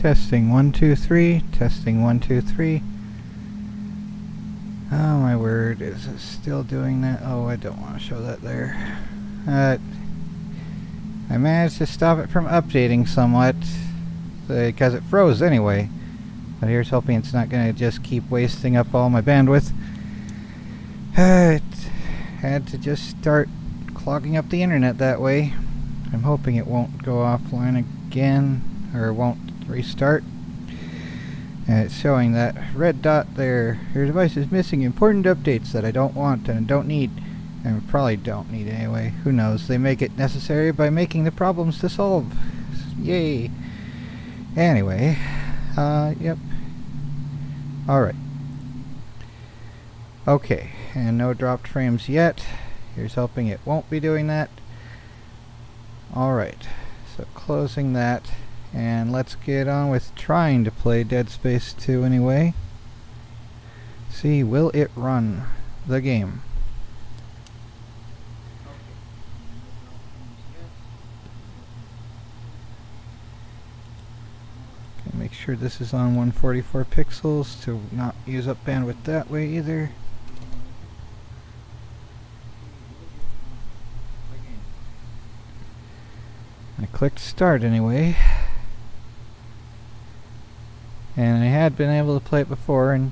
Testing 1 2 3. Testing 1 2 3. Oh my word, is it still doing that? Oh, I don't want to show that there. I managed to stop it from updating somewhat because it froze anyway. But here's hoping it's not going to just keep wasting up all my bandwidth. It had to just start clogging up the internet that way. I'm hoping it won't go offline again, or won't restart. And it's showing that red dot there. Your device is missing important updates that I don't want and don't need. And probably don't need anyway. Who knows? They make it necessary by making the problems to solve. Yay. Anyway. Yep. Alright. Okay. And no dropped frames yet. Here's hoping it won't be doing that. Alright. So closing that. And let's get on with trying to play Dead Space 2 anyway. See, will it run the game? Okay, make sure this is on 144 pixels to not use up bandwidth that way either. I clicked start anyway. And I had been able to play it before, and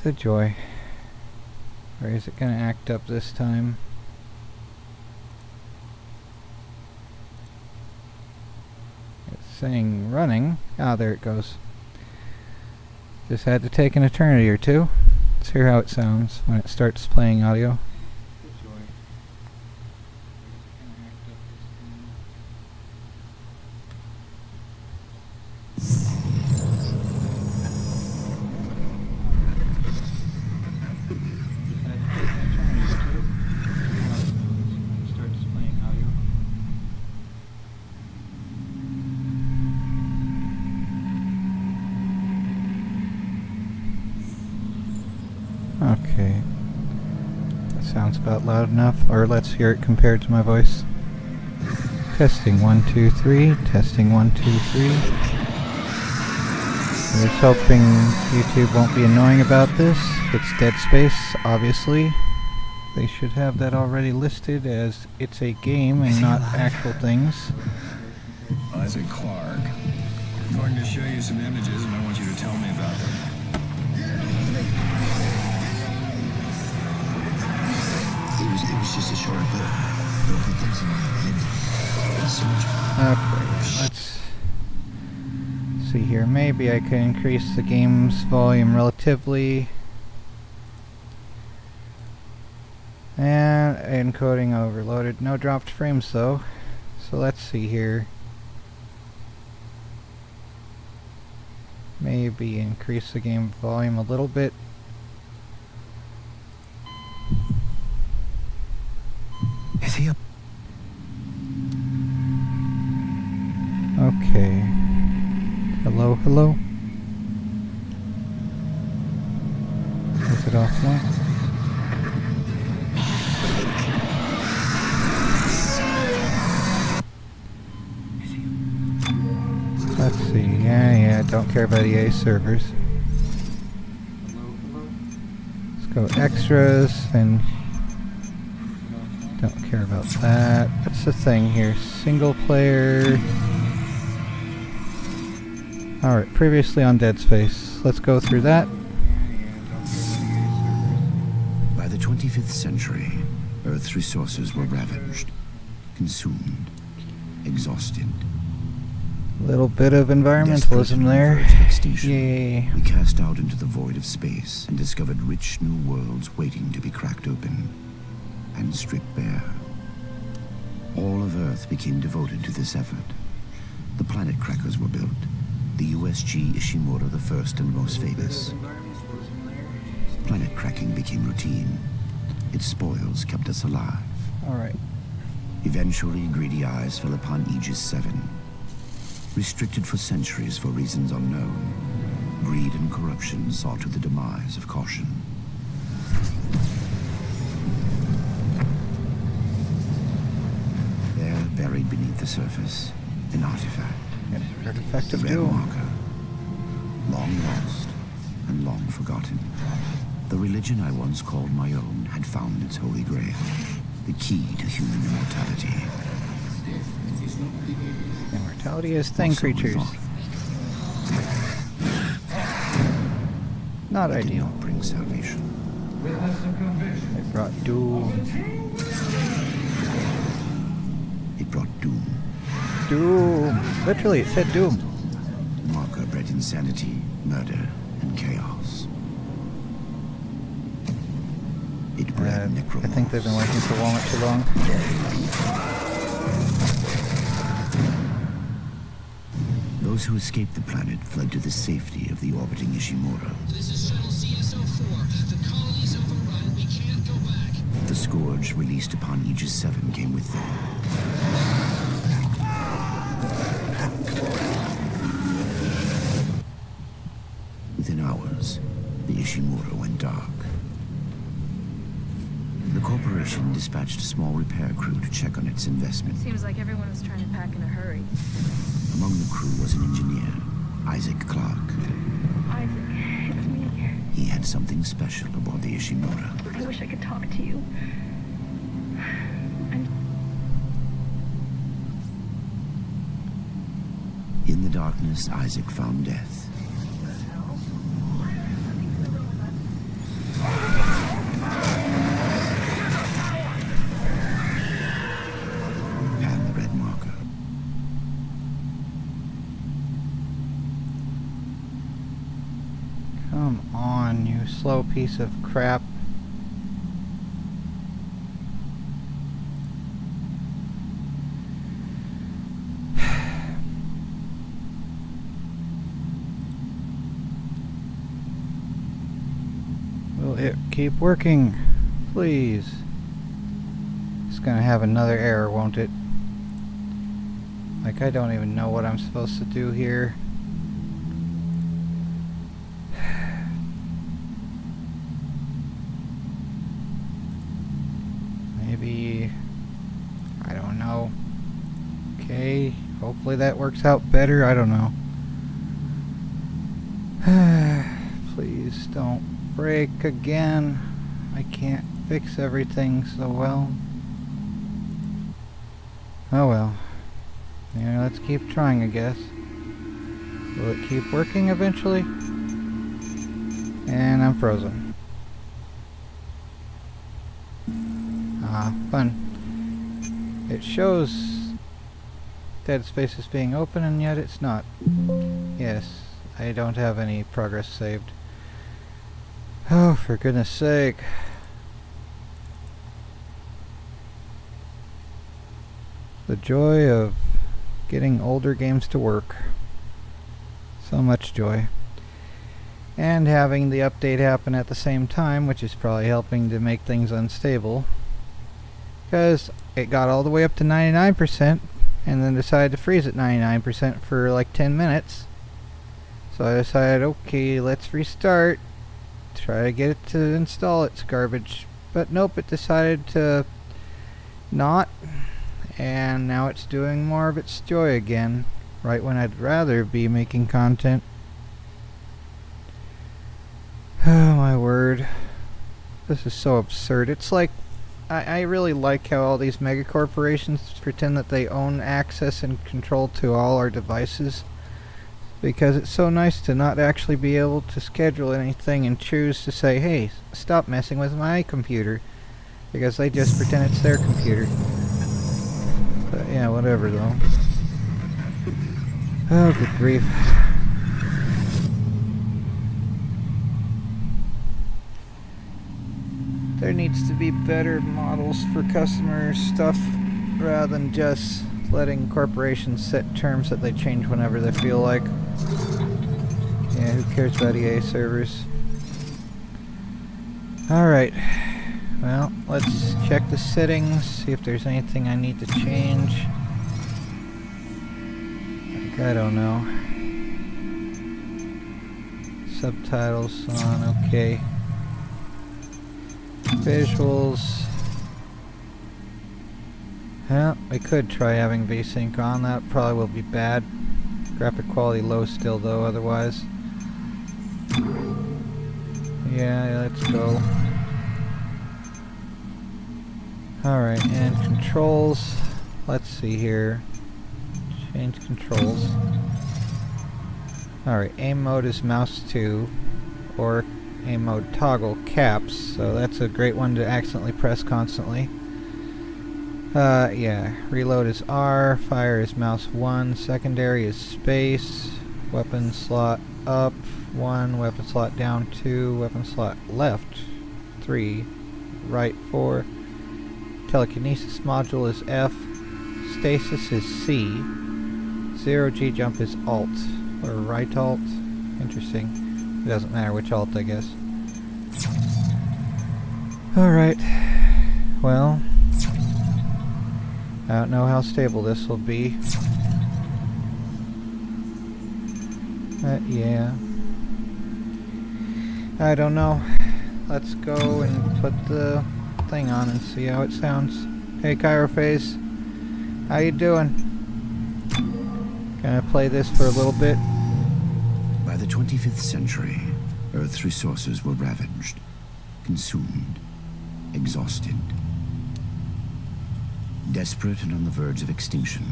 the joy. Or is it going to act up this time? It's saying running. Ah, there it goes. Just had to take an eternity or two. Let's hear how it sounds when it starts playing audio. Okay, that sounds about loud enough, or let's hear it compared to my voice. Testing 1 2 3, testing 1 2 3. I was hoping YouTube won't be annoying about this. It's Dead Space, obviously. They should have that already listed as it's a game and not actual things. Isaac Clarke. I'm going to show you some images and I want you to tell me about them. It was just a short bit. Okay, let's see here. Maybe I can increase the game's volume relatively. And encoding overloaded. No dropped frames though. So let's see here. Maybe increase the game volume a little bit. Is he up? Okay. Hello, hello. Is it offline? Let's see. Yeah, don't care about EA servers. Let's go extras and don't care about that. What's the thing here? Single player. Alright, previously on Dead Space. Let's go through that. By the 25th century, Earth's resources were ravaged, consumed, exhausted. Little bit of environmentalism there. Yay. We cast out into the void of space and discovered rich new worlds waiting to be cracked open and stripped bare. All of Earth became devoted to this effort. The planet crackers were built. The USG Ishimura, the first and most famous. Planet cracking became routine. Its spoils kept us alive. Alright. Eventually, greedy eyes fell upon Aegis 7. Restricted for centuries for reasons unknown, greed and corruption saw to the demise of caution. beneath the surface, an artifact. An artifact The of red doom. marker. Long lost and long forgotten. The religion I once called my own had found its holy grail, the key to human immortality. Immortality is thing Or so we creatures. thought. Not It did ideal. not bring salvation. It brought doom. It brought doom. Doom. Literally, it said doom. Marker bred insanity, murder, and chaos. It bred I necromorphs. think they've been waiting for Walnut too long. Those who escaped the planet fled to the safety of the orbiting Ishimura. This is Shuttle CSO-4. The colony's overrun. We can't go back. The scourge released upon Aegis 7 came with them. Within hours, the Ishimura went dark. The corporation dispatched a small repair crew to check on its investment. Seems like everyone was trying to pack in a hurry. Among the crew was an engineer, Isaac Clark. Isaac, it's me. He had something special aboard the Ishimura. I wish I could talk to you. I'm In the darkness, Isaac found death. And the red marker. Come on, you slow piece of crap. Will it keep working? Please. It's gonna have another error, won't it? Like, I don't even know what I'm supposed to do here. Maybe, I don't know. Okay, hopefully that works out better. I don't know. Please don't break again. I can't fix everything so well. Oh well. Yeah, let's keep trying, I guess. Will it keep working eventually? And I'm frozen. Ah, fun. It shows dead space is being open, and yet it's not. Yes, I don't have any progress saved. Oh, for goodness sake. The joy of getting older games to work. So much joy. And having the update happen at the same time, which is probably helping to make things unstable. Because it got all the way up to 99% and then decided to freeze at 99% for like 10 minutes. So I decided, okay, let's restart. Try to get it to install its garbage. But nope, it decided to not. And now it's doing more of its joy again. Right when I'd rather be making content. Oh my word. This is so absurd. It's like, I really like how all these mega corporations pretend that they own access and control to all our devices. Because it's so nice to not actually be able to schedule anything and choose to say, hey, stop messing with my computer. Because they just pretend it's their computer. But yeah, whatever though. Oh, good grief. There needs to be better models for customer stuff rather than just letting corporations set terms that they change whenever they feel like. Yeah, who cares about EA servers? Alright. Well, let's check the settings, see if there's anything I need to change. Like, I don't know. Subtitles on, okay. Visuals. Well, we could try having VSync on. That probably will be bad. Graphic quality low still though, otherwise. Yeah, let's go. Alright, and controls. Let's see here. Change controls. Alright, aim mode is mouse 2, or aim mode toggle caps, so that's a great one to accidentally press constantly. Yeah, reload is R, fire is mouse 1, secondary is space, weapon slot up 1, weapon slot down 2, weapon slot left 3, right 4, telekinesis module is F, stasis is C, 0G jump is Alt, or right Alt, interesting, it doesn't matter which Alt I guess. Alright, well, I don't know how stable this will be. Yeah. I don't know. Let's go and put the thing on and see how it sounds. Hey Chirophase, how you doing? Gonna play this for a little bit. By the 25th century, Earth's resources were ravaged, consumed, exhausted. Desperate and on the verge of extinction,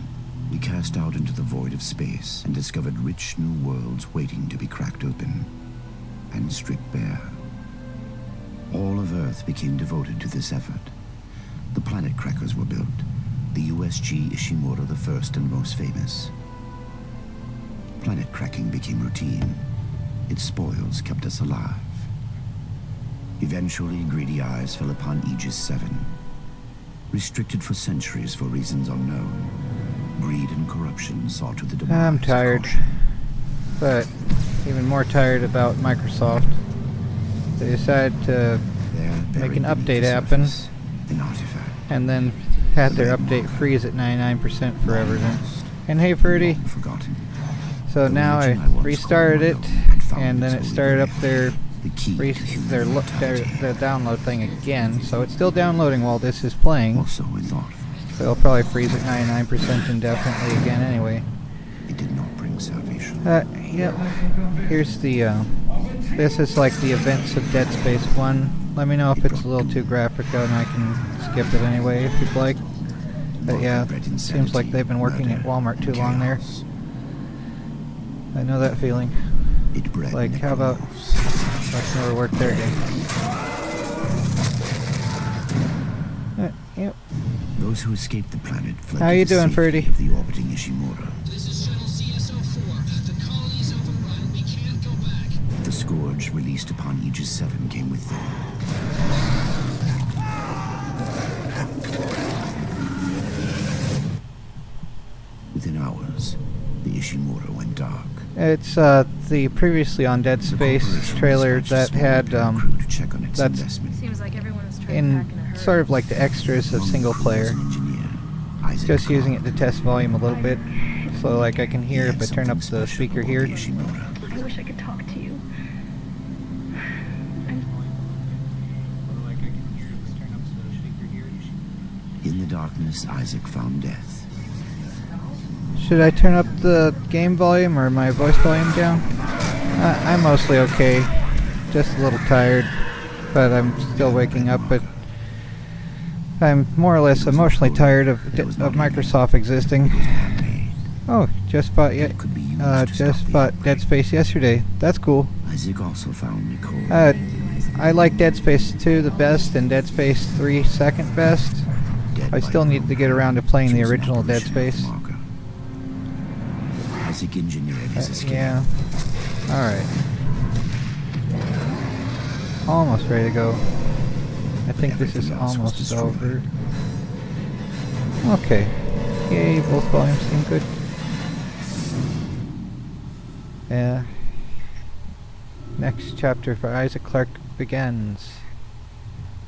we cast out into the void of space and discovered rich new worlds waiting to be cracked open and stripped bare. All of Earth became devoted to this effort. The planet crackers were built, the USG Ishimura the first and most famous. Planet cracking became routine. Its spoils kept us alive. Eventually, greedy eyes fell upon Aegis 7. Restricted for centuries for reasons unknown, greed and corruption saw to the demise. I'm tired, but even more tired about Microsoft. They decided to make an update happen, and then had their update freeze at 99% forever then. And hey Ferdy, so now I restarted it, and then it started up their download thing again, so it's still downloading while this is playing. So it'll probably freeze at 99% indefinitely again anyway. It did not bring salvation. Yep. Here's the, this is like the events of Dead Space 1. Let me know if it's a little too graphical and I can skip it anyway if you'd like. But yeah, seems like they've been working at Walmart too long there. I know that feeling. Like, how about let's never work there again. Yep. Those who escaped the planet fled. How you doing, Ferdy? Of the orbiting Ishimura. This is Shuttle CSO-4. The colony's overrun. We can't go back. The scourge released upon Aegis 7 came with them. Within hours, the Ishimura went dark. It's the previously on Dead Space trailer that had that's Seems like everyone was trying to pack in a in hurry. sort of like the extras of single player. Just using it to test volume a little bit, so like I can hear if I turn up the speaker here. I wish I could talk to you. In the darkness, Isaac found death. Should I turn up the game volume or my voice volume down? I'm mostly okay. Just a little tired, but I'm still waking up. But I'm more or less emotionally tired of Microsoft existing. Oh, just bought Dead Space yesterday. That's cool. Isaac also found Nicole. I like Dead Space 2 the best and Dead Space 3 second best. I still need to get around to playing the original Dead Space. Isaac engineered his escape. Yeah. Alright. Almost ready to go. I think this is almost over. Okay. Yay, both volumes seem good. Yeah. Next chapter for Isaac Clarke begins.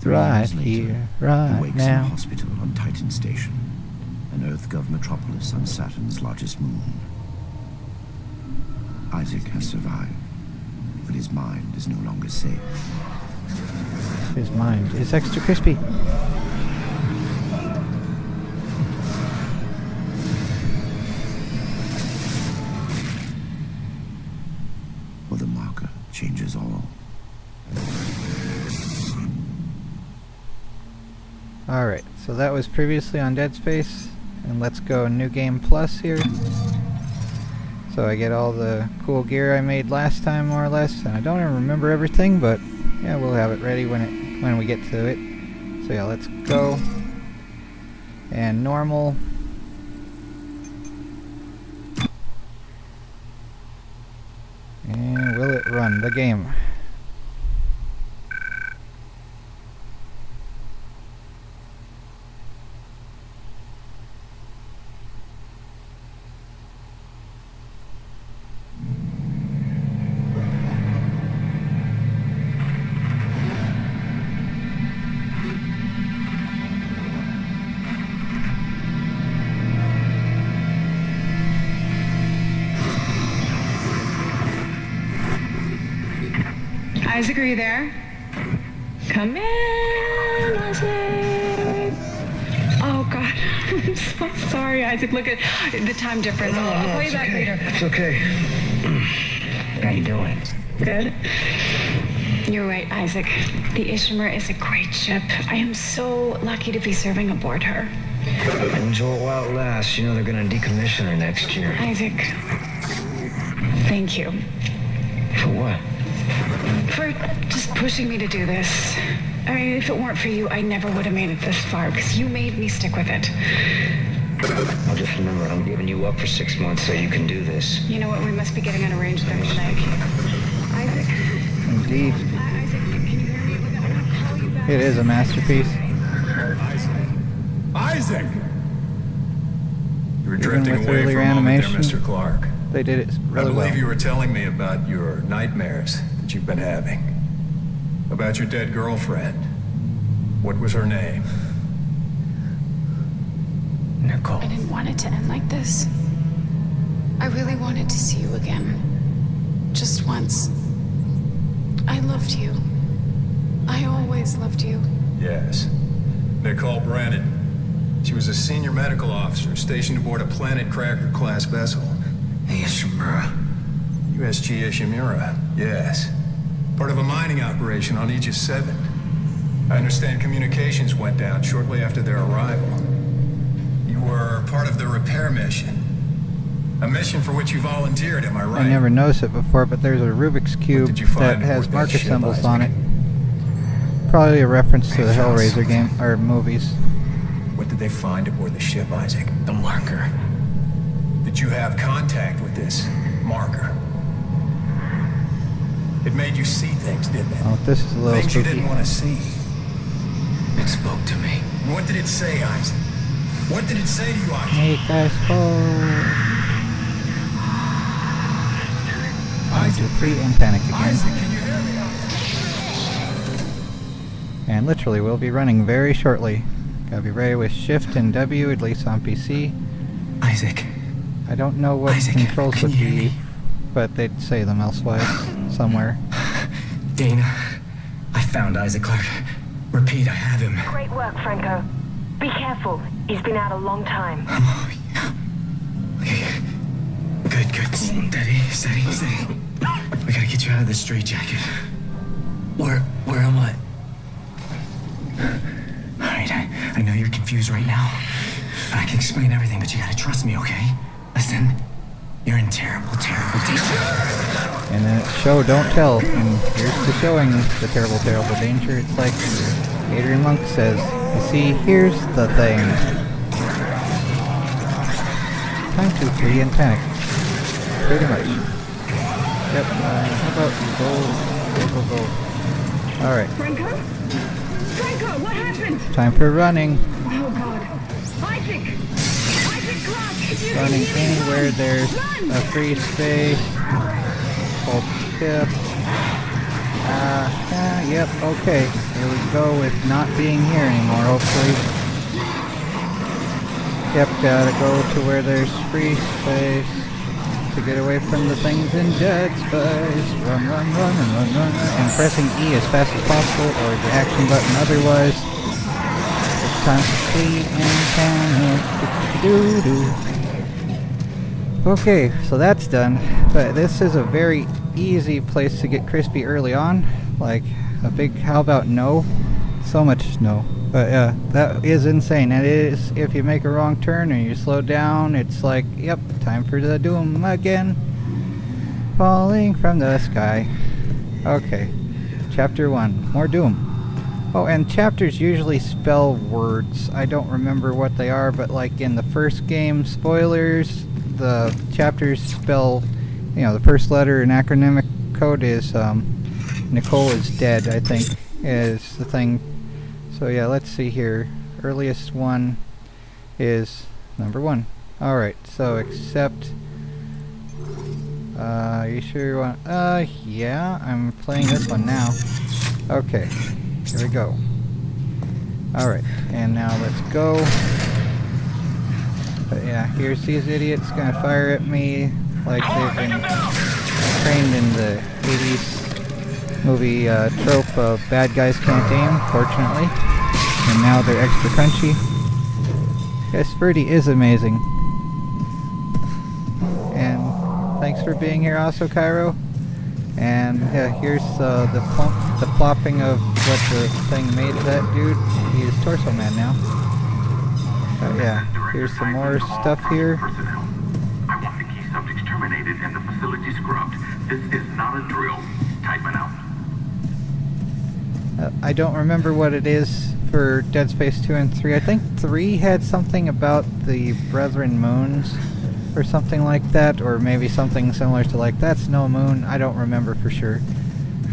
3 Right years later, here, he right wakes in a now. hospital on Titan Station, an EarthGov metropolis on Saturn's largest moon. Isaac has survived, but his mind is no longer safe. His mind is extra crispy. changes all. Alright, so that was previously on Dead Space, and let's go New Game Plus here. So I get all the cool gear I made last time, more or less, and I don't even remember everything, but yeah, we'll have it ready when we get to it. So yeah, let's go. And normal. And will it run the game? Isaac, are you there? Come in, Isaac. Oh, God. I'm so sorry, Isaac. Look at the time difference. I'll call you back later. It's okay. How you doing? Good. You're right, Isaac. The Ishimura is a great ship. I am so lucky to be serving aboard her. Enjoy it while it lasts. You know they're gonna decommission her next year. Isaac, thank you For what? for just pushing me to do this. I mean, if it weren't for you, I never would have made it this far, because you made me stick with it. I'll just remember, I'm giving you up for 6 months so you can do this. You know what? We must be getting on a range there tonight. Isaac. Indeed. Isaac, can you hear me? I'm gonna call you back. It is a masterpiece. Isaac! You were Even drifting with away earlier for a moment there, animation, Mr. Clark. They did it I really believe well. you were telling me about your nightmares that you've been having. About your dead girlfriend. What was her name? Nicole. I didn't want it to end like this. I really wanted to see you again. Just once. I loved you. I always loved you. Yes. Nicole Brennan. She was a senior medical officer stationed aboard a Planet Cracker-class vessel. Hey, Ishimura. USG Ishimura, yes. Part of a mining operation on Aegis 7. I understand communications went down shortly after their arrival. You were part of the repair mission. A mission for which you volunteered, am I right? I never noticed it before, but there's a Rubik's Cube did you that find has aboard that marker ship, symbols Isaac? on it. Probably a reference to the I found Hellraiser something. game, or movies. What did they find aboard the ship, Isaac? The marker. Did you have contact with this marker? It made you see things, didn't it? Oh, this is a little Things you spooky. didn't want to see. It spoke to me. And what did it say, Isaac? What did it say to you, Isaac? Make us whole. Isaac, 1, 2, 3, and panic again. Isaac, can you hear me? And literally, we'll be running very shortly. Gotta be ready with Shift and W, at least on PC. Isaac. I don't know what Isaac, controls can would you hear be, me? but they'd say them elsewise, somewhere. Dana. I found Isaac Clark. Repeat, I have him. Great work, Franco. Be careful. He's been out a long time. Oh, yeah. Okay. Good. Steady. We gotta get you out of this straitjacket. Where am I? Alright, I know you're confused right now. I can explain everything, but you gotta trust me, okay? Listen, you're in terrible danger. And then it's show, don't tell. And here's to showing the terrible danger. It's like Adrian Monk says, you see, here's the thing. Time to flee and panic. Pretty much. Yep, how about go. Alright, Franco? Franco, what happened? time for running. Oh, God. Isaac! Isaac Clark! You Running hear me? anywhere there's Run! a free space. Hold shift. Yep, okay. Here we go with not being here anymore, hopefully. Yep, gotta go to where there's free space to get away from the things in Dead Space. Run. And pressing E as fast as possible, or the action button otherwise. It's time to flee and panic. Okay, so that's done. But this is a very easy place to get crispy early on. Like a big, how about no? So much snow. But yeah, that is insane. And it is, if you make a wrong turn and you slow down, it's like, yep, time for the doom again. Falling from the sky. Okay, chapter 1, more doom. Oh, and chapters usually spell words. I don't remember what they are, but like in the first game, spoilers, the chapters spell, you know, the first letter in acronymic code is Nicole is dead, I think, is the thing. So yeah, let's see here. Earliest one is number 1. Alright, so accept. You sure you want? Yeah, I'm playing this one now. Okay, here we go. Alright, and now let's go. But yeah, here's these idiots gonna fire at me like they've been trained in the 80s movie trope of bad guys can't aim, fortunately. And now they're extra crunchy. Yes, Ferdy is amazing. And thanks for being here also, Cairo. And yeah, here's the plopping of what the thing made of that dude. He is Torso Man now. Yeah, here's some more stuff here. I want the key subjects terminated and the facility scrubbed. This is not a drill. Typing out. I don't remember what it is for Dead Space 2 and 3. I think 3 had something about the Brethren Moons or something like that, or maybe something similar to like, that's no moon. I don't remember for sure.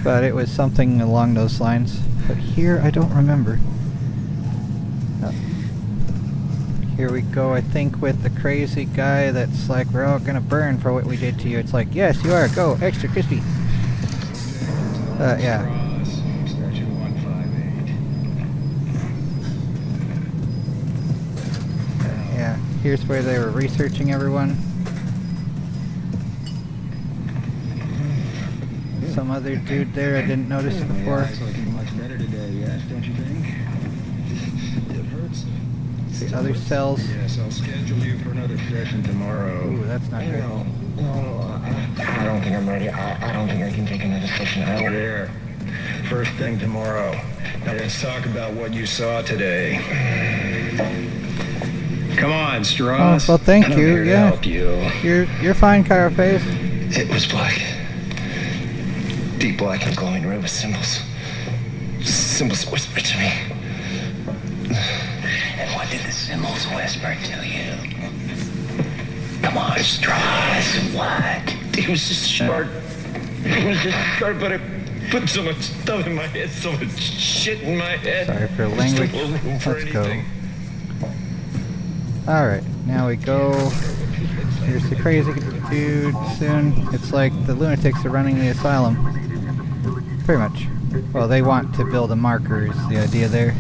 But it was something along those lines. But here, I don't remember. Here we go, I think, with the crazy guy that's like, we're all gonna burn for what we did to you. It's like, yes, you are, go, extra crispy. Yeah. Yeah, here's where they were researching everyone. Some other dude there I didn't notice before. It's looking much better today, yes, don't you think? It hurts. The other cells. Yes, I'll schedule you for another session tomorrow. Ooh, that's not good. No, I don't think I'm ready. I don't think I can take another session. I don't. There. First thing tomorrow. Now let's talk about what you saw today. Come on, Strauss. Oh, well, thank I'm you. here to Yeah, help you. you're fine, Cairo Face. It was black. Deep black and glowing red with symbols. Symbols whispered to me. And what did the symbols whisper to you? Come on, Strauss, what? It was just short. It was just short, but it put so much stuff in my head, so much shit in my head. Sorry for Just language. no room for Let's go. anything. Alright, now we go. Here's the crazy dude soon. It's like the lunatics are running the asylum. Pretty much. Well, they want to build a marker is the idea there.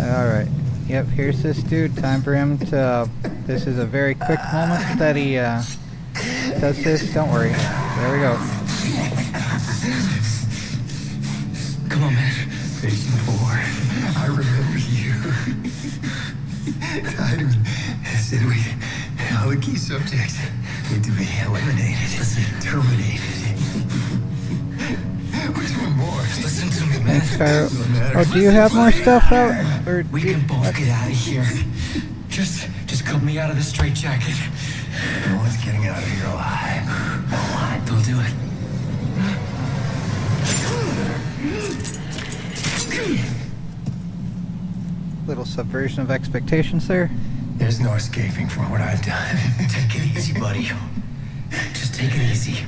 Alright. Yep, here's this dude. Time for him to... this is a very quick moment that he does this. Don't worry. There we go. Come on, man. Patient 4, I remember you. Tideman said all the key subjects need to be eliminated, terminated. Where's one more? Listen to me, man. Thanks, Cairo. Oh, do you have more stuff out? Or We can both get out of here. Just cut me out of the straitjacket. No one's getting out of here alive. Don't do it. little subversion of expectations there? There's no escaping from what I've done. Take it easy, buddy. Just take it easy.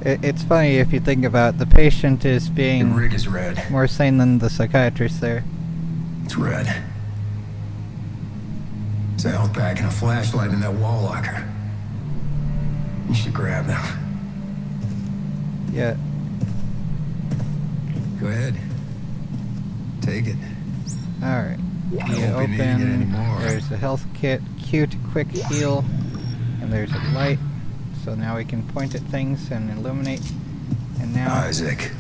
It's funny if you think about it, the patient is The being rig is red. more sane than the psychiatrist there. It's red. There's a health pack and a flashlight in that wall locker. You should grab them. Yeah. Go ahead. Take it. Alright. You won't be needing it open, anymore. there's a health kit, Q to quick heal, and there's a light. So now we can point at things and illuminate. And now... Isaac,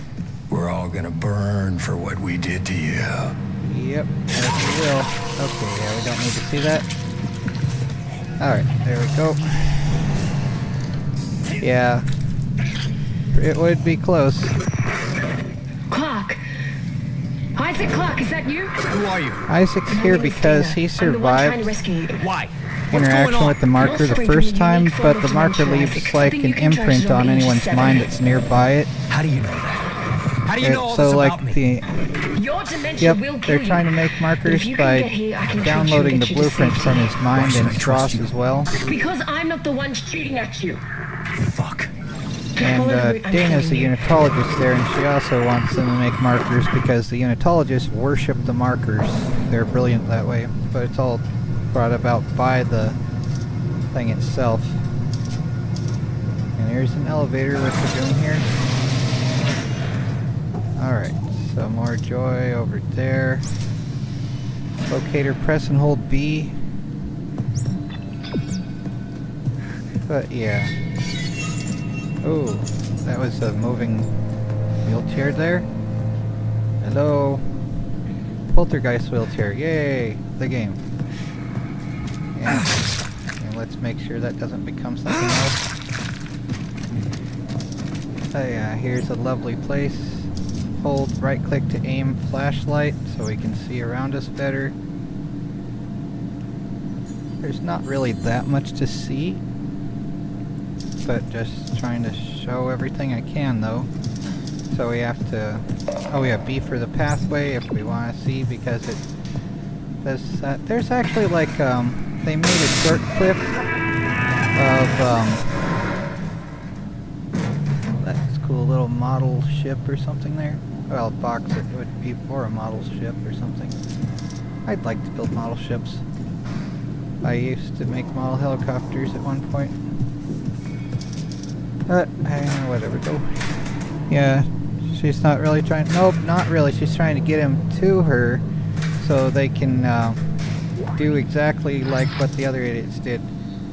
we're all gonna burn for what we did to you. Yep, as we will. Okay, yeah, we don't need to see that. Alright, there we go. Yeah. It would be close. Clark! Isaac Clark, is that you? Who are you? Isaac's here because he survived Why? interaction with the marker the first time, but the marker leaves like an imprint on anyone's mind that's nearby it. How do you know that? How do you know all So this like about me? Yep, they're trying to make markers by downloading the blueprints from his mind and Strauss as well. Because I'm not the one shooting at you. Fuck. And Dana's the unitologist there, and she also wants them to make markers because the unitologists worship the markers. They're brilliant that way, but it's all brought about by the thing itself. And here's an elevator, what we're doing here. Alright, so more joy over there. Locator, press and hold B. But yeah. Oh, that was a moving wheelchair there. Hello. Poltergeist wheelchair, yay! The game. Yeah. And let's make sure that doesn't become something else. Oh yeah, here's a lovely place. Hold right click to aim flashlight so we can see around us better. There's not really that much to see, but just trying to show everything I can though. So we have to, oh we have B for the pathway if we want to see, because it does that. There's actually like, they made a short clip of, that's cool, little model ship or something there. Well, box it would be for a model ship or something. I'd like to build model ships. I used to make model helicopters at one point. Whatever, go. Yeah, she's not really trying, nope, not really. She's trying to get him to her so they can do exactly like what the other idiots did.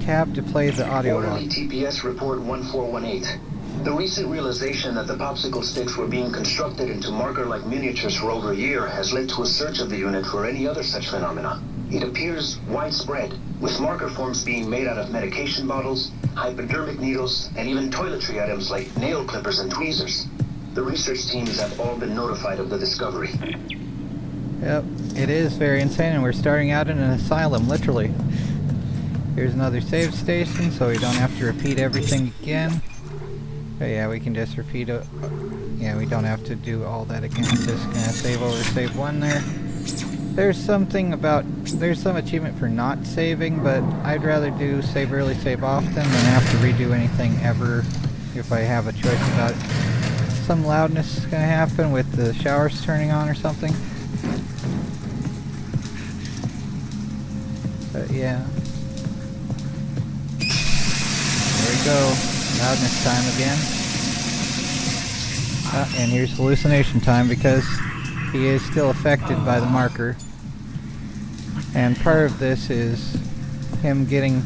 Tab to play the audio log. TPS report 1418. The recent realization that the popsicle sticks were being constructed into marker-like miniatures for over a year has led to a search of the unit for any other such phenomena. It appears widespread, with marker forms being made out of medication bottles, hypodermic needles, and even toiletry items like nail clippers and tweezers. The research teams have all been notified of the discovery. Yep, it is very insane, and we're starting out in an asylum, literally. Here's another save station, so we don't have to repeat everything again. But yeah, we can just repeat it. Yeah, we don't have to do all that again. Just gonna save over save one there. There's something about, there's some achievement for not saving, but I'd rather do save early, save often than have to redo anything ever if I have a choice about it. Some loudness is gonna happen with the showers turning on or something. But yeah. There we go. Loudness time again. And here's hallucination time because he is still affected by the marker. And part of this is him getting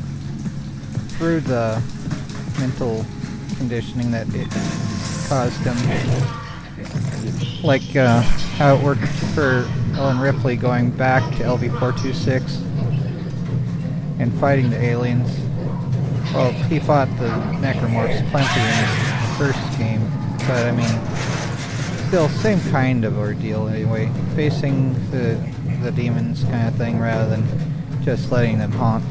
through the mental conditioning that it caused him. Like how it worked for Ellen Ripley going back to LV-426 and fighting the aliens. Well, he fought the Necromorphs plenty in the first game, but I mean, still same kind of ordeal anyway. Facing the demons kind of thing rather than just letting them haunt.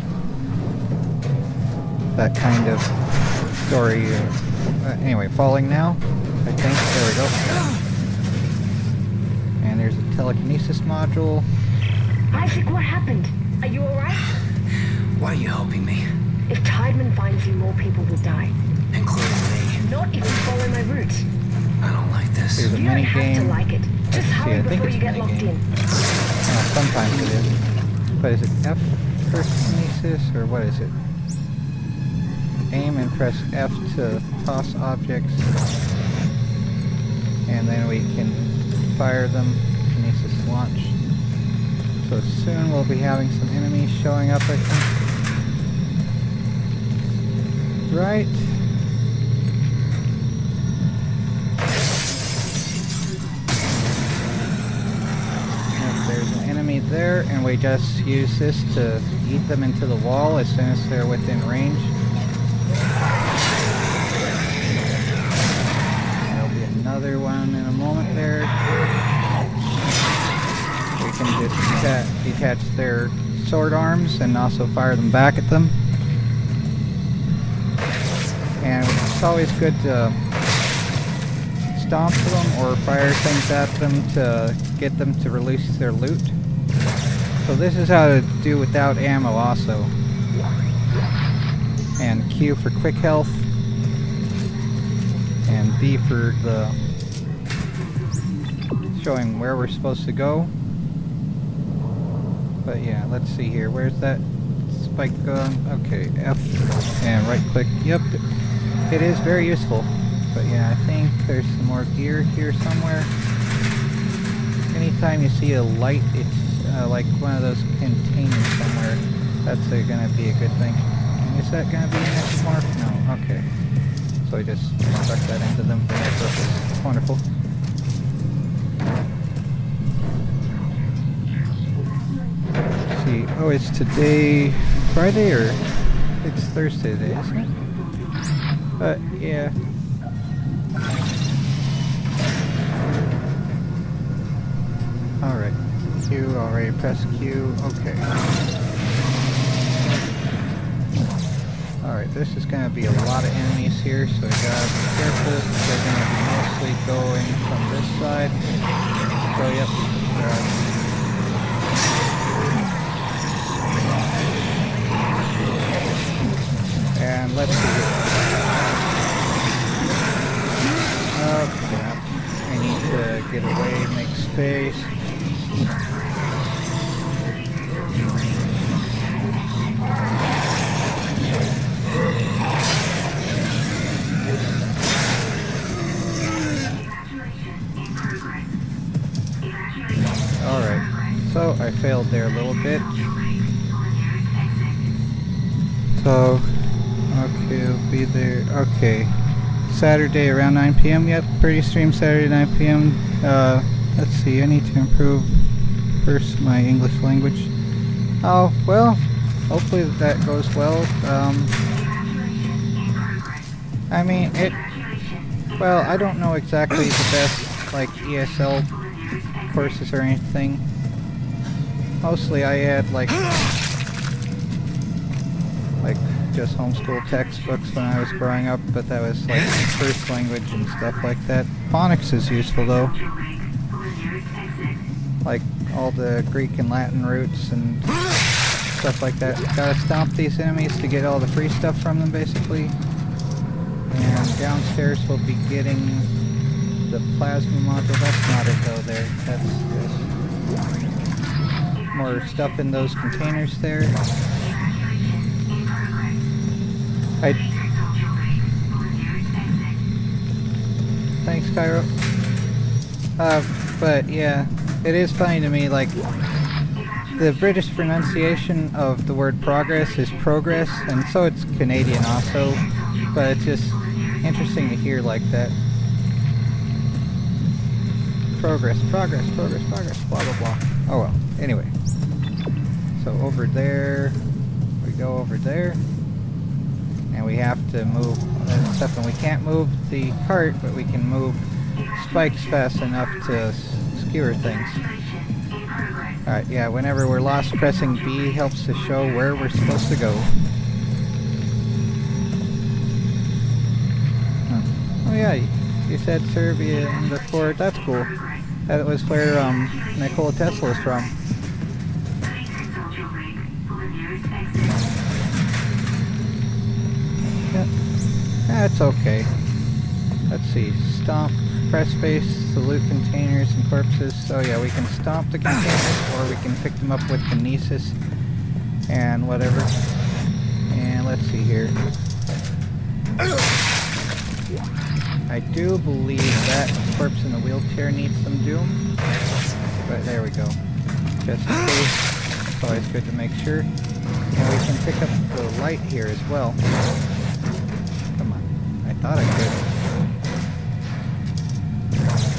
That kind of story. Anyway, falling now, I think. There we go. And there's a telekinesis module. Isaac, what happened? Are you alright? Why are you helping me? If Tideman finds you, more people will die. Including me. Not if you follow my route. I don't like this. There's a You don't mini have game. to like it. Just hurry before you get locked in. Oh, sometimes it is. But is it F for kinesis, or what is it? Aim and press F to toss objects. And then we can fire them. Kinesis launch. So soon we'll be having some enemies showing up, I think. Right. Yep, there's an enemy there, and we just use this to eat them into the wall as soon as they're within range. another one in a moment there. We can just detach their sword arms and also fire them back at them. And it's always good to stomp them or fire things at them to get them to release their loot. So this is how to do without ammo also. And Q for quick health. And B for the showing where we're supposed to go. But yeah, let's see here. Where's that spike gun? Okay, F and right click. Yep, it is very useful. But yeah, I think there's some more gear here somewhere. Anytime you see a light, it's like one of those containers somewhere. That's gonna be a good thing. And is that gonna be an extra mark? No, okay. So I just stuck that into them for that purpose. Wonderful. Let's see. Oh, it's today Friday or it's Thursday today, isn't it? But yeah. Alright. Q, already press Q. Okay. Alright, this is going to be a lot of enemies here, so I gotta be careful. They're going to be mostly going from this side. So, yep. And let's see. Oh, crap. I need to get away, make space. Alright, so I failed there a little bit. So, okay, it'll be there. Okay, Saturday around 9 p.m. Yep, pretty stream Saturday 9 p.m. Let's see, I need to improve first my English language. Oh, well, hopefully that goes well. I mean, well, I don't know exactly the best, like, ESL courses or anything. Mostly I had, like just homeschool textbooks when I was growing up, but that was, like, first language and stuff like that. Phonics is useful, though. Like, all the Greek and Latin roots and stuff like that. Gotta stomp these enemies to get all the free stuff from them, basically. And downstairs we'll be getting the plasma module. That's not it though there. That's more stuff in those containers there. Thanks, Cairo. But yeah, it is funny to me, like, the British pronunciation of the word progress is progress, and so it's Canadian also, but it's just interesting to hear like that. Progress, progress, progress, progress, blah blah blah. Oh well, anyway. So over there, we go over there, and we have to move stuff, and we can't move the cart, but we can move spikes fast enough to skewer things. Alright, yeah, whenever we're lost, pressing B helps to show where we're supposed to go. Oh yeah, you said Serbia before. That's cool. That was where Nikola Tesla is from. Yeah, that's okay. Let's see. Stomp, press space, salute containers and corpses. So yeah, we can stomp the containers, or we can pick them up with kinesis and whatever. And let's see here. I do believe that corpse in the wheelchair needs some doom, but there we go. Just in case, it's always good to make sure. And we can pick up the light here as well. Come on, I thought I could.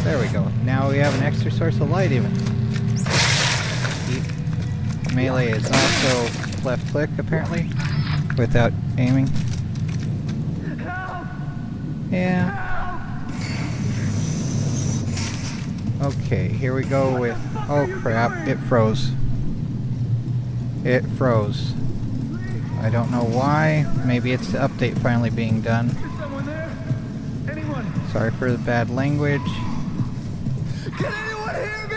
There we go. Now we have an extra source of light even. Melee is also left click apparently, without aiming. Yeah. Okay, here we go with... Oh crap, it froze. It froze. I don't know why. Maybe it's the update finally being done. Sorry for the bad language. Can anyone hear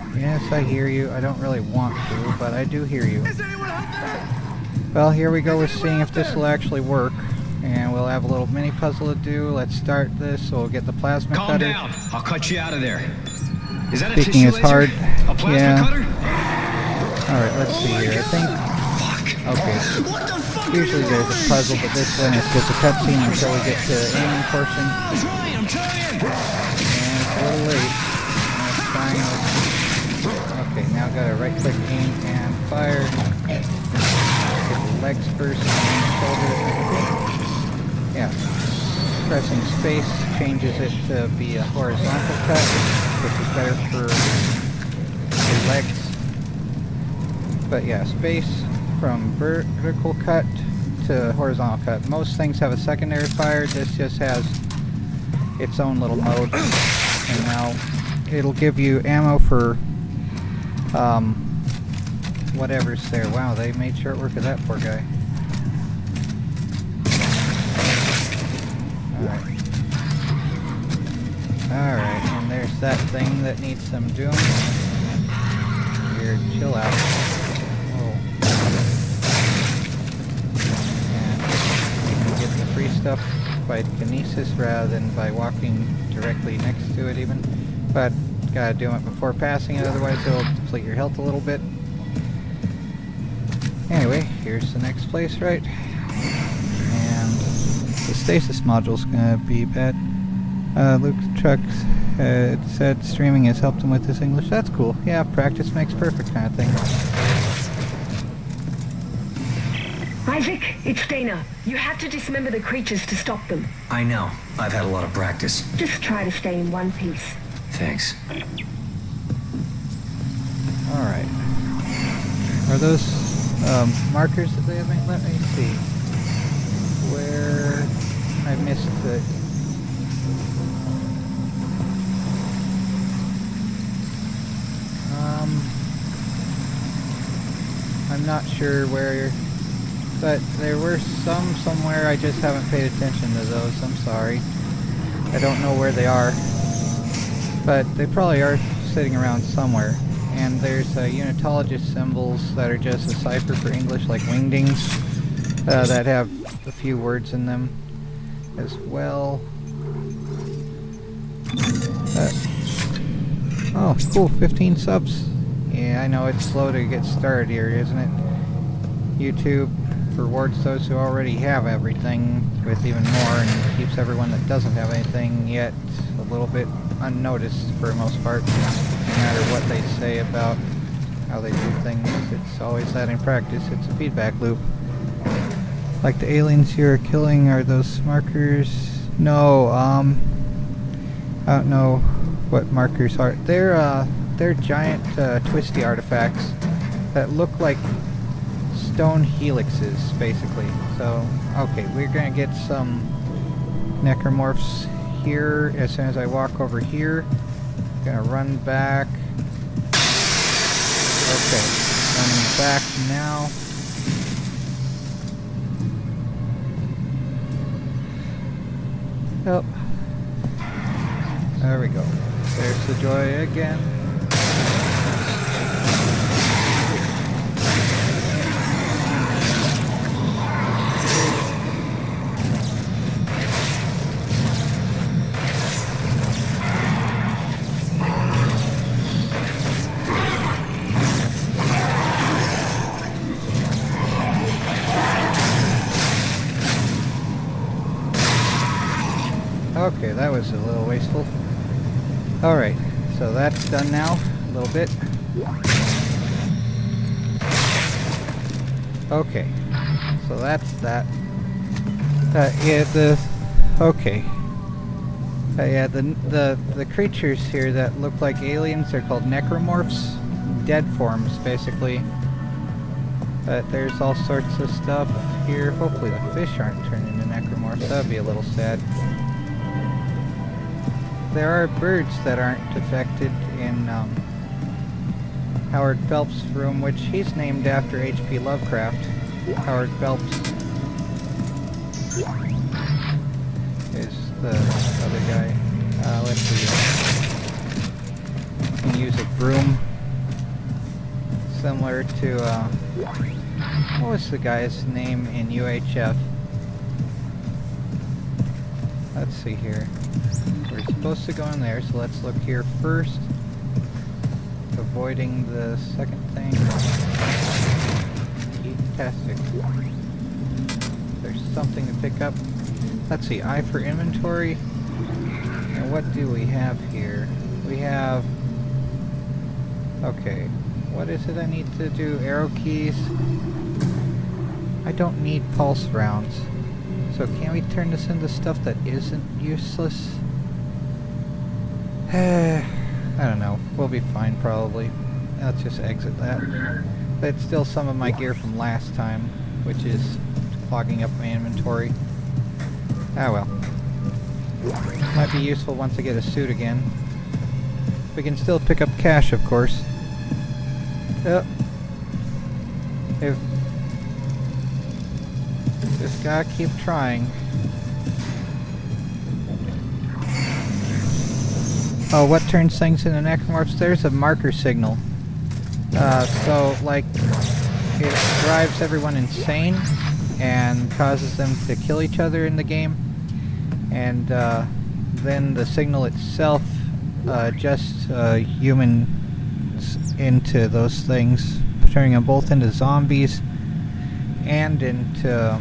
me? Yes, I hear you. I don't really want to, but I do hear you. Is anyone out there? Well, here we go with seeing if this will actually work. And we'll have a little mini puzzle to do. Let's start this, so we'll get the plasma cutter. Calm down. I'll cut you out of there. Is that a Speaking tissue is hard. laser? A plasma cutter? Alright, let's see here. I think... Okay. Usually there's a puzzle, but this one is just a cutscene until we get to the aiming portion. I'm trying! And it's a little late. That's fine. Okay, now gotta right click aim and fire. Hit the legs first and then shoulders. Yeah. Pressing space changes it to be a horizontal cut, which is better for the legs. But yeah, space from vertical cut to horizontal cut. Most things have a secondary fire. This just has its own little mode. And now it'll give you ammo for whatever's there. Wow, they made short work of that poor guy. Alright, and there's that thing that needs some doing. Here, chill out. Oh. And get the free stuff by kinesis rather than by walking directly next to it even. But gotta do it before passing it, otherwise it'll deplete your health a little bit. Anyway, here's the next place, right? And the stasis module's gonna be bad. Luke Trucks said streaming has helped him with his English. That's cool. Yeah, practice makes perfect kind of thing. Isaac, it's Dana. You have to dismember the creatures to stop them. I know. I've had a lot of practice. Just try to stay in one piece. Thanks. Alright. Are those markers that they have made? Let me see. Where I missed the... I'm not sure where, but there were some somewhere. I just haven't paid attention to those. I'm sorry. I don't know where they are, but they probably are sitting around somewhere. And there's unitologist symbols that are just a cipher for English, like wingdings, that have a few words in them as well. Oh, cool, 15 subs. Yeah, I know it's slow to get started here, isn't it? YouTube rewards those who already have everything with even more, and keeps everyone that doesn't have anything yet a little bit unnoticed for the most part. No matter what they say about how they do things, it's always that in practice. It's a feedback loop. Like the aliens you're killing, are those markers? No, I don't know what markers are. They're giant twisty artifacts that look like stone helixes, basically. So, okay, we're gonna get some necromorphs here as soon as I walk over here. Gonna run back. Okay, running back now. Oh, there we go. There's the joy again. Okay, that was a little wasteful. Alright, so that's done now, a little bit. Okay, so that's that. Yeah, okay. Yeah, the creatures here that look like aliens, they're called necromorphs. Dead forms, basically. But there's all sorts of stuff here. Hopefully the fish aren't turned into necromorphs. That'd be a little sad. there are birds that aren't affected in Howard Phelps' room, which he's named after H.P. Lovecraft. Howard Phelps is the other guy. Let's see. You can use a broom similar to, what was the guy's name in UHF? Let's see here. We're supposed to go in there, so let's look here first. Avoiding the second thing. Fantastic. There's something to pick up. Let's see, I for inventory. And what do we have here? We have... Okay, what is it I need to do? Arrow keys. I don't need pulse rounds. So can we turn this into stuff that isn't useless? I don't know. We'll be fine probably. Let's just exit that. That's still some of my gear from last time, which is clogging up my inventory. Ah well. Might be useful once I get a suit again. We can still pick up cash, of course. Yep. Just gotta keep trying. Oh, what turns things into necromorphs? There's a marker signal. So, like, it drives everyone insane and causes them to kill each other in the game. And then the signal itself adjusts humans into those things, turning them both into zombies and into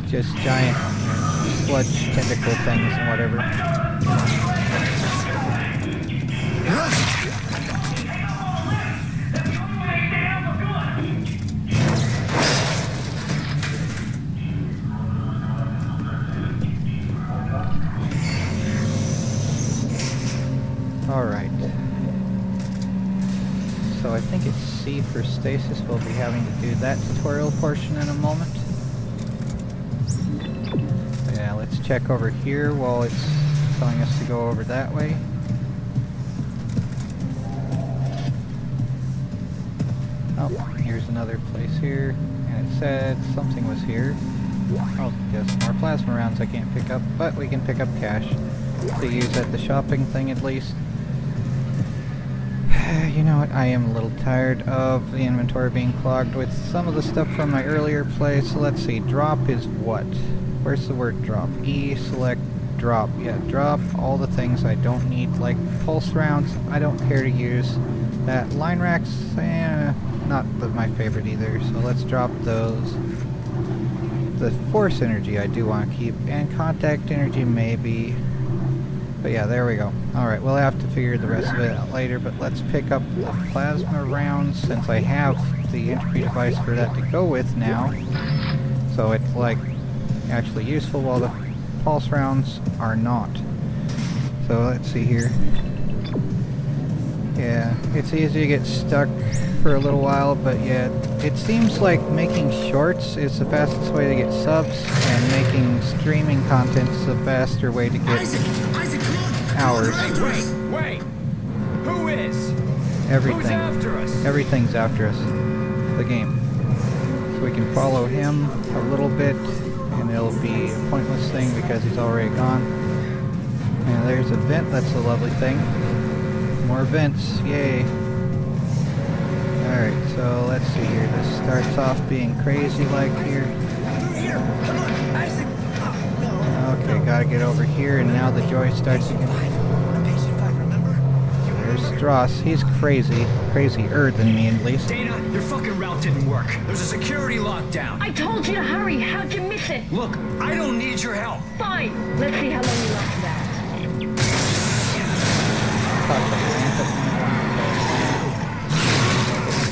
just giant sludge tentacle things and whatever. Alright. So I think it's C for stasis. We'll be having to do that tutorial portion in a moment. Yeah, let's check over here while it's telling us to go over that way. Oh, here's another place here. And it said something was here. Oh, yes, more plasma rounds I can't pick up, but we can pick up cash to use at the shopping thing at least. You know what, I am a little tired of the inventory being clogged with some of the stuff from my earlier play, so let's see, drop is what? Where's the word drop? E, select, drop. Yeah, drop all the things I don't need, like pulse rounds, I don't care to use. That line racks, not my favorite either, so let's drop those. The force energy I do want to keep, and contact energy maybe. But yeah, there we go. Alright, we'll have to figure the rest of it out later, but let's pick up the plasma rounds since I have the entropy device for that to go with now. So it's like actually useful while the pulse rounds are not. So let's see here. Yeah, it's easy to get stuck for a little while, but yeah, it seems like making shorts is the fastest way to get subs, and making streaming content is the faster way to get hours. Hey, wait! Who is? Everything. Who's after us? Everything's after us. The game. So we can follow him a little bit, and it'll be a pointless thing because he's already gone. And there's a vent, that's a lovely thing. More vents, yay. Alright, so let's see here. This starts off being crazy like here. Okay, gotta get over here, and now the joy starts again. There's Strauss. He's crazy. Crazier than me, at least. Dana, your fucking route didn't work. There's a security lockdown. I told you to hurry. How'd you miss it? Look, I don't need your help. Fine. Let's see how long you last that.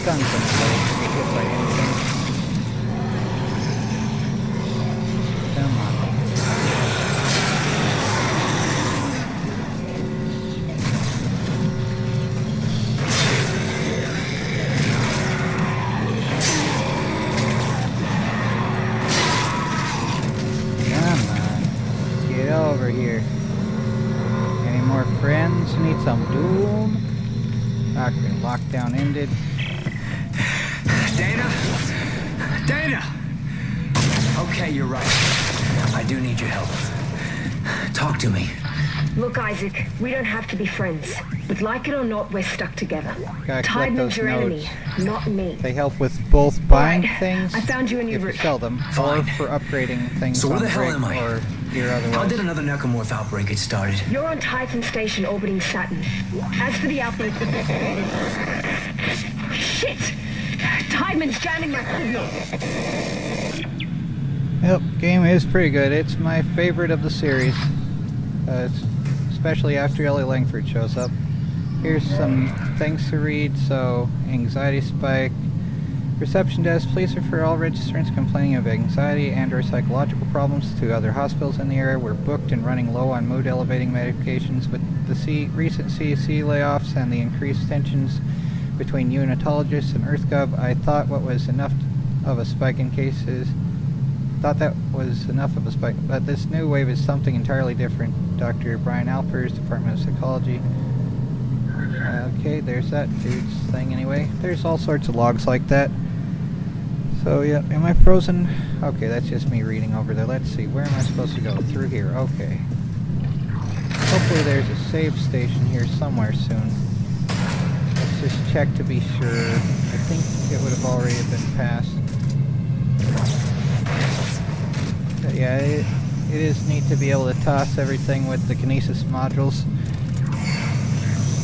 Guns and stuff to get hit by anything. Come on. Come on. Get over here. Any more friends? just need some doom. Okay, lockdown ended. Dana? Dana! Okay, you're right. I do need your help. Talk to me. Look, Isaac, we don't have to be friends. But like it or not, we're stuck together. Gotta collect those Tideman's your nodes. enemy, not me. They help with both buying Right. things I found you in your if you room. sell them, Fine. or for upgrading things So where on the hell rig am I? or gear otherwise. How did another necromorph outbreak get started? You're on Titan Station orbiting Saturn. As for the outbreak... Shit! Tideman's jamming my signal! Yep, game is pretty good. It's my favorite of the series. Especially after Ellie Langford shows up. Here's some things to read. So, anxiety spike. Reception desk, please refer all registrants complaining of anxiety and or psychological problems to other hospitals in the area. We're booked and running low on mood-elevating medications. With the recent CEC layoffs and the increased tensions between unitologists and EarthGov, I thought what was enough of a spike in cases. Thought that was enough of a spike, but this new wave is something entirely different. Dr. Brian Alpers, Department of Psychology. Okay, there's that dude's thing anyway. There's all sorts of logs like that. So yeah, am I frozen? Okay, that's just me reading over there. Let's see, where am I supposed to go? Through here, okay. Hopefully there's a save station here somewhere soon. Let's just check to be sure. I think it would have already been passed. But yeah, it is neat to be able to toss everything with the kinesis modules.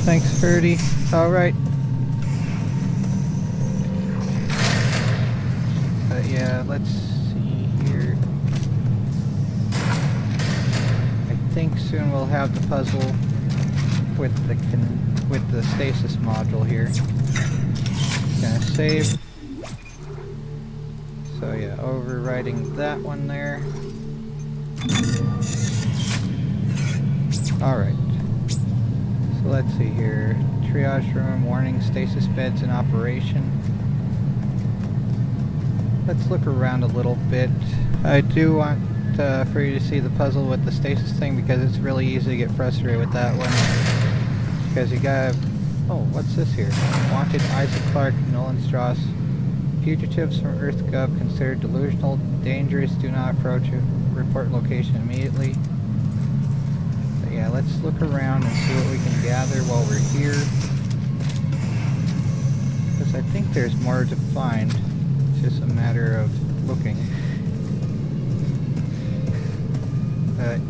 Thanks, Ferdy. Alright. But yeah, let's see here. I think soon we'll have the puzzle with the stasis module here. Gonna save. So yeah, overriding that one there. Alright. So let's see here. Triage room, warning, stasis beds in operation. Let's look around a little bit. I do want for you to see the puzzle with the stasis thing because it's really easy to get frustrated with that one. Because you gotta... Oh, what's this here? Wanted Isaac Clarke, Nolan Strauss. Fugitives from EarthGov considered delusional, dangerous, do not approach it. Report location immediately. But yeah, let's look around and see what we can gather while we're here. Because I think there's more to find. It's just a matter of looking.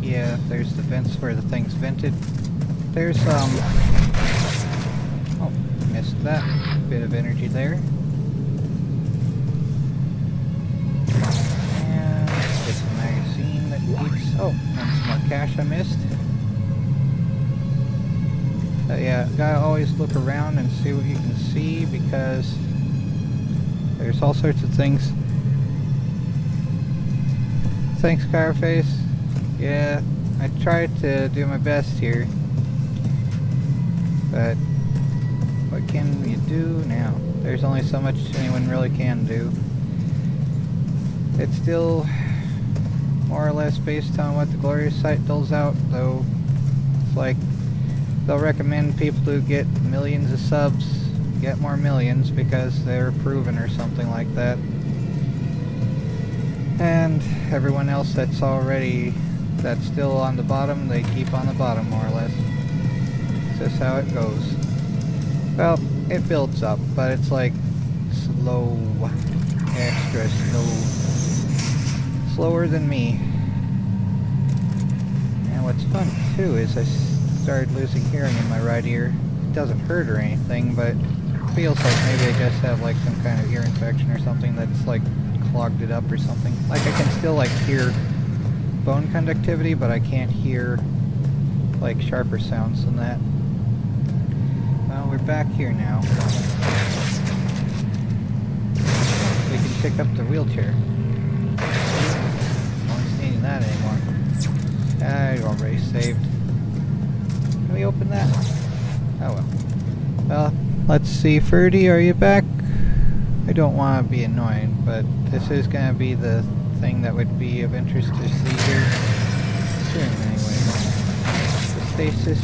Yeah, there's the vents where the thing's vented. There's oh, missed that bit of energy there. And it's a magazine that keeps... Oh, and some more cash I missed. Yeah, gotta always look around and see what you can see because there's all sorts of things. Thanks, Carface. Yeah, I tried to do my best here. But what can you do now? There's only so much anyone really can do. It's still more or less based on what the Glorious site doles out, though it's like they'll recommend people to get millions of subs, get more millions because they're proven or something like that. And everyone else that's still on the bottom, they keep on the bottom more or less. That's how it goes. Well, it builds up, but it's like slow, extra slow, slower than me. And what's fun too is I started losing hearing in my right ear. It doesn't hurt or anything, but it feels like maybe I just have like some kind of ear infection or something that's like clogged it up or something. Like I can still like hear bone conductivity, but I can't hear like sharper sounds than that. Well, we're back here now. We can pick up the wheelchair. No one's needing that anymore. I already saved. Can we open that? Oh well. Well, let's see. Ferdy, are you back? I don't want to be annoying, but this is going to be the thing that would be of interest to see here soon anyway. The stasis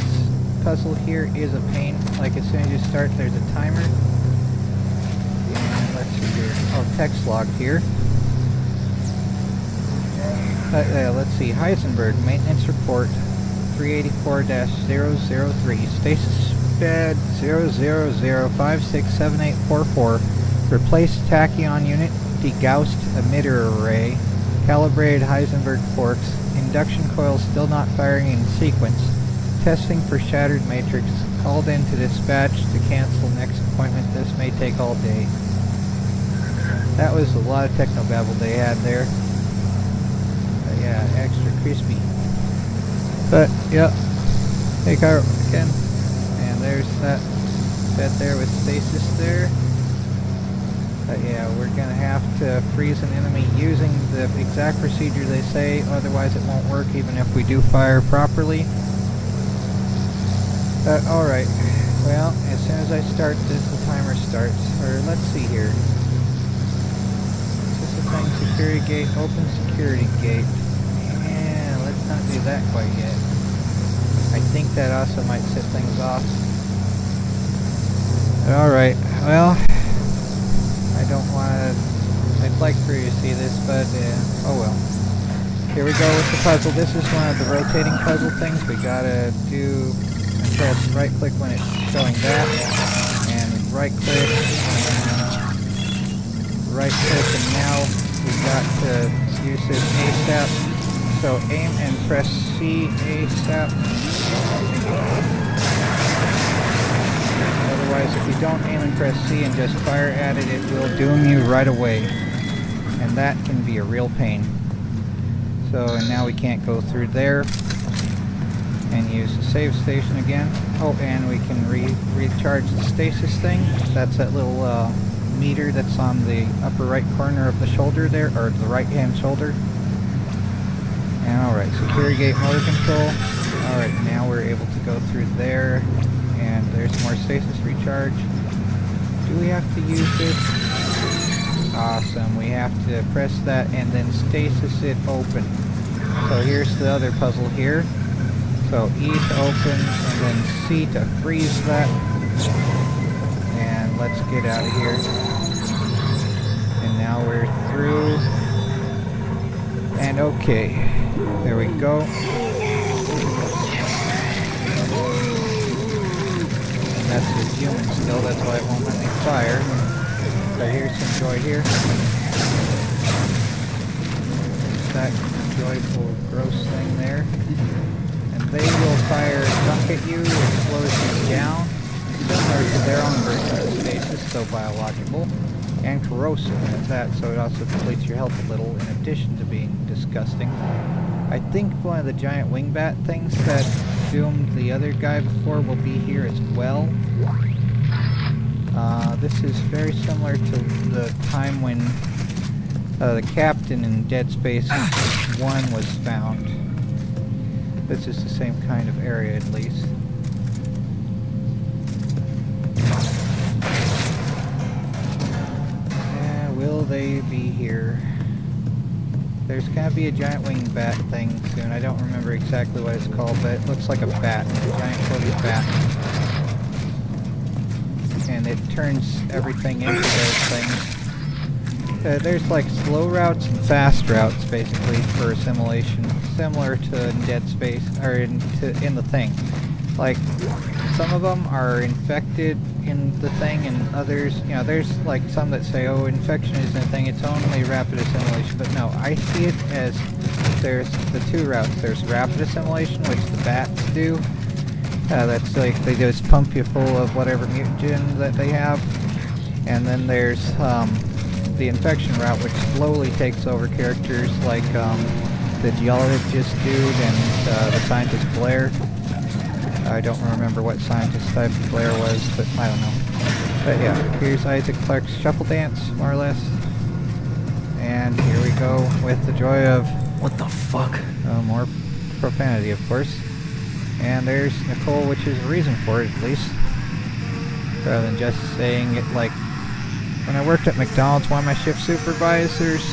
puzzle here is a pain. Like as soon as you start, there's a timer. And let's see here. Oh, text log here. Let's see. Heisenberg, maintenance report 384-003. Stasis bed 000567844. Replaced tachyon unit. Degaussed emitter array. Calibrated Heisenberg forks. Induction coils still not firing in sequence. Testing for shattered matrix. Called in to dispatch to cancel next appointment. This may take all day. That was a lot of technobabble they had there. Yeah, extra crispy. But, yep. Hey, Cairo, again. And there's that bed there with stasis there. But yeah, we're gonna have to freeze an enemy using the exact procedure they say, otherwise it won't work even if we do fire properly. Alright. Well, as soon as I start this, the timer starts. Or, let's see here. Is this a thing? Security gate, open security gate. Let's not do that quite yet. I think that also might set things off. Alright, well, I don't want to... I'd like for you to see this, but, oh well. Here we go with the puzzle. This is one of the rotating puzzle things. We gotta do... and press right click when it's showing that. And right click, and right click, and now we've got to use this ASAP. So aim and press C ASAP. Otherwise, if you don't aim and press C and just fire at it, it will doom you right away. And that can be a real pain. So, and now we can't go through there. And use the save station again. Oh, and we can recharge the stasis thing. That's that little meter that's on the upper right corner of the shoulder there, or the right hand shoulder. Alright, security gate motor control. Alright, now we're able to go through there. And there's more stasis recharge. Do we have to use this? Awesome, we have to press that and then stasis it open. So here's the other puzzle here. So E to open and then C to freeze that. And let's get out of here. And now we're through. And okay, there we go. And that's the human still, that's why it won't let me fire. So here's some joy here. That joyful gross thing there. And they will fire junk at you, which slows you down. Similar to their own version of stasis, so biological. And corrosive at that, so it also depletes your health a little, in addition to being disgusting. I think one of the giant wingbat things that doomed the other guy before will be here as well. This is very similar to the time when the captain in Dead Space 1 was found. This is the same kind of area, at least. Will they be here? There's gonna be a giant wingbat thing soon. I don't remember exactly what it's called, but it looks like a bat. A giant floaty bat. And it turns everything into those things. There's like slow routes and fast routes, basically, for assimilation. Similar to Dead Space, or in the thing. Like, some of them are infected in the thing, and others, you know, there's like some that say, oh, infection isn't a thing, it's only rapid assimilation. But no, I see it as there's the two routes. There's rapid assimilation, which the bats do. That's like, they just pump you full of whatever mutagen that they have. And then there's the infection route, which slowly takes over characters like the geologist dude and the scientist Blair. I don't remember what scientist type Blair was, but I don't know. But yeah, here's Isaac Clarke's shuffle dance, more or less. And here we go with the joy of... What the fuck? More profanity, of course. And there's Nicole, which is a reason for it, at least. Rather than just saying it like... When I worked at McDonald's, one of my shift supervisors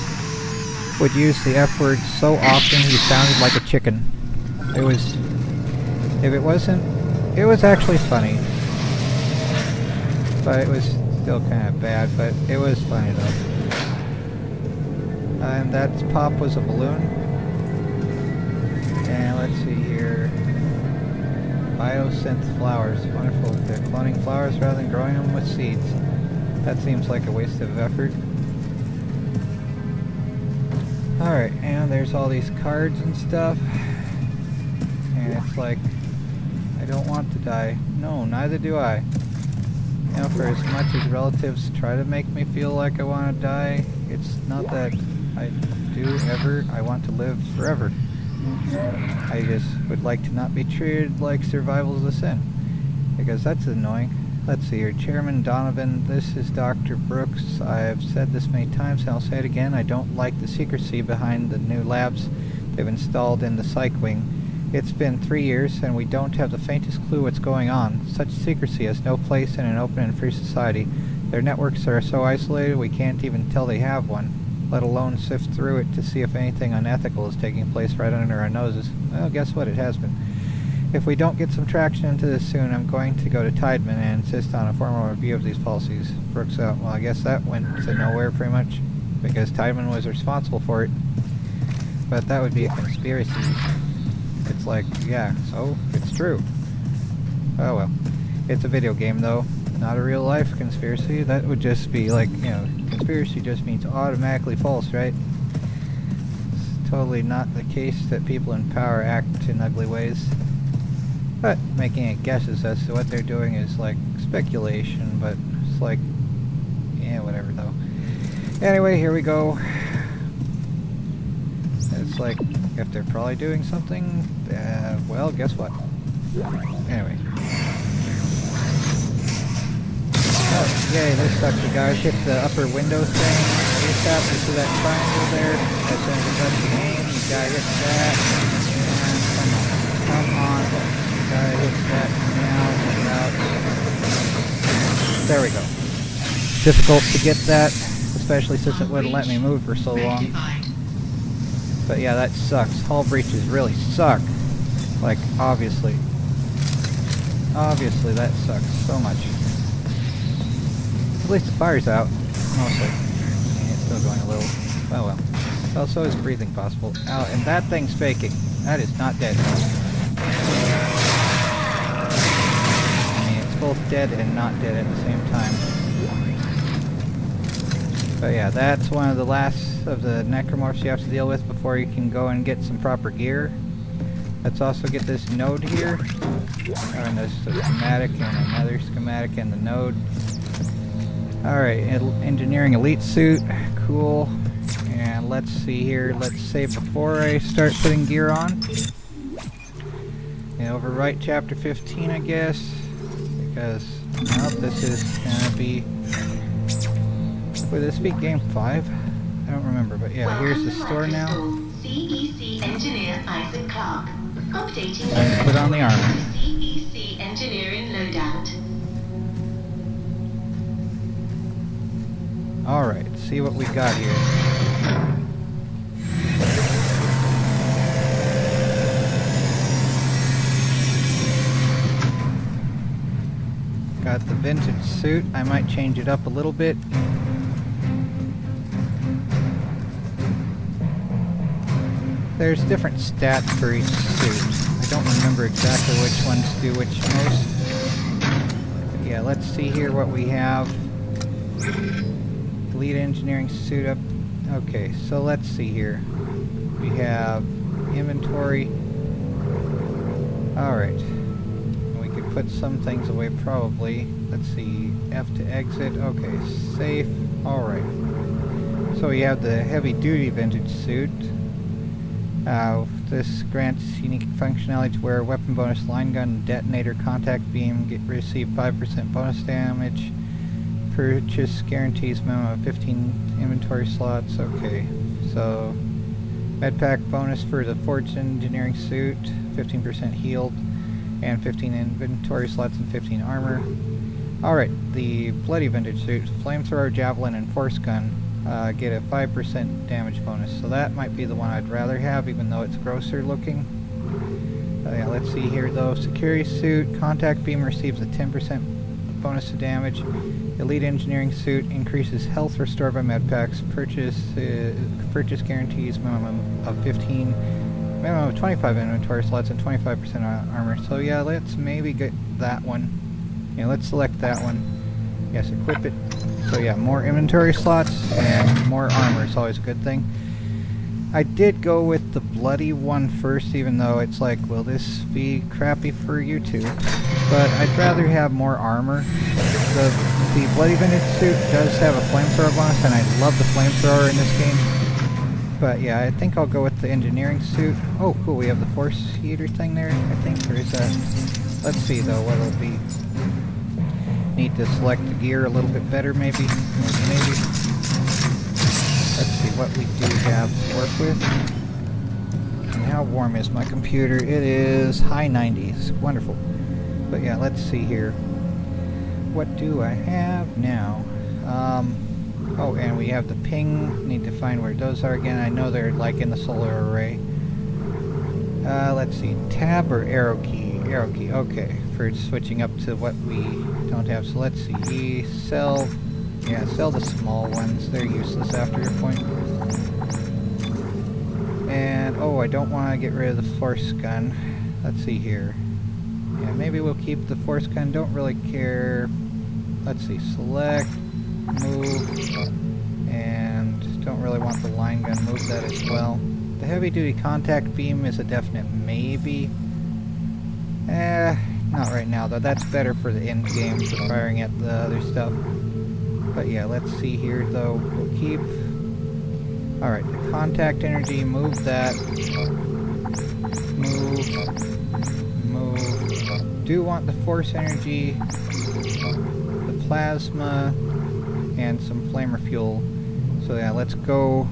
would use the F word so often he sounded like a chicken. It was... If it wasn't It was actually funny. But it was still kind of bad, but it was funny though. And that pop was a balloon. And let's see here. Biosynth flowers. Wonderful. They're cloning flowers rather than growing them with seeds. That seems like a waste of effort. Alright, and there's all these cards and stuff. And it's like, I don't want to die. No, neither do I. You know, for as much as relatives try to make me feel like I want to die, it's not that I do ever. I want to live forever. I just would like to not be treated like survival is a sin. Because that's annoying. Let's see here. Chairman Donovan, this is Dr. Brooks. I've said this many times and I'll say it again. I don't like the secrecy behind the new labs they've installed in the psych wing. It's been 3 years and we don't have the faintest clue what's going on. Such secrecy has no place in an open and free society. Their networks are so isolated we can't even tell they have one, let alone sift through it to see if anything unethical is taking place right under our noses. Well, guess what? It has been. If we don't get some traction into this soon, I'm going to go to Tideman and insist on a formal review of these policies. Brooks out. Well, I guess that went to nowhere pretty much, because Tideman was responsible for it. But that would be a conspiracy. It's like, yeah, so it's true. Oh well. It's a video game though, not a real life conspiracy. That would just be like, you know, conspiracy just means automatically false, right? It's totally not the case that people in power act in ugly ways. But making any guesses as to what they're doing is like speculation, but it's like, yeah, whatever though. Anyway, here we go. It's like, if they're probably doing something, well, guess what? Anyway. Oh, yay, this sucks. We gotta hit the upper window thing. ASAP, you see that triangle there? As soon as it does the game, you gotta hit that. And come on. Gotta hit that now. There we go. Difficult to get that, especially since it wouldn't let me move for so long. But yeah, that sucks. Hull breaches really suck. Like, obviously. Obviously, that sucks so much. At least the fire's out. Mostly. Yeah, it's still going a little. Oh well. Also, is breathing possible? Oh, and that thing's faking. That is not dead. I mean, it's both dead and not dead at the same time. But yeah, that's one of the last of the necromorphs you have to deal with before you can go and get some proper gear. Let's also get this node here. Oh, and there's a schematic and another schematic and the node. Alright, engineering elite suit. Cool. And let's see here. Let's save before I start putting gear on. And overwrite chapter 15, I guess. Because, well, this is gonna be... Would this be game 5? I don't remember, but yeah, here's the store now. CEC engineer Isaac Clark. Updating and put on the armor. CEC engineering loadout. Alright, see what we got here. Got the vintage suit. I might change it up a little bit. There's different stats for each suit. I don't remember exactly which ones do which most. But yeah, let's see here what we have. Elite engineering suit up. Okay, so let's see here. We have inventory. Alright. We could put some things away probably. Let's see. F to exit. Okay, safe. Alright. So we have the heavy duty vintage suit. This grants unique functionality to where weapon bonus, line gun, detonator, contact beam, receive 5% bonus damage. Purchase guarantees minimum of 15 inventory slots. Okay, so medpack bonus for the forged engineering suit, 15% healed, and 15 inventory slots and 15 armor. Alright, the bloody vintage suit, flamethrower, javelin, and force gun. Get a 5% damage bonus, so that might be the one I'd rather have, even though it's grosser looking. Yeah, let's see here though. Security suit, contact beam receives a 10% bonus to damage. Elite engineering suit increases health restored by medpacks. Purchase guarantees minimum of 25 inventory slots and 25% armor. So yeah, let's maybe get that one. Yeah, let's select that one. Yes, equip it. So yeah, more inventory slots and more armor is always a good thing. I did go with the bloody one first, even though it's like, will this be crappy for you too? But I'd rather have more armor. The bloody vintage suit does have a flamethrower bonus, and I love the flamethrower in this game. But yeah, I think I'll go with the engineering suit. Oh, cool, we have the force heater thing there, I think. Or is that... Let's see though, what it'll be. Need to select the gear a little bit better, maybe. Maybe. Let's see what we do have to work with. And how warm is my computer? It is high 90s. Wonderful. But yeah, let's see here. What do I have now? Oh, and we have the ping. Need to find where those are again. I know they're like in the solar array. Let's see. Tab or arrow key? Arrow key. Okay. For switching up to what we don't have. So let's see. Sell. Yeah, sell the small ones. They're useless after a point. And, oh, I don't want to get rid of the force gun. Let's see here. Yeah, maybe we'll keep the force gun. Don't really care. Let's see. Select. Move. And don't really want the line gun. Move that as well. The heavy duty contact beam is a definite maybe. Not right now though. That's better for the end game for firing at the other stuff. But yeah, let's see here though. We'll keep... Alright, the contact energy, move that. Move. Do want the force energy, the plasma, and some flamer fuel. So yeah, let's go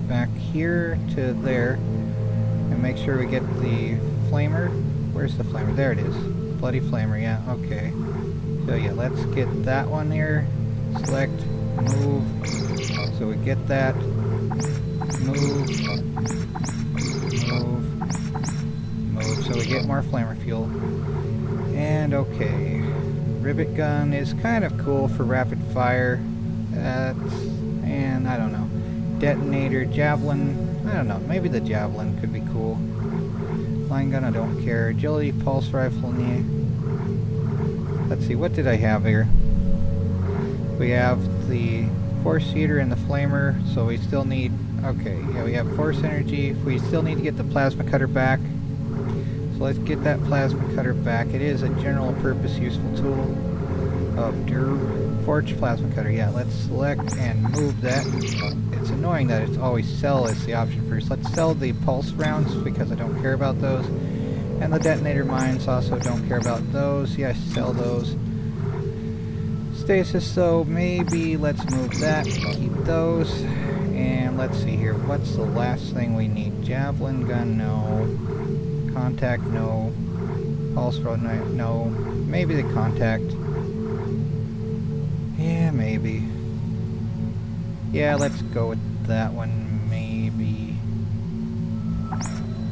back here to there and make sure we get the flamer. Where's the flamer? There it is. Bloody flamer, yeah, okay. So yeah, let's get that one here. Select, move, so we get that, move, so we get more flamer fuel, and okay, rivet gun is kind of cool for rapid fire, and I don't know, detonator, javelin, I don't know, maybe the javelin could be cool, line gun I don't care, agility, pulse rifle, let's see, what did I have here? We have the force heater and the flamer, so we still need, okay, yeah, we have force energy. We still need to get the plasma cutter back. So let's get that plasma cutter back. It is a general purpose useful tool. Forge plasma cutter, yeah, let's select and move that. It's annoying that it's always sell as the option first. Let's sell the pulse rounds because I don't care about those. And the detonator mines also don't care about those. Yes, sell those. Stasis, so maybe let's move that, keep those, and let's see here, what's the last thing we need? Javelin gun, no. Contact, no. Pulse rod, no. Maybe the contact. Yeah, maybe. Yeah, let's go with that one, maybe.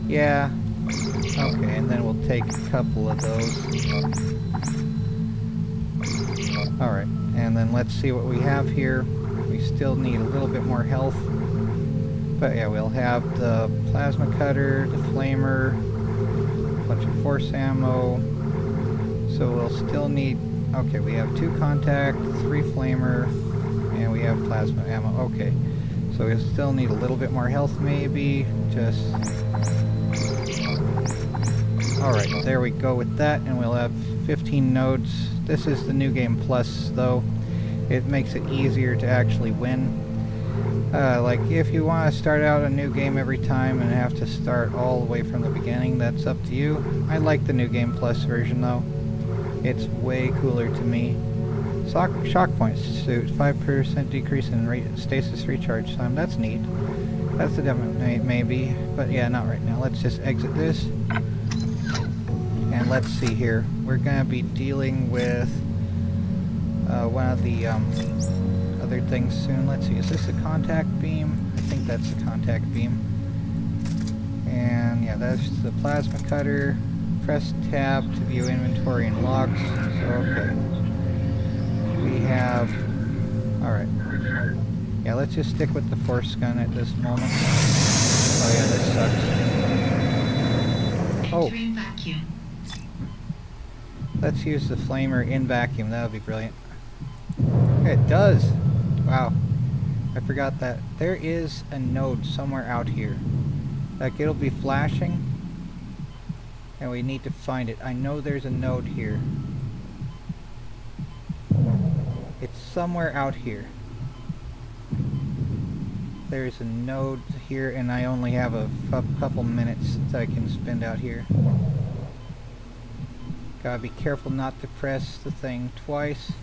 Yeah. Okay, and then we'll take a couple of those. Alright, and then let's see what we have here. We still need a little bit more health. But yeah, we'll have the plasma cutter, the flamer, a bunch of force ammo. So we'll still need... Okay, we have 2 contact, 3 flamer, and we have plasma ammo. Okay, so we'll still need a little bit more health maybe. Just... Alright, there we go with that, and we'll have 15 nodes. This is the New Game Plus, though. It makes it easier to actually win. Like, if you want to start out a new game every time and have to start all the way from the beginning, that's up to you. I like the New Game Plus version, though. It's way cooler to me. Shock point suit, 5% decrease in stasis recharge time. That's neat. That's the definite maybe, but yeah, not right now. Let's just exit this. And let's see here. We're going to be dealing with one of the other things soon. Let's see. Is this a contact beam? I think that's the contact beam. And yeah, that's the plasma cutter. press tab to view inventory and logs. So, okay. We have... Alright. Yeah, let's just stick with the force gun at this moment. Oh yeah, this sucks. Oh! Let's use the flamer in vacuum, that would be brilliant. It does! Wow. I forgot that. There is a node somewhere out here. Like, it'll be flashing. And we need to find it. I know there's a node here. It's somewhere out here. There's a node here, and I only have a couple minutes that I can spend out here. Gotta be careful not to press the thing twice.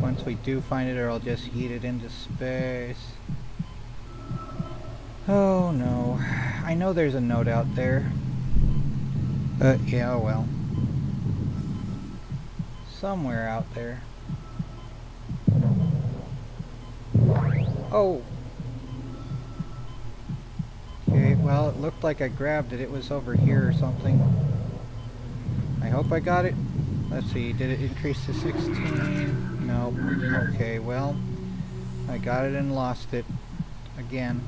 Once we do find it, or I'll just yeet it into space. Oh no. I know there's a node out there. Yeah, oh well. Somewhere out there. Oh! Okay, well, it looked like I grabbed it. It was over here or something. I hope I got it. Let's see, did it increase to 16? No. Okay, well, I got it and lost it. Again.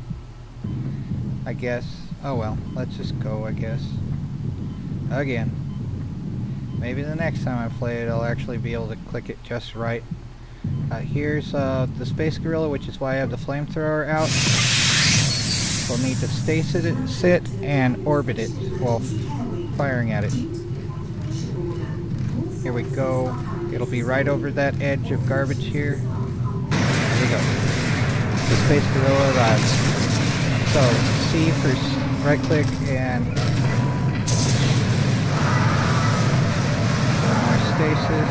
I guess. Oh well, let's just go, I guess. Again. Maybe the next time I play it, I'll actually be able to click it just right. Here's the Space Gorilla, which is why I have the flamethrower out. We'll need to stasis it, sit, and orbit it while firing at it. Here we go. It'll be right over that edge of garbage here. Here we go. The Space Gorilla arrives. So, C for right click and more stasis.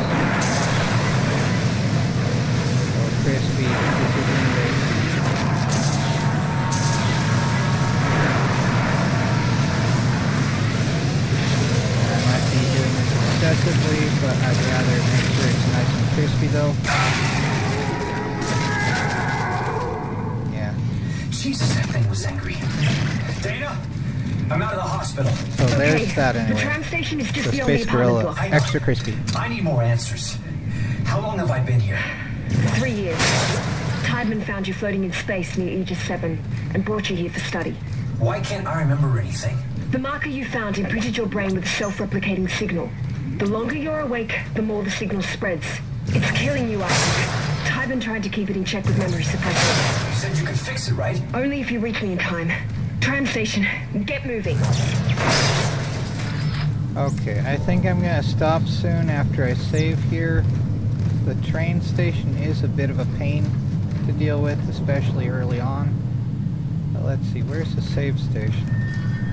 Oh, crispy. I might be doing this excessively, but I'd rather make sure it's nice and crispy though. Jesus, that thing was angry. Dana, I'm out of the hospital. So there's that anyway. The tram station is just the beyond the Space apartment Gorilla, block. extra crispy. I need more answers. How long have I been here? 3 years. Tideman found you floating in space near Aegis 7 and brought you here for study. Why can't I remember anything? The marker you found imprinted your brain with a self-replicating signal. The longer you're awake, the more the signal spreads. It's killing you, Isaac. Tideman tried to keep it in check with memory suppressors. You said you could fix it, right? Only if you reach me in time. Tram station, get moving. Okay, I think I'm gonna stop soon after I save here. The train station is a bit of a pain to deal with, especially early on. But let's see, where's the save station?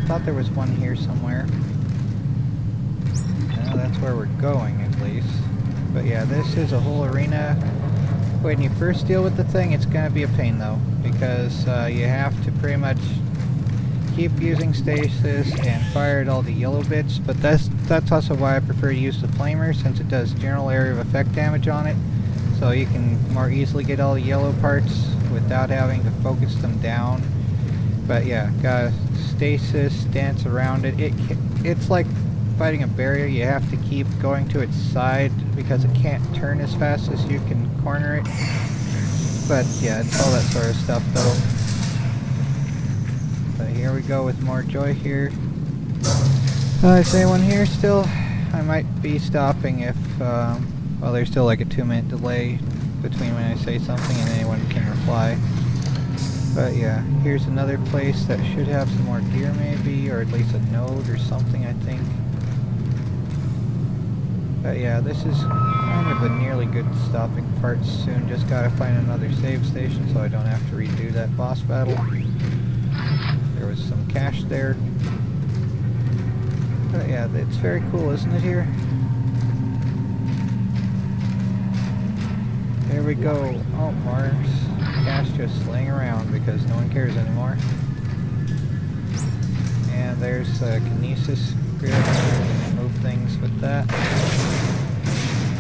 I thought there was one here somewhere. No, that's where we're going at least. But yeah, this is a whole arena. When you first deal with the thing, it's gonna be a pain though, because you have to pretty much keep using stasis and fire at all the yellow bits, but that's also why I prefer to use the flamer, since it does general area of effect damage on it, so you can more easily get all the yellow parts without having to focus them down. But yeah, gotta stasis, dance around it. It's like fighting a barrier. You have to keep going to its side because it can't turn as fast as you can corner it. But yeah, it's all that sort of stuff though. But here we go with more joy here. Is anyone here still? I might be stopping if, well, there's still like a 2-minute delay between when I say something and anyone can reply. But yeah, here's another place that should have some more gear maybe, or at least a node or something, I think. But yeah, this is kind of a nearly good stopping part soon. Just gotta find another save station so I don't have to redo that boss battle. There was some cash there. But yeah, it's very cool, isn't it here? There we go. Oh, more cash just laying around because no one cares anymore. And there's a kinesis grid. Move things with that.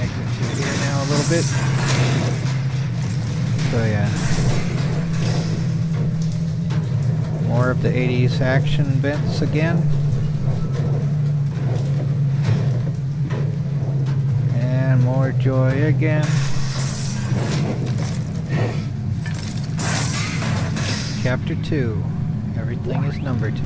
Exit through here now a little bit. So yeah. More of the 80s action bits again. And more joy again. Chapter 2. Everything is numbered.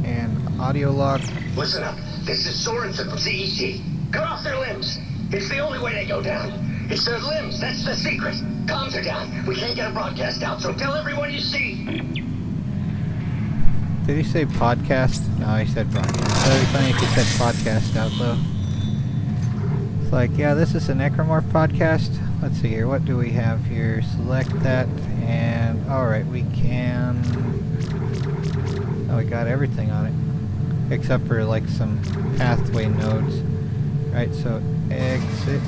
And audio log. Listen up. This is Sorensen from CEC. Cut off their limbs. It's the only way they go down. It's their limbs. That's the secret. Comms are down. We can't get a broadcast out, so tell everyone you see. Did he say podcast? No, he said broadcast. That would be funny if he said podcast out, though. It's like, yeah, this is a Necromorph podcast. Let's see here. What do we have here? Select that, and alright, we can... Oh, we got everything on it. Except for, like, some pathway nodes. Right, so exit.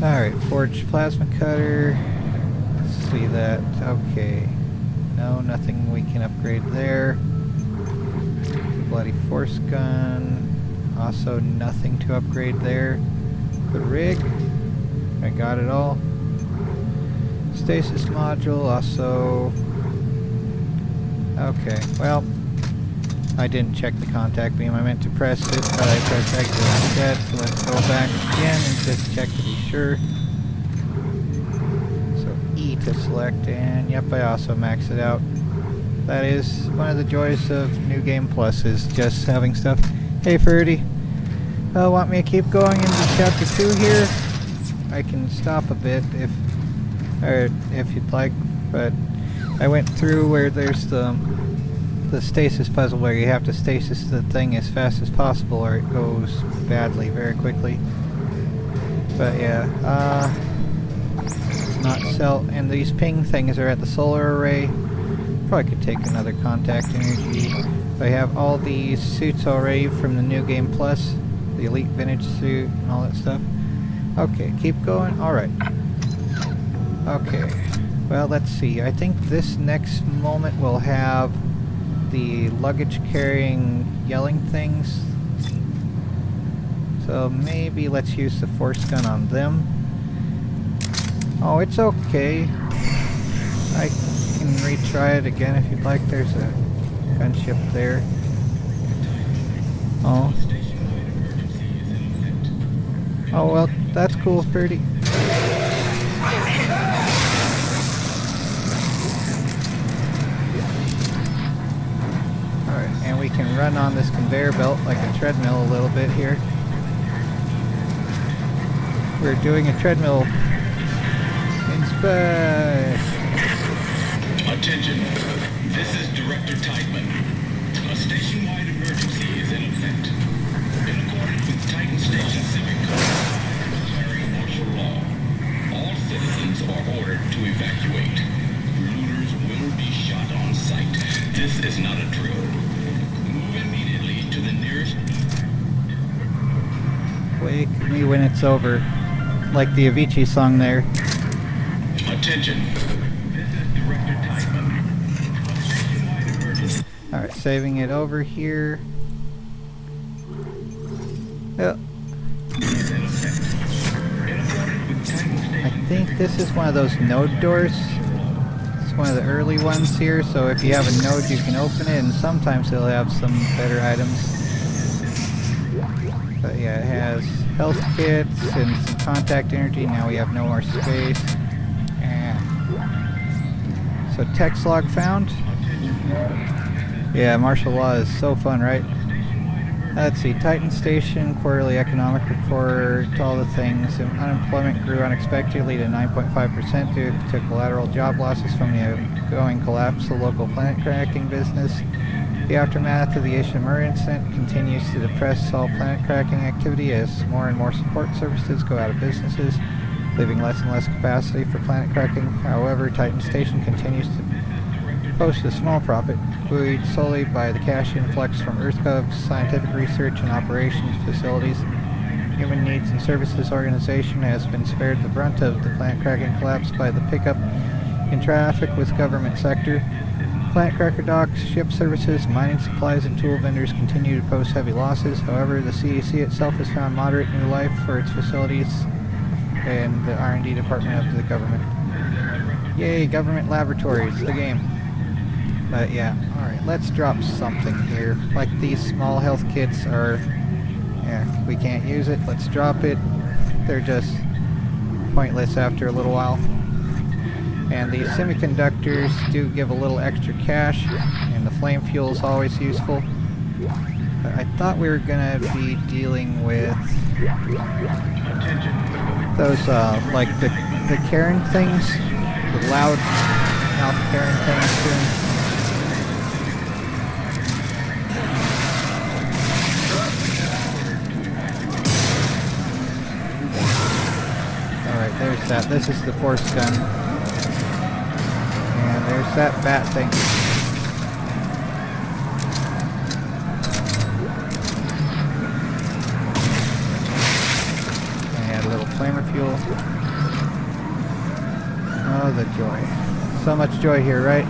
Alright, forged plasma cutter. Let's see that. Okay. No, nothing we can upgrade there. Bloody force gun. Also nothing to upgrade there. The rig. I got it all. Stasis module. Also... Okay, well... I didn't check the contact beam. I meant to press it, but I pressed exit instead. So let's go back again and just check to be sure. So E to select, and yep, I also maxed it out. That is one of the joys of New Game Plus, is just having stuff. Hey Ferdy, want me to keep going into chapter 2 here? I can stop a bit if you'd like, but I went through where there's the stasis puzzle where you have to stasis the thing as fast as possible or it goes badly very quickly. But yeah, not cell, and these ping things are at the solar array. Probably could take another contact energy. I have all these suits already from the New Game Plus, the Elite Vintage suit and all that stuff. Okay, keep going. Alright. Okay. Well, let's see. I think this next moment will have the luggage carrying yelling things. So maybe let's use the force gun on them. Oh, it's okay. I can retry it again if you'd like. There's a gunship there. Oh. Oh well, that's cool, Ferdy. And we can run on this conveyor belt like a treadmill a little bit here. We're doing a treadmill. Inspect! Attention, this is Director Tideman. A station-wide emergency is in effect. In accordance with Titan Station Civic Code, declaring martial law, all citizens are ordered to evacuate. Looters will be shot on sight. This is not a drill. Immediately to the nearest. Wake me when it's over. Like the Avicii song there. Attention. This is Director Tideman. Alright, saving it over here. Yep. I think this is one of those node doors. One of the early ones here, so if you have a node you can open it, and sometimes they'll have some better items. But yeah, it has health kits and some contact energy. Now we have no more space. And so text log found. Yeah, martial law is so fun, right? Let's see, Titan Station, quarterly economic report, all the things. Unemployment grew unexpectedly to 9.5% due to collateral job losses from the ongoing collapse of the local planet cracking business. The aftermath of the Ishimura incident continues to depress all planet cracking activity as more and more support services go out of businesses, leaving less and less capacity for planet cracking. However, Titan Station continues to post a small profit, buoyed solely by the cash influx from EarthGov's scientific research and operations facilities. Human Needs and Services Organization has been spared the brunt of the plant cracking collapse by the pickup in traffic with government sector. Plant cracker docks, ship services, mining supplies, and tool vendors continue to post heavy losses. However, the CEC itself has found moderate new life for its facilities and the R&D department of the government. Yay, government laboratories, the game. But yeah, alright, let's drop something here. Like these small health kits are... Yeah, we can't use it, let's drop it. They're just pointless after a little while. And these semiconductors do give a little extra cash, and the flame fuel is always useful. But I thought we were gonna be dealing with those, like the Karen things, the loud mouth Karen things soon. Alright, there's that. This is the force gun. And there's that bat thing. And a little flamer fuel. Oh, the joy. So much joy here, right?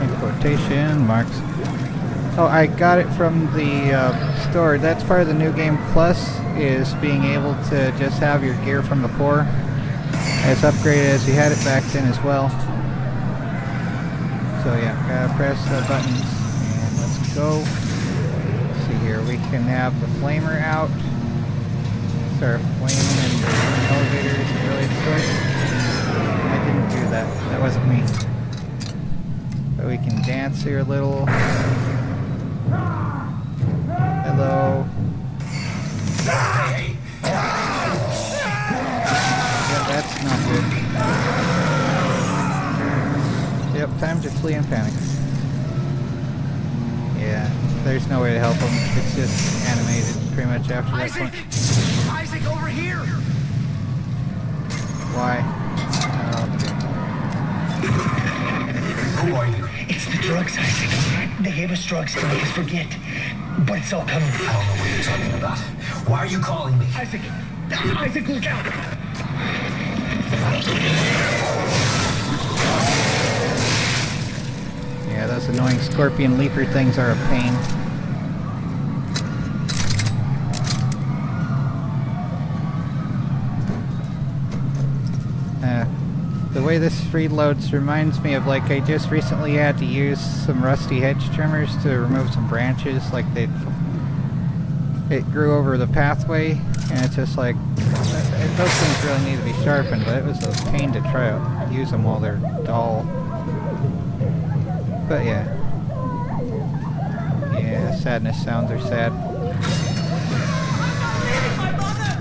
In quotation marks. Oh, I got it from the store. That's part of the New Game Plus, is being able to just have your gear from before as upgraded as you had it back then as well. So yeah, gotta press the buttons and let's go. Let's see here, we can have the flamer out. Start flaming and the elevator isn't really a choice. I didn't do that, that wasn't me. But we can dance here a little. Hello. Yeah, that's not good. Yep, time to flee in panic. Yeah, there's no way to help him. It's just animated pretty much after that point. Isaac, over here! Why? Who are you? It's the drugs, Isaac. They gave us drugs to make us forget. But it's all coming. I don't know what you're talking about. Why are you calling me? Isaac! Isaac, look out! Yeah, those annoying scorpion leaper things are a pain. The way this reloads reminds me of, like, I just recently had to use some rusty hedge trimmers to remove some branches, like it grew over the pathway, and it's just like, those things really need to be sharpened, but it was a pain to try to use them while they're dull. But yeah. Yeah, sadness sounds are sad.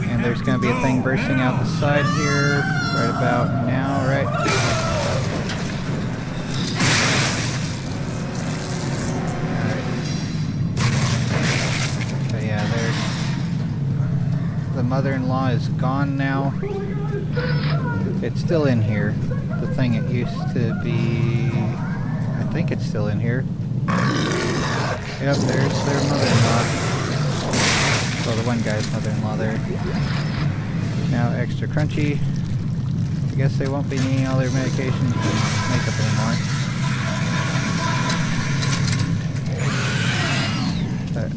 And there's gonna be a thing bursting out the side here right about now, right? Alright. But yeah, there's... The mother-in-law is gone now. It's still in here. The thing it used to be... I think it's still in here. Yep, there's their mother-in-law. Well, the one guy's mother-in-law there. Now extra crunchy. I guess they won't be needing all their medications and makeup anymore. But,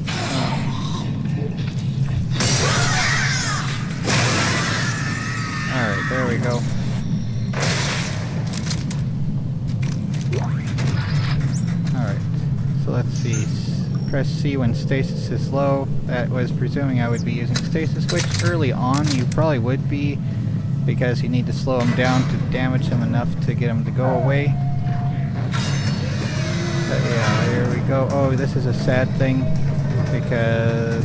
alright, there we go. Alright, so let's see. Press C when stasis is low. That was presuming I would be using stasis, which early on you probably would be, because you need to slow them down to damage them enough to get them to go away. But yeah, here we go. Oh, this is a sad thing, because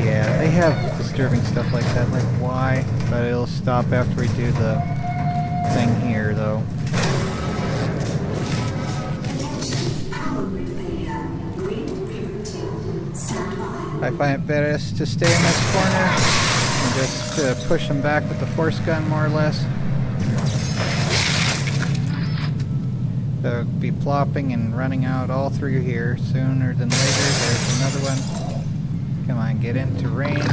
yeah, they have disturbing stuff like that. Like, why? But it'll stop after we do the thing here, though. I find it best to stay in this corner and just push them back with the force gun, more or less. They'll be plopping and running out all through here sooner than later. There's another one. Come on, get into range. Yeah,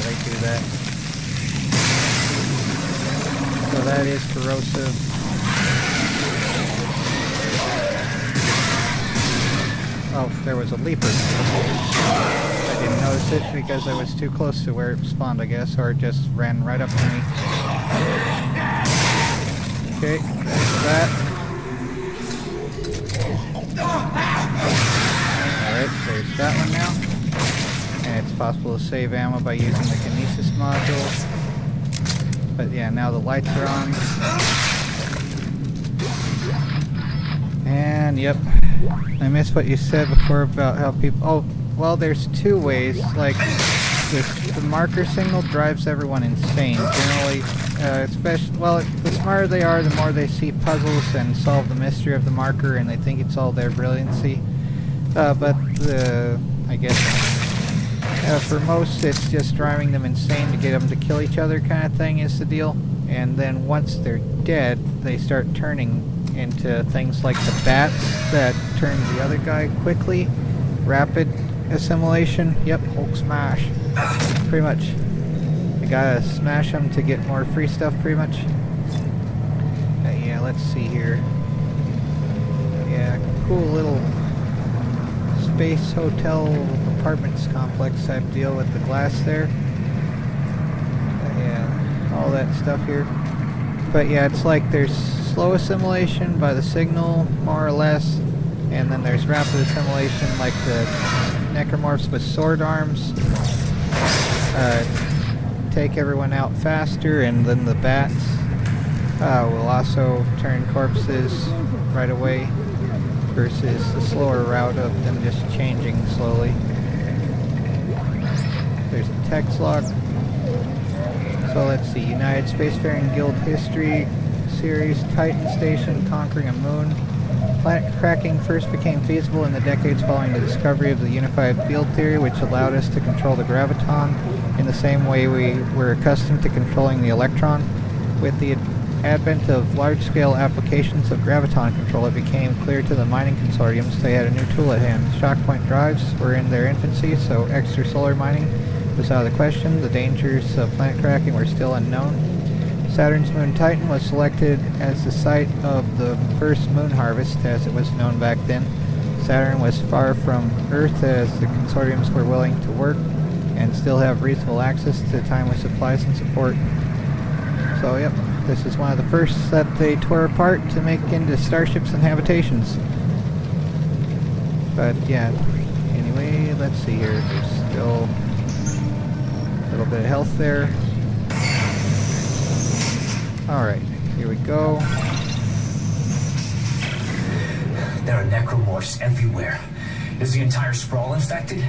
they do that. So that is corrosive. Oh, there was a leaper. I didn't notice it because I was too close to where it spawned, I guess, or it just ran right up to me. Okay, there's that. Alright, there's that one now. And it's possible to save ammo by using the kinesis module. But yeah, now the lights are on. And yep, I missed what you said before about how people... Oh, well, there's two ways. Like, the marker signal drives everyone insane. Generally, especially... Well, the smarter they are, the more they see puzzles and solve the mystery of the marker, and they think it's all their brilliancy. But I guess... for most, it's just driving them insane to get them to kill each other kind of thing is the deal. And then once they're dead, they start turning into things like the bats that turn the other guy quickly. Rapid assimilation. Yep, Hulk smash. Pretty much. You gotta smash them to get more free stuff, pretty much. Yeah, let's see here. Yeah, cool little space hotel apartments complex type deal with the glass there. Yeah, all that stuff here. But yeah, it's like there's slow assimilation by the signal, more or less, and then there's rapid assimilation like the necromorphs with sword arms. Take everyone out faster, and then the bats will also turn corpses right away versus the slower route of them just changing slowly. There's a text log. So let's see, United Spacefaring Guild History Series, Titan Station, Conquering a Moon. Planet cracking first became feasible in the decades following the discovery of the unified field theory, which allowed us to control the graviton in the same way we were accustomed to controlling the electron. With the advent of large-scale applications of graviton control, it became clear to the mining consortiums they had a new tool at hand. Shockpoint drives were in their infancy, so extrasolar mining was out of the question. The dangers of planet cracking were still unknown. Saturn's moon Titan was selected as the site of the first moon harvest, as it was known back then. Saturn was far from Earth, as the consortiums were willing to work and still have reasonable access to timely supplies and support. So yep, this is one of the first that they tore apart to make into starships and habitations. But yeah, anyway, let's see here. There's still a little bit of health there. Alright, here we go. There are necromorphs everywhere. Is the entire sprawl infected?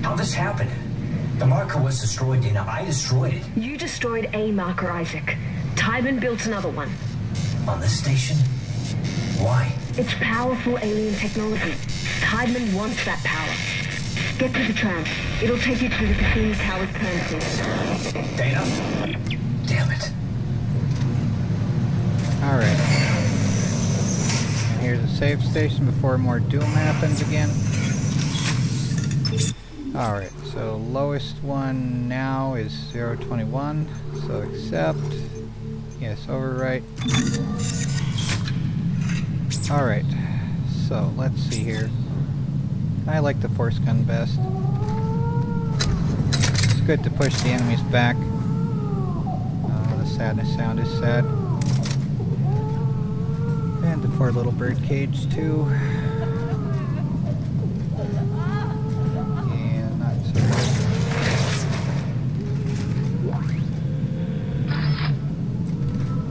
How'd this happen? The marker was destroyed, Dana. I destroyed it. You destroyed a marker, Isaac. Tiedemann built another one. On this station? Why? It's powerful alien technology. Tiedemann wants that power. Get to the tram. It'll take you to the Cassini Tower's premises. Dana? Damn it. Alright. Here's a save station before more doom happens again. Alright, so lowest one now is 021. So accept. Yes, overwrite. Alright, so let's see here. I like the force gun best. It's good to push the enemies back. Oh, the sadness sound is sad. And the poor little bird cage too. Yeah, not so good.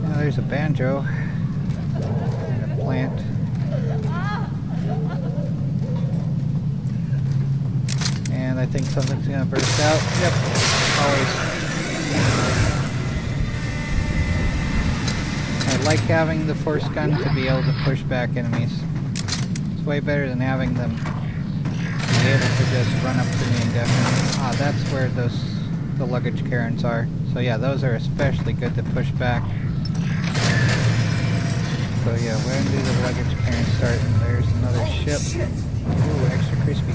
Now there's a banjo and a plant. And I think something's gonna burst out. Yep, always. I like having the force gun to be able to push back enemies. It's way better than having them be able to just run up to me indefinitely. Ah, that's where the luggage Karens are. So yeah, those are especially good to push back. So yeah, when do the luggage Karens start? And there's another ship. Ooh, extra crispy.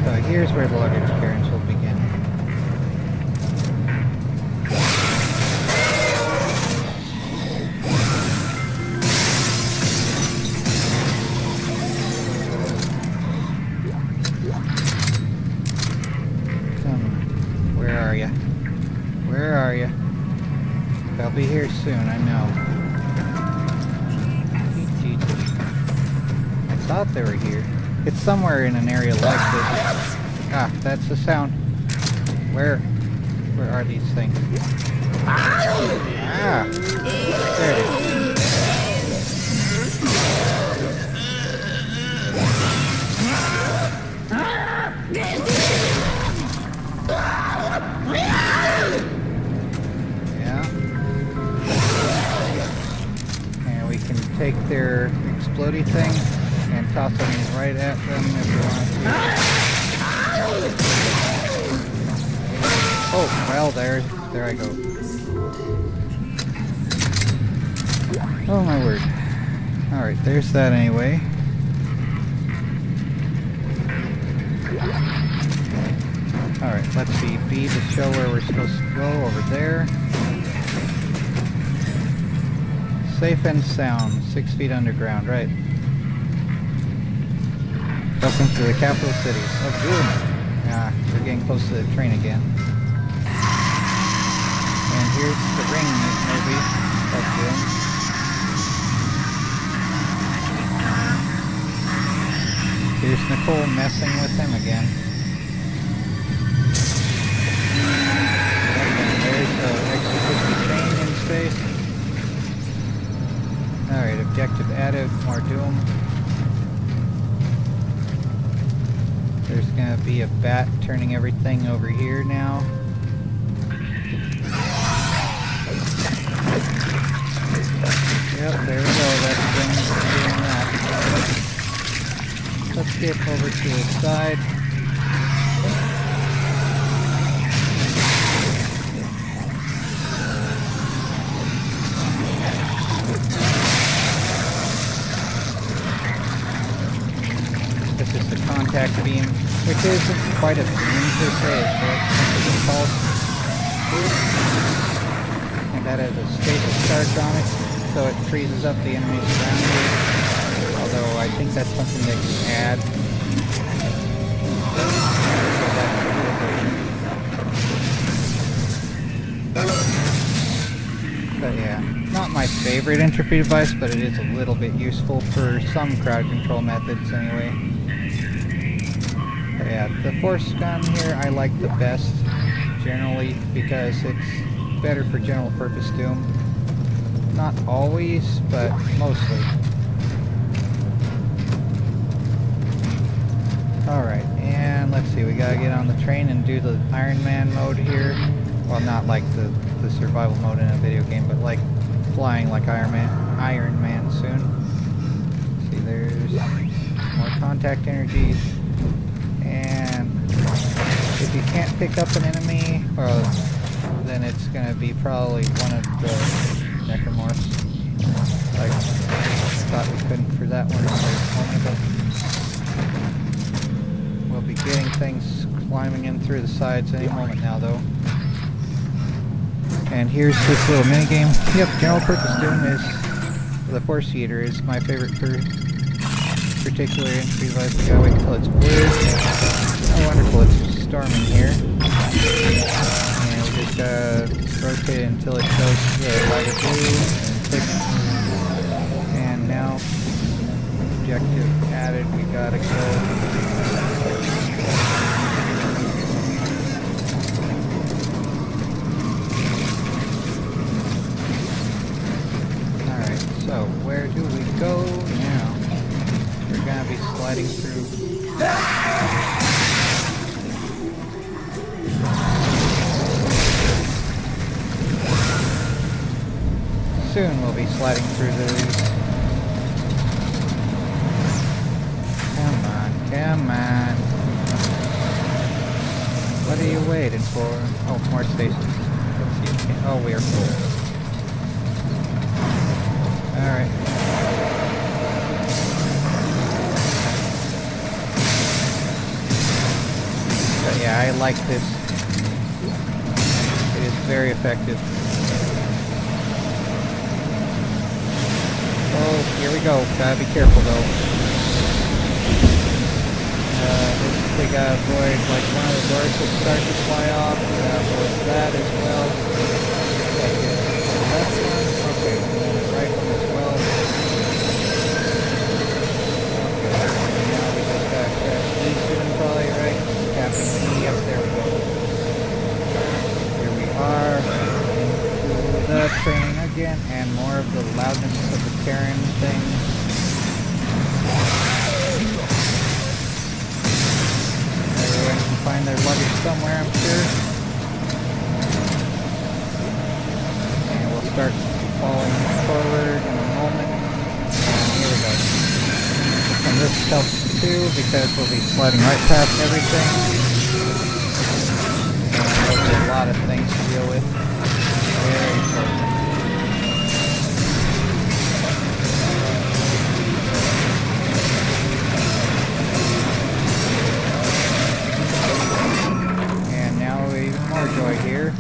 So here's where the luggage Karens will begin. Where are you? They'll be here soon, I know. I thought they were here. It's somewhere in an area like this. Ah, that's the sound. Where are these things? Ah! There it is. Yeah. And we can take their explodey thing and toss them right at them if we want to. Oh, well, there I go. Oh my word. Alright, there's that anyway. Alright, let's see. B to show where we're supposed to go, over there. Safe and sound, 6 feet underground, right. Welcome to the capital city of Doom. Ah, we're getting close to the train again. And here's the ring, maybe, of Doom. Here's Nicole messing with him again. There's the extra 50 chain in space. Alright, objective added, more Doom. There's gonna be a bat turning everything over here now. Yep, there we go, that's doing that. Let's skip over to the side. This is the contact beam, which isn't quite a beam per se, it's a pulse. And that has a stasis charge on it, so it freezes up the enemies around you. Although I think that's something that you add. But yeah, not my favorite entropy device, but it is a little bit useful for some crowd control methods anyway. But yeah, the force gun here I like the best generally because it's better for general purpose Doom. Not always, but mostly. Alright, and let's see, we gotta get on the train and do the Iron Man mode here. Well, not like the survival mode in a video game, but like flying like Iron Man soon. See, there's more contact energies. And if you can't pick up an enemy, well, then it's gonna be probably one of the necromorphs. I thought we couldn't for that one a moment ago. We'll be getting things climbing in through the sides any moment now, though. And here's this little mini game. Yep, general purpose Doom is the Force Eater is my favorite particular entry device. We gotta wait until it's blue. Oh, wonderful! It's storming here, and we just rotate it until it shows lighter blue and click. And now, objective added. We gotta go. So, where do we go now? We're gonna be sliding through. Soon we'll be sliding through these. Come on, come on. What are you waiting for? Oh, more stations. Let's see. Oh, we are full. Alright. But yeah, I like this. It is very effective. Oh, here we go. Gotta be careful though. We gotta avoid like one of the doors that start to fly off. Avoid that as well. again, and more of the loudness of the Karen thing. Everyone can find their luggage somewhere, I'm sure. And we'll start falling forward in a moment. And here we go. And this helps too, because we'll be sliding right past everything. And there'll be a lot of things to deal with. Very short. More joy here,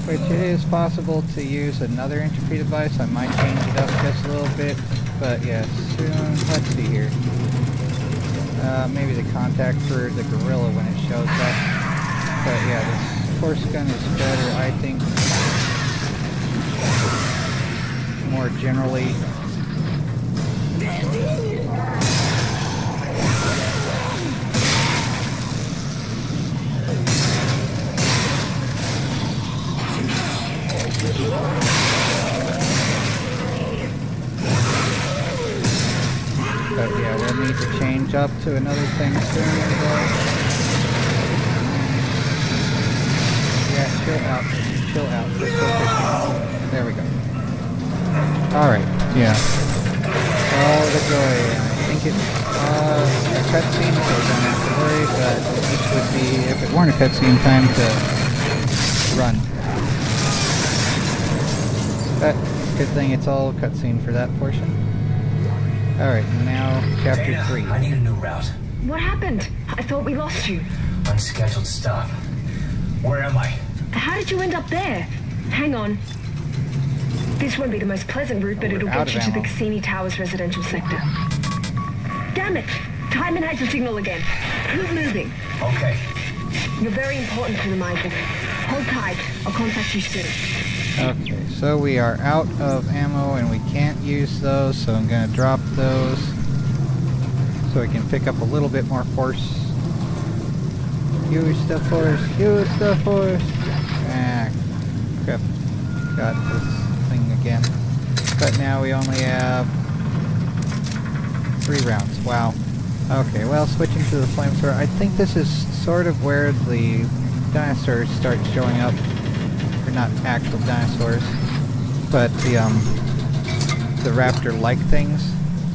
which it is possible to use another entropy device. I might change it up just a little bit, but yeah, soon. Let's see here. Maybe the contact for the gorilla when it shows up. But yeah, this force gun is better, I think. More generally. But yeah, we'll need to change up to another thing soon. Yeah, chill out. Chill out. Let's focus. There we go. Alright, yeah. Oh, the joy. I think it's a cutscene, so we don't have to worry, but this would be, if it weren't a cutscene, time to run. But good thing it's all cutscene for that portion. Alright, now chapter Dana, 3. I need a new route. What happened? I thought we lost you. Unscheduled stop. Where am I? How did you end up there? Hang on. This won't be the most pleasant route, but it'll get you to the Cassini Towers residential sector. Damn it! Timon has the signal again. Keep moving. Okay. You're very important to them, Isaac. Hold tight. I'll contact you soon. Okay, so we are out of ammo and we can't use those, so I'm going to drop those so we can pick up a little bit more force. Use the force, use the force. Ah, crap. Got this thing again. But now we only have 3 rounds. Wow. Okay, well, switching to the flamethrower. I think this is sort of where the dinosaurs start showing up. Not actual dinosaurs, but the raptor-like things.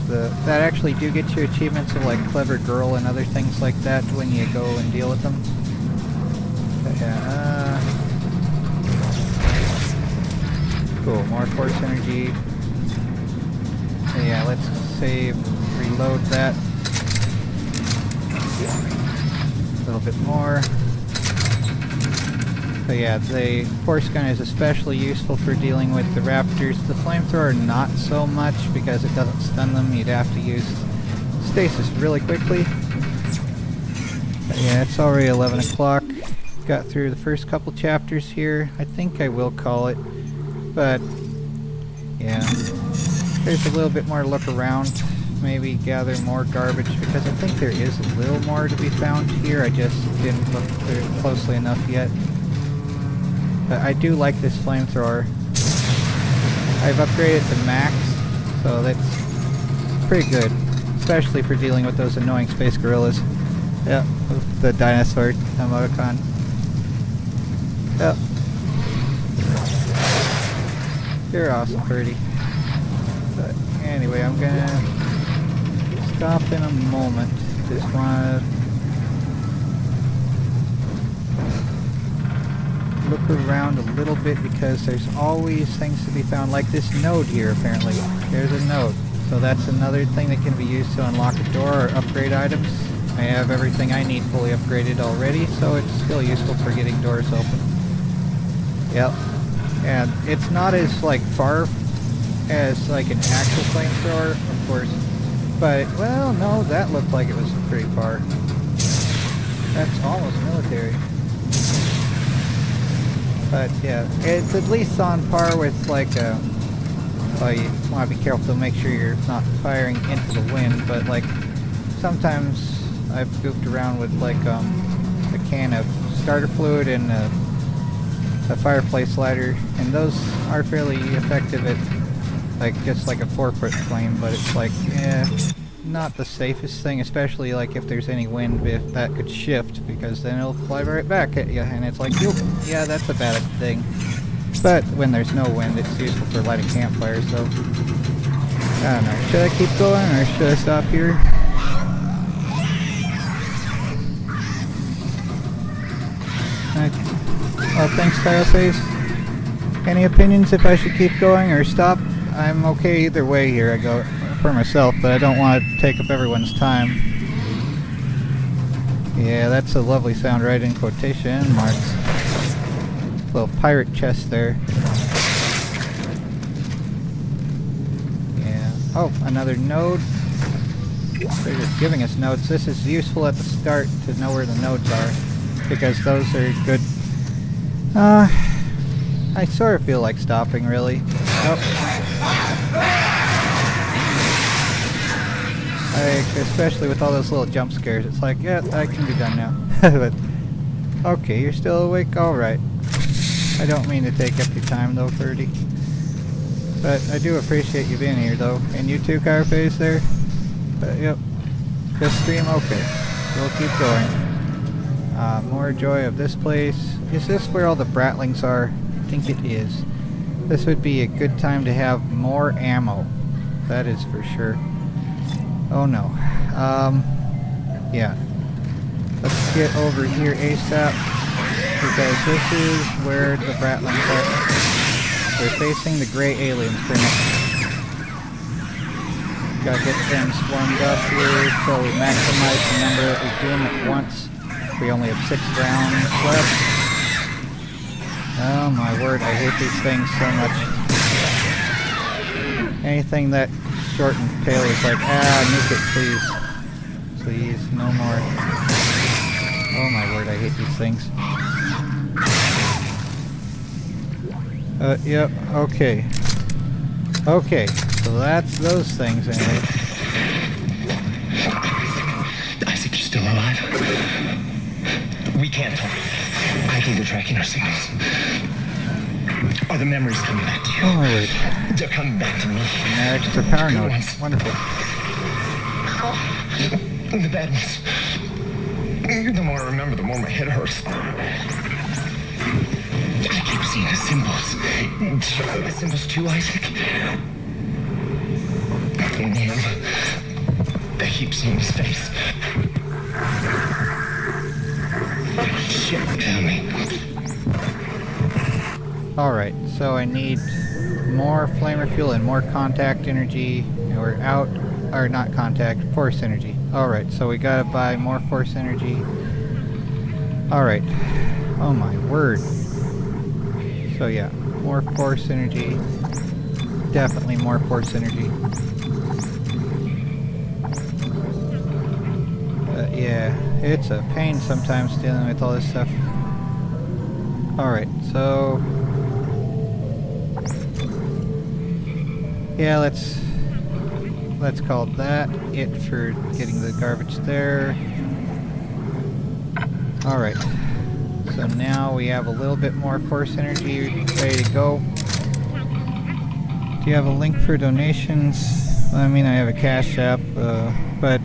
That actually do get you achievements of like Clever Girl and other things like that when you go and deal with them. But yeah, cool, more force energy. So yeah, let's save, reload that. A little bit more. So yeah, the force gun is especially useful for dealing with the raptors. The flamethrower not so much because it doesn't stun them. You'd have to use stasis really quickly. But yeah, it's already 11 o'clock. Got through the first couple chapters here. I think I will call it. But yeah, there's a little bit more look around. Maybe gather more garbage because I think there is a little more to be found here. I just didn't look closely enough yet. But I do like this flamethrower. I've upgraded to max, so that's pretty good. Especially for dealing with those annoying space gorillas. Yep, the dinosaur emoticon. Yep. You're awesome, Birdie. But anyway, I'm gonna stop in a moment. Just wanna look around a little bit because there's always things to be found, like this node here apparently. There's a node. So that's another thing that can be used to unlock a door or upgrade items. I have everything I need fully upgraded already, so it's still useful for getting doors open. Yep. And it's not as like far as like an actual flamethrower, of course. But, well, no, that looked like it was pretty far. That's almost military. But yeah, it's at least on par with like a... Well, you want to be careful to make sure you're not firing into the wind, but like sometimes I've goofed around with like a can of starter fluid and a a fireplace lighter, and those are fairly effective at like just like a 4-foot flame, but it's like, yeah, not the safest thing, especially like if there's any wind, if that could shift, because then it'll fly right back at you, and it's like, yeah, that's a bad thing. But when there's no wind, it's useful for lighting campfires, so I don't know. Should I keep going, or should I stop here? Well, thanks, Kyleface. Any opinions if I should keep going or stop? I'm okay either way here. I go for myself, but I don't want to take up everyone's time. Yeah, that's a lovely sound, right in quotation marks. Little pirate chest there. Yeah. Oh, another node. They're just giving us nodes. This is useful at the start to know where the nodes are, because those are good. I sort of feel like stopping, really. Oh. Especially with all those little jump scares, it's like, yeah, I can be done now. But, okay, you're still awake? Alright. I don't mean to take up your time, though, Ferdy. But I do appreciate you being here, though. And you too, Carface, there? But, yep. Just stream? Okay. We'll keep going. More joy of this place. Is this where all the Bratlings are? I think it is. This would be a good time to have more ammo. That is for sure. Oh no. Yeah. Let's get over here ASAP, because this is where the Bratlings are. They're facing the gray aliens pretty much. Gotta get them swarmed up here so we maximize the number that we do them at once. We only have 6 rounds left. Oh my word, I hate these things so much. Anything that short and pale is like, nuke it, please. Please, no more. Oh my word, I hate these things. Yep, okay. Okay, so that's those things anyway. Isaac, you're still alive? We can't talk. I think they're tracking our signals. Are the memories coming back to you? Oh my word. They're coming back to me. Extra power node. Wonderful. The bad ones. The more I remember, the more my head hurts. I keep seeing the symbols. The symbols too, Isaac? And him. I keep seeing his face. Shit, found me. Alright, so I need more flamer fuel and more contact energy. And we're out, or not contact, force energy. Alright, so we gotta buy more force energy. Alright. Oh my word. So yeah, more force energy. Definitely more force energy. But yeah, it's a pain sometimes dealing with all this stuff. Alright, so yeah, let's call that it for getting the garbage there. Alright, so now we have a little bit more force energy ready to go. Do you have a link for donations? Well, I mean, I have a Cash App, but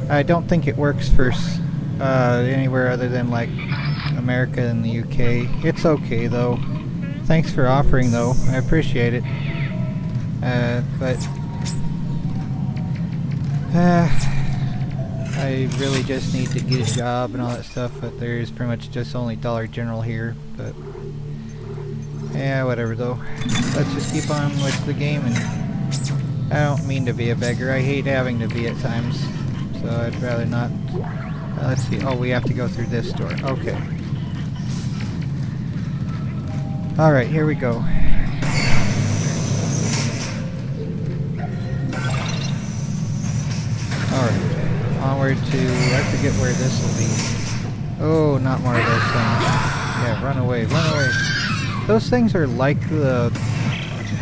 I don't think it works for anywhere other than like America and the UK. It's okay though. Thanks for offering though, I appreciate it. But I really just need to get a job and all that stuff, but there's pretty much just only Dollar General here, but yeah, whatever though. Let's just keep on with the game, and I don't mean to be a beggar. I hate having to be at times, so I'd rather not. Let's see. Oh, we have to go through this door. Okay. Alright, here we go. Alright. Onward to... I forget where this will be. Oh, not more of those things. Yeah, run away, run away. Those things are like the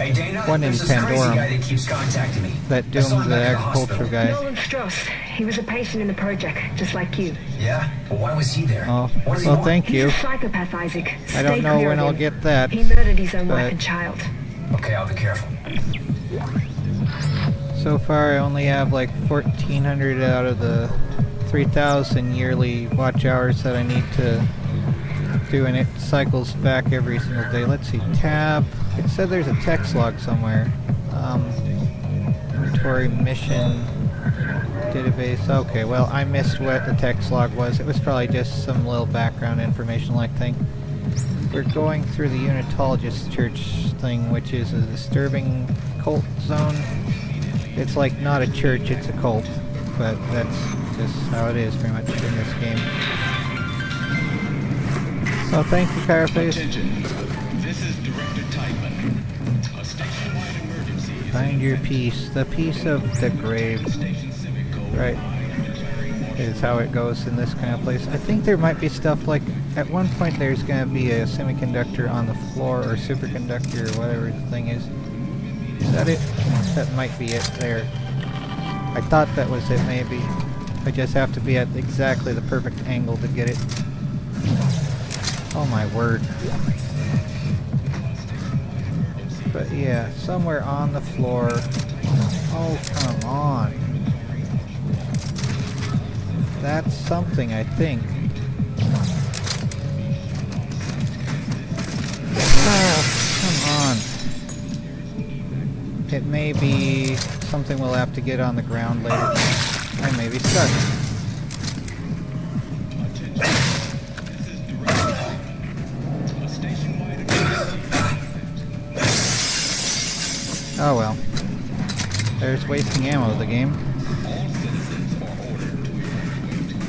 Hey, Dana, one in there's this crazy Pandorum guy that keeps contacting me. that I saw doomed him the back at agriculture hospital. guy. Nolan Strauss. He was a patient in the project, just like you. Yeah? Well, why was he there? Oh, What does he well, want? thank you. He's a psychopath, Isaac. I don't Stay know clear when of I'll him. get that. He murdered his own wife but- and child. Okay, I'll be careful. So far, I only have like 1,400 out of the 3,000 yearly watch hours that I need to do, and it cycles back every single day. Let's see, tab. It said there's a text log somewhere. Inventory, mission, database. Okay, well, I missed what the text log was. It was probably just some little background information like thing. We're going through the Unitologist Church thing, which is a disturbing cult zone. It's like not a church, it's a cult, but that's just how it is pretty much in this game. So thank you, Caraface. Attention. This is Director Teichman. A station-wide emergency is Find your peace, the peace of the grave. Right. Is how it goes in this kind of place. I think there might be stuff like, at one point there's going to be a semiconductor on the floor, or superconductor, or whatever the thing is. Is that it? That might be it there. I thought that was it, maybe. I just have to be at exactly the perfect angle to get it. Oh my word. But yeah, somewhere on the floor. Oh, come on. That's something, I think. Oh, come on. It may be something we'll have to get on the ground later. I may be stuck. Oh well. There's wasting ammo, the game.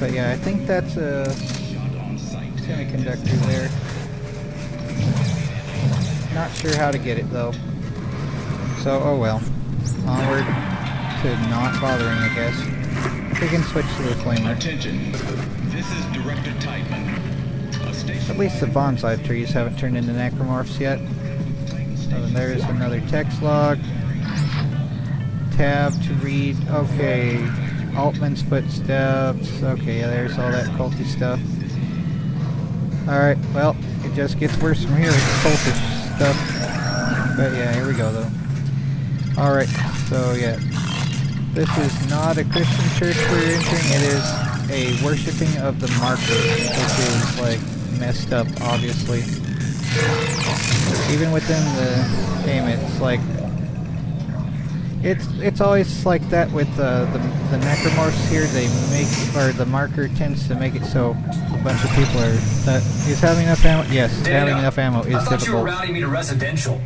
But yeah, I think that's a semiconductor there. Not sure how to get it though. So, oh well. Onward to not bothering, I guess. We can switch to the flamer. Attention. This is Director Teichman. A station At least the bonsai trees haven't turned into necromorphs yet. So then there's another text log. Tab to read. Okay. Altman's footsteps. Okay, yeah, there's all that culty stuff. Alright, well, it just gets worse from here with the cultish stuff. But yeah, here we go though. Alright, so yeah. This is not a Christian church we're entering, it is a worshipping of the marker, which is like messed up, obviously. Even within the game, it's like it's always like that with the necromorphs here. They make, or the marker tends to make it so a bunch of people are is having enough ammo. Yes, having enough ammo is I thought difficult. you were routing me to residential.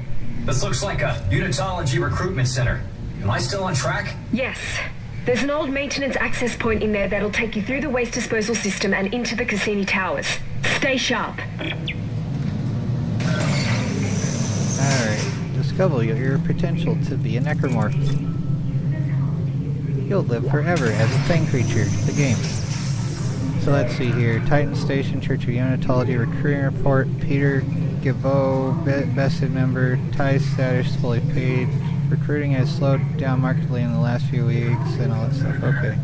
This looks like a unitology recruitment center. Am I still on track? Yes. There's an old maintenance access point in there that'll take you through the waste disposal system and into the Cassini Towers. Stay sharp. Alright. Discover your potential to be a necromorph. You'll live forever as a thing creature. The game. So let's see here. Titan Station, Church of Unitology, recruiting report. Peter Giveau, vested member. Tie status fully paid. Recruiting has slowed down markedly in the last few weeks and all that stuff. Okay.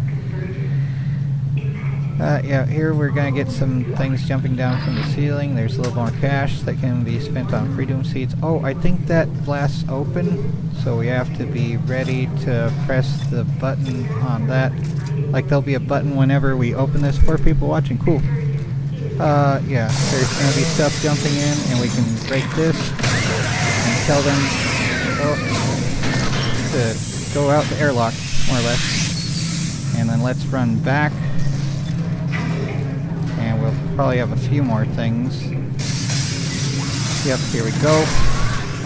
Yeah, here we're gonna get some things jumping down from the ceiling. There's a little more cash that can be spent on freedom seeds. Oh, I think that blast's open, so we have to be ready to press the button on that. Like there'll be a button whenever we open this for people watching. Cool. Yeah, there's gonna be stuff jumping in, and we can break this and tell them to go out the airlock, more or less. And then let's run back. And we'll probably have a few more things. Yep, here we go.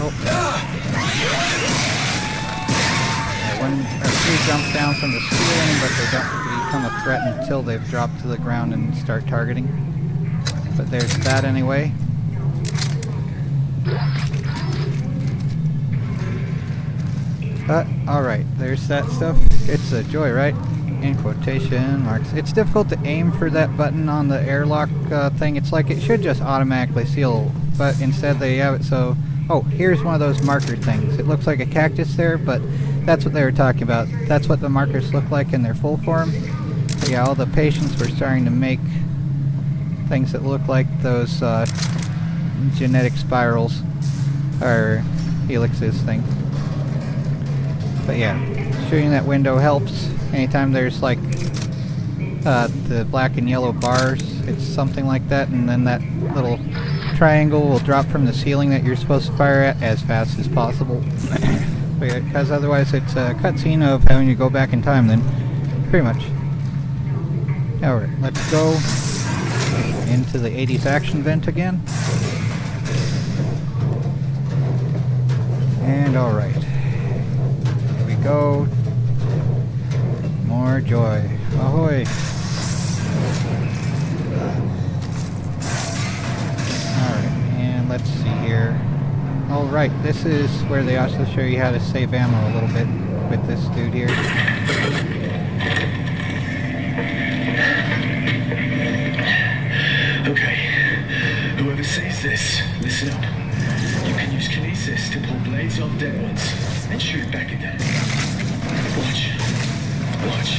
Oh. One or three jump down from the ceiling, but they don't become a threat until they've dropped to the ground and start targeting. But there's that anyway. Alright, there's that stuff. It's a joy, right? In quotation marks. It's difficult to aim for that button on the airlock thing. It's like it should just automatically seal, but instead they have it so Oh, here's one of those marker things. It looks like a cactus there, but that's what they were talking about. That's what the markers look like in their full form. But yeah, all the patients were starting to make things that look like those genetic spirals, or helixes thing. But yeah, shooting that window helps. Anytime there's like the black and yellow bars, it's something like that, and then that little triangle will drop from the ceiling that you're supposed to fire at as fast as possible. Because otherwise it's a cutscene of having to go back in time then, pretty much. Alright, let's go into the 80s action vent again. And alright. Here we go. More joy. Ahoy! Alright, and let's see here. Alright, this is where they also show you how to save ammo a little bit with this dude here. Okay. Whoever says this, listen up. You can use kinesis to pull blades off dead ones and shoot back at them. Watch. Watch.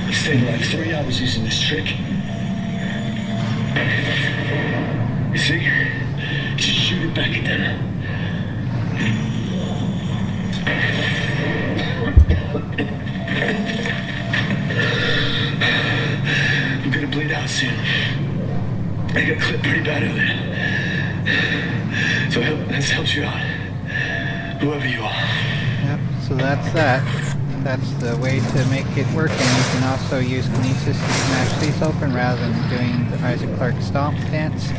I stayed like 3 hours using this trick. You see? Just shoot it back at them. I'm gonna bleed out soon. I got clipped pretty bad earlier. So this helps you out. Whoever you are. Yep, so that's that. That's the way to make it work, and you can also use kinesis to smash these open rather than doing the Isaac Clarke stomp dance.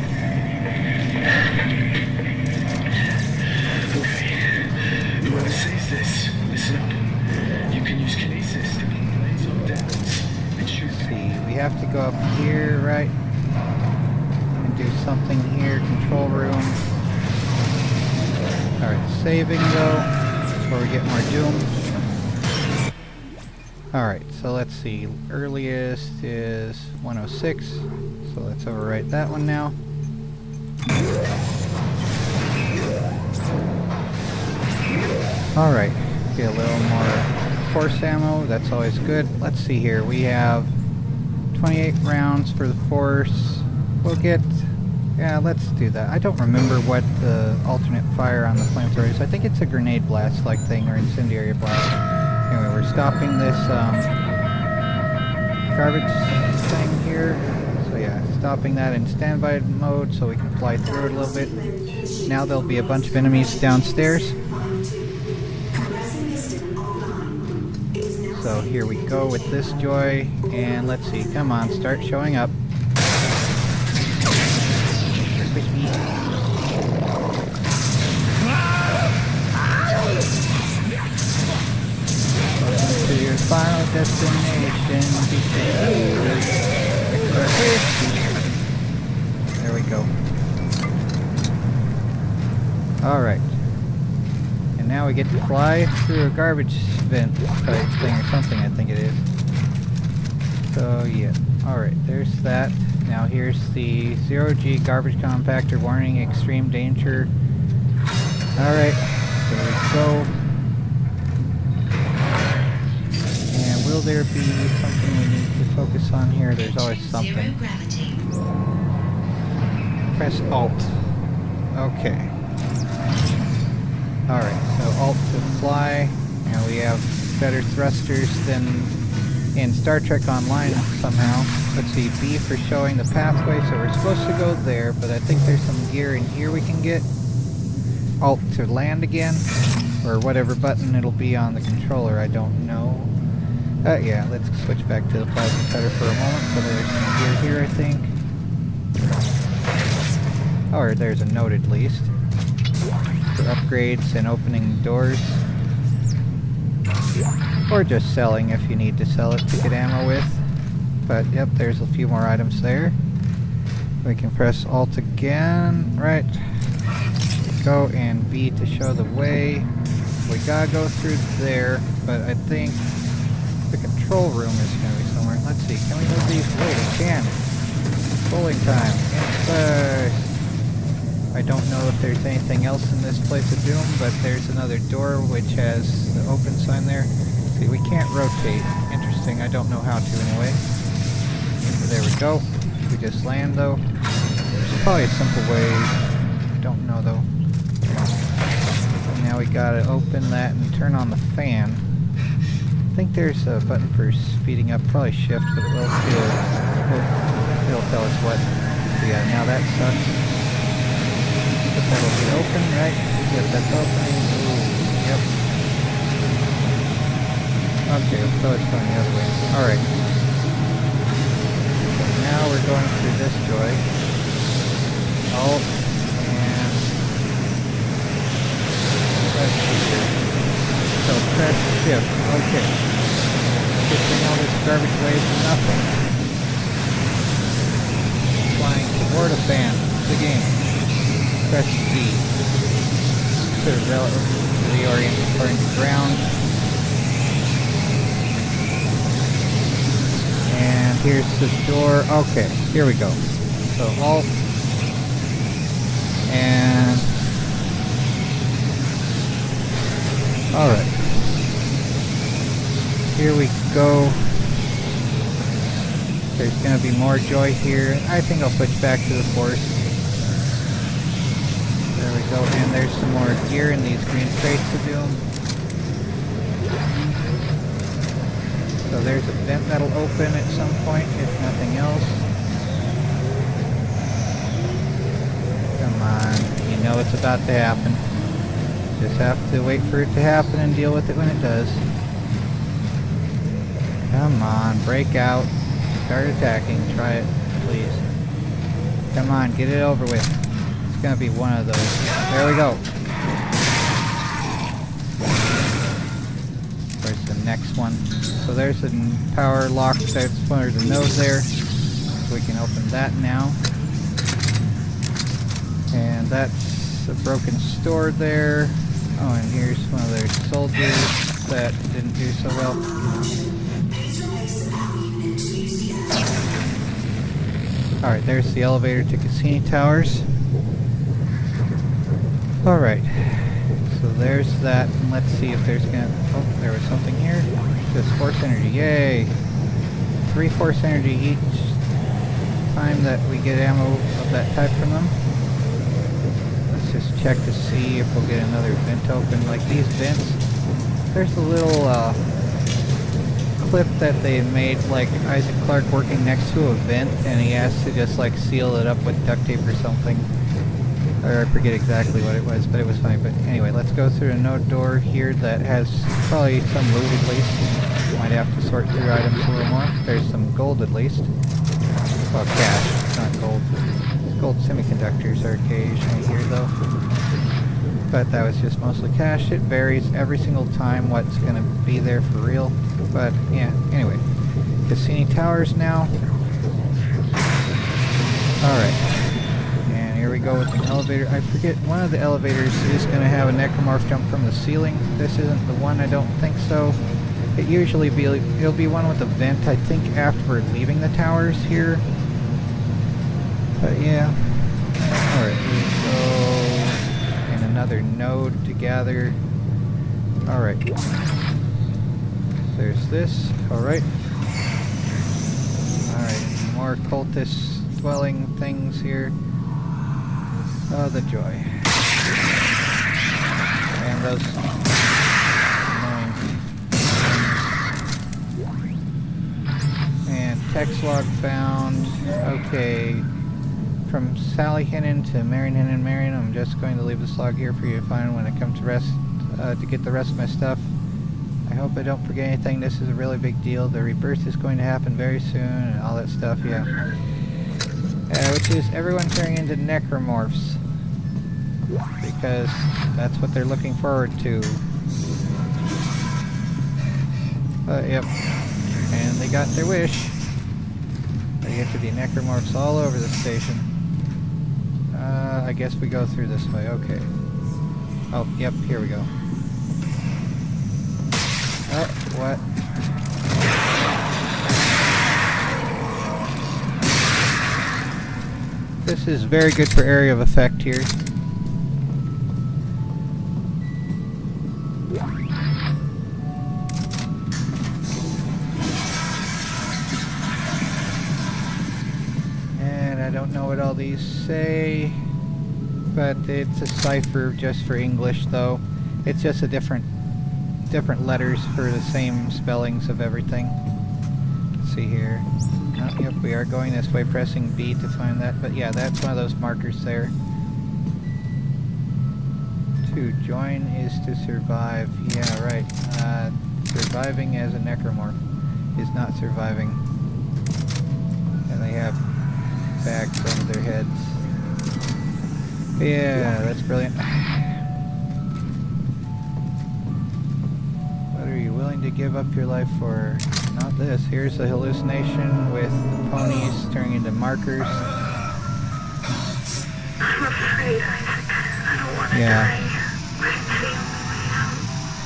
Okay. Whoever says this, listen up. You can use kinesis to pull blades off dead ones and shoot back. See, we have to go up here, right? And do something here, control room. Alright, saving though, before we get more doom. Alright, so let's see, earliest is 106, so let's overwrite that one now. Alright, get a little more force ammo, that's always good. Let's see here, we have 28 rounds for the force. We'll get, yeah, let's do that. I don't remember what the alternate fire on the flamethrower is. I think it's a grenade blast like thing, or incendiary blast. Anyway, we're stopping this garbage thing here. So yeah, stopping that in standby mode so we can fly through it a little bit. Now there'll be a bunch of enemies downstairs. So here we go with this joy, and let's see, come on, start showing up. Welcome to your final destination. There we go. Alright. And now we get to fly through a garbage vent type thing or something, I think it is. So yeah. Alright, there's that. Now here's the 0G garbage compactor warning, extreme danger. Alright, there we go. And will there be something we need to focus on here? There's always something. Press Alt. Okay. Alright, so Alt to fly. Now we have better thrusters than in Star Trek Online somehow. Let's see, B for showing the pathway, so we're supposed to go there, but I think there's some gear in here we can get. Alt to land again, or whatever button it'll be on the controller, I don't know. Yeah, let's switch back to the plasma cutter for a moment. So there's some gear here, I think. Or there's a note at least. For upgrades and opening doors. Or just selling if you need to sell it to get ammo with. But yep, there's a few more items there. We can press Alt again, right? Go, and B to show the way. We gotta go through there, but I think the control room is gonna be somewhere. Let's see, can we move these? Wait, we can. Bowling time. I don't know if there's anything else in this place of doom, but there's another door which has the open sign there. See, we can't rotate. Interesting, I don't know how to anyway. So there we go. We just land though. There's probably a simple way. Don't know though. And now we gotta open that and turn on the fan. I think there's a button for speeding up, probably shift, but it'll tell us what. So yeah, now that sucks. But that'll be open, right? Yep, that's opening. Ooh, yep. Okay, so it's going the other way. Alright. So now we're going through this joy. Alt and let's see here. So press shift. Okay. Shifting all this garbage away for nothing. Flying toward a fan. The game. Press D to reorient according to ground. And here's the door. Okay, here we go. So Alt and alright. Here we go. There's gonna be more joy here. I think I'll switch back to the Force. There we go, and there's some more gear in these green crates to do. So there's a vent that'll open at some point, if nothing else. Come on, you know it's about to happen. Just have to wait for it to happen and deal with it when it does. Come on, break out. Start attacking. Try it, please. Come on, get it over with. It's gonna be one of those. There we go. Where's the next one? So there's a power lock. That's one of the nodes there. So we can open that now. And that's a broken store there. Oh, and here's one of their soldiers that didn't do so well. Alright, there's the elevator to Cassini Towers. Alright, so there's that. And let's see if there's gonna... Oh, there was something here. Just force energy, yay! 3 force energy each time that we get ammo of that type from them. Let's just check to see if we'll get another vent open. Like these vents, there's a little clip that they made, like Isaac Clarke working next to a vent, and he has to just like seal it up with duct tape or something. Or I forget exactly what it was, but it was funny. But anyway, let's go through a node door here that has probably some loot at least. Might have to sort through items a little more. There's some gold at least. Well, cash, not gold. Gold semiconductors are occasionally here though. But that was just mostly cash. It varies every single time what's going to be there for real. But yeah, anyway. Cassini Towers now. Alright. And here we go with an elevator. I forget, one of the elevators is going to have a necromorph jump from the ceiling. This isn't the one, I don't think so. It usually it'll be one with a vent, I think, after we're leaving the towers here. But yeah. Alright, here we go. And another node to gather. Alright. There's this. Alright. Alright, more cultist dwelling things here. Oh, the joy. And those annoying. And text log found. Okay. From Sally Hennon to Marion Hennon. Marion, I'm just going to leave this log here for you to find when I come to get the rest of my stuff. I hope I don't forget anything. This is a really big deal. The rebirth is going to happen very soon and all that stuff, yeah. Which is everyone turning into necromorphs. Because that's what they're looking forward to. Yep. And they got their wish. They get to be necromorphs all over the station. I guess we go through this way, okay. Oh, yep, here we go. Oh, what? This is very good for area of effect here. And I don't know what all these say, but it's a cipher just for English though. It's just a different letters for the same spellings of everything. Let's see here. Oh, yep, we are going this way, pressing B to find that, but yeah, that's one of those markers there. To join is to survive. Yeah, right. Surviving as a necromorph is not surviving. And they have bags over their heads. Yeah, that's brilliant. What are you willing to give up your life for? Not this. Here's a hallucination with the ponies turning into markers. I'm afraid, Isaac. I don't want to die.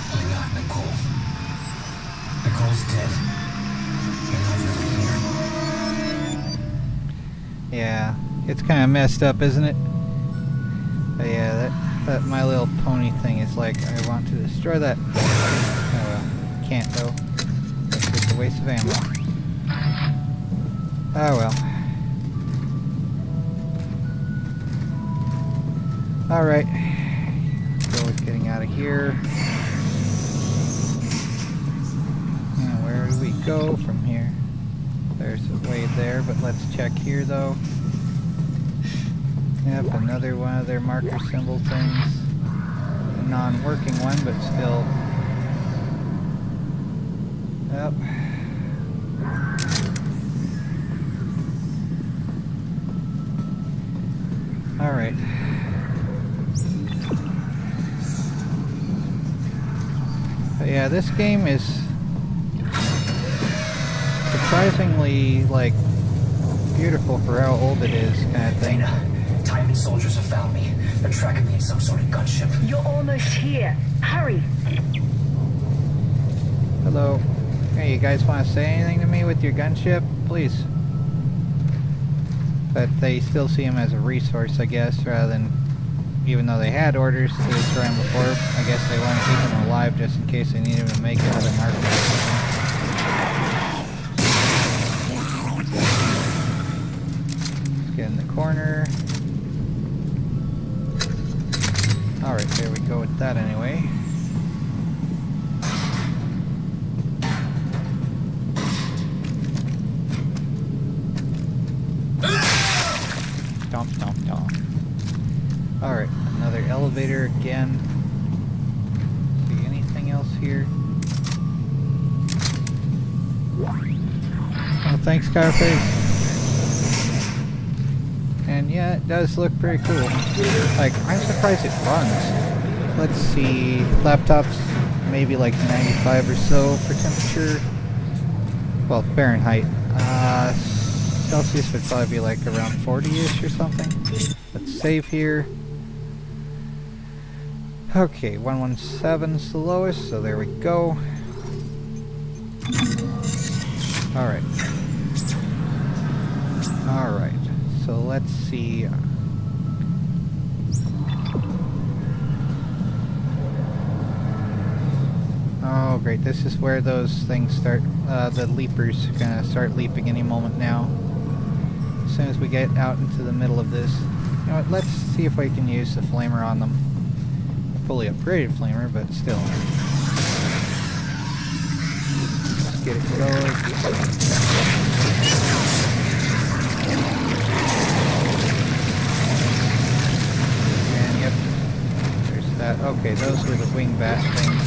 Oh my God, Nicole. Nicole's dead. You're not really here. Yeah, it's kind of messed up, isn't it? But yeah, that My Little Pony thing is like, I want to destroy that. Oh well, can't though. That's just a waste of ammo. Oh well. Alright. Let's go with getting out of here. And where do we go from here? There's a way there, but let's check here though. Yep, another one of their marker symbol things. A non-working one, but still. Yep. Alright. But yeah, this game is surprisingly, like, beautiful for how old it is, kind of thing. Titan soldiers have found me. They're tracking me in some sort of gunship. You're almost here. Hurry. Hello. Hey, you guys want to say anything to me with your gunship? Please. But they still see him as a resource, I guess, rather than... Even though they had orders to destroy him before, I guess they want to keep him alive just in case they need him to make another marker or something. Let's get in the corner. Alright, there we go with that anyway. Stomp, stomp, stomp. Alright, another elevator again. See anything else here? Oh, thanks, Scarface. And yeah, it does look pretty cool. Like, I'm surprised it runs. Let's see, laptops maybe like 95 or so for temperature. Well, Fahrenheit. Celsius would probably be like around 40-ish or something. Let's save here. Okay, 117's the lowest, so there we go. Alright. Alright, so let's see. Oh great, this is where those things start, the leapers are gonna start leaping any moment now. As soon as we get out into the middle of this. You know what, let's see if we can use the flamer on them. A fully upgraded flamer, but still. Let's get it going. And yep, there's that. Okay, those were the wing bat things.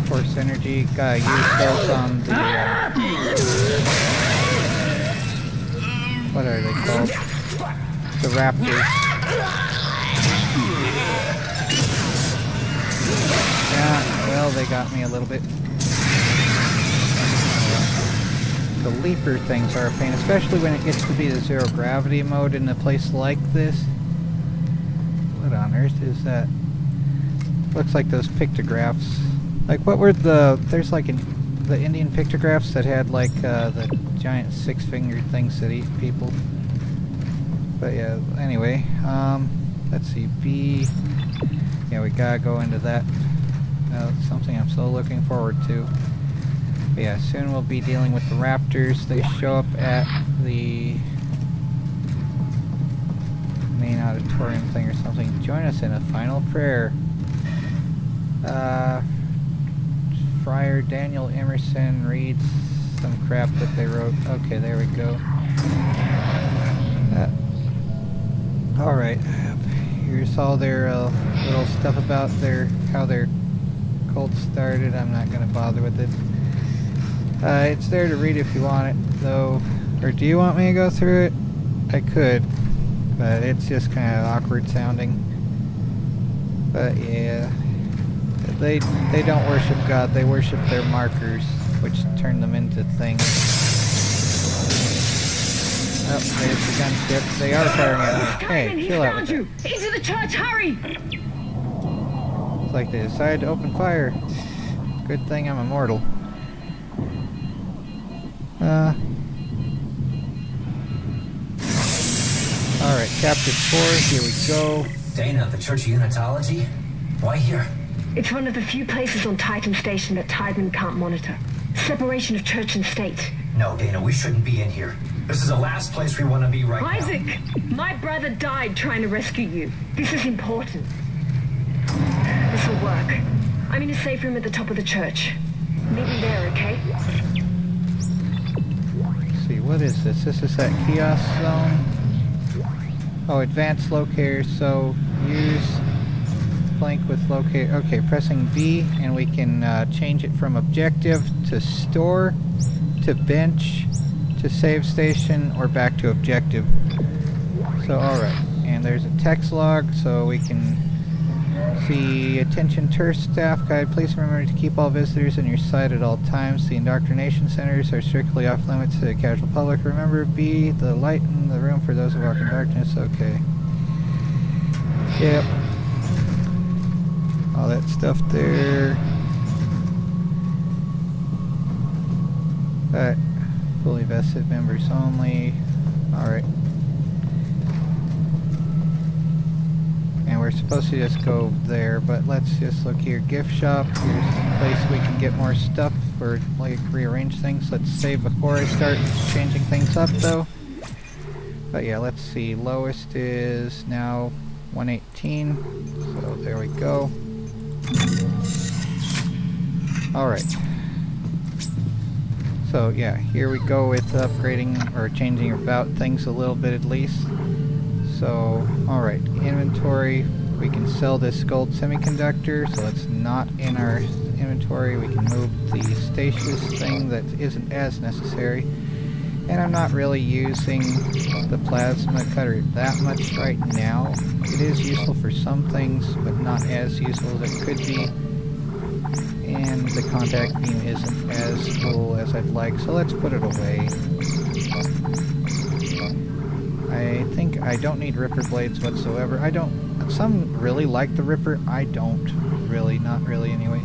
Force energy, gotta use those on the, what are they called? The raptors. Yeah, well, they got me a little bit. The leaper things are a pain, especially when it gets to be the zero gravity mode in a place like this. What on earth is that? looks like those pictographs. Like, what were there's like the Indian pictographs that had like the giant six-fingered things that eat people. But yeah, anyway, let's see, B. Yeah, we gotta go into that. Something I'm so looking forward to. But yeah, soon we'll be dealing with the raptors. They show up at the main auditorium thing or something. Join us in a final prayer. Friar Daniel Emerson reads some crap that they wrote. Okay, there we go. Alright, here's all their little stuff about how their cult started. I'm not going to bother with it. It's there to read if you want it, though. Or do you want me to go through it? I could, but it's just kind of awkward sounding. But yeah, they don't worship God, they worship their markers, which turn them into things. Oh, there's the gunship. They are firing at me. Hey, chill out with that. Into the church, hurry! It's like they decided to open fire. Good thing I'm immortal. Alright, Chapter 4, here we go. Dana, the Church of Unitology? Why here? It's one of the few places on Titan Station that Tideman can't monitor. Separation of church and state. No, Dana, we shouldn't be in here. This is the last place we want to be right now. Isaac, my brother died trying to rescue you. This is important. This will work. I'm in a safe room at the top of the church. Meet me there, okay? Let's see, what is this? This is that kiosk zone. Oh, advanced locator, so use flank with locator. Okay, pressing B, and we can change it from objective to store, to bench, to save station, or back to objective. So, alright. And there's a text log, so we can see, attention tourist staff guide, please remember to keep all visitors in your sight at all times. The indoctrination centers are strictly off limits to the casual public. Remember, B, the light in the room for those who walk in darkness. Okay. Yep. All that stuff there. Alright. Fully vested members only. Alright. And we're supposed to just go there, but let's just look here. Gift shop. Here's a place we can get more stuff or like rearrange things. Let's save before I start changing things up though. But yeah, let's see. Lowest is now 118. So there we go. Alright. So yeah, here we go with upgrading or changing about things a little bit at least. So, alright, inventory, we can sell this gold semiconductor, so it's not in our inventory. We can move the stasis thing that isn't as necessary. And I'm not really using the plasma cutter that much right now. It is useful for some things, but not as useful as it could be. And the contact beam isn't as cool as I'd like, so let's put it away. I think I don't need Ripper blades whatsoever. Some really like the Ripper. I don't really, not really anyway.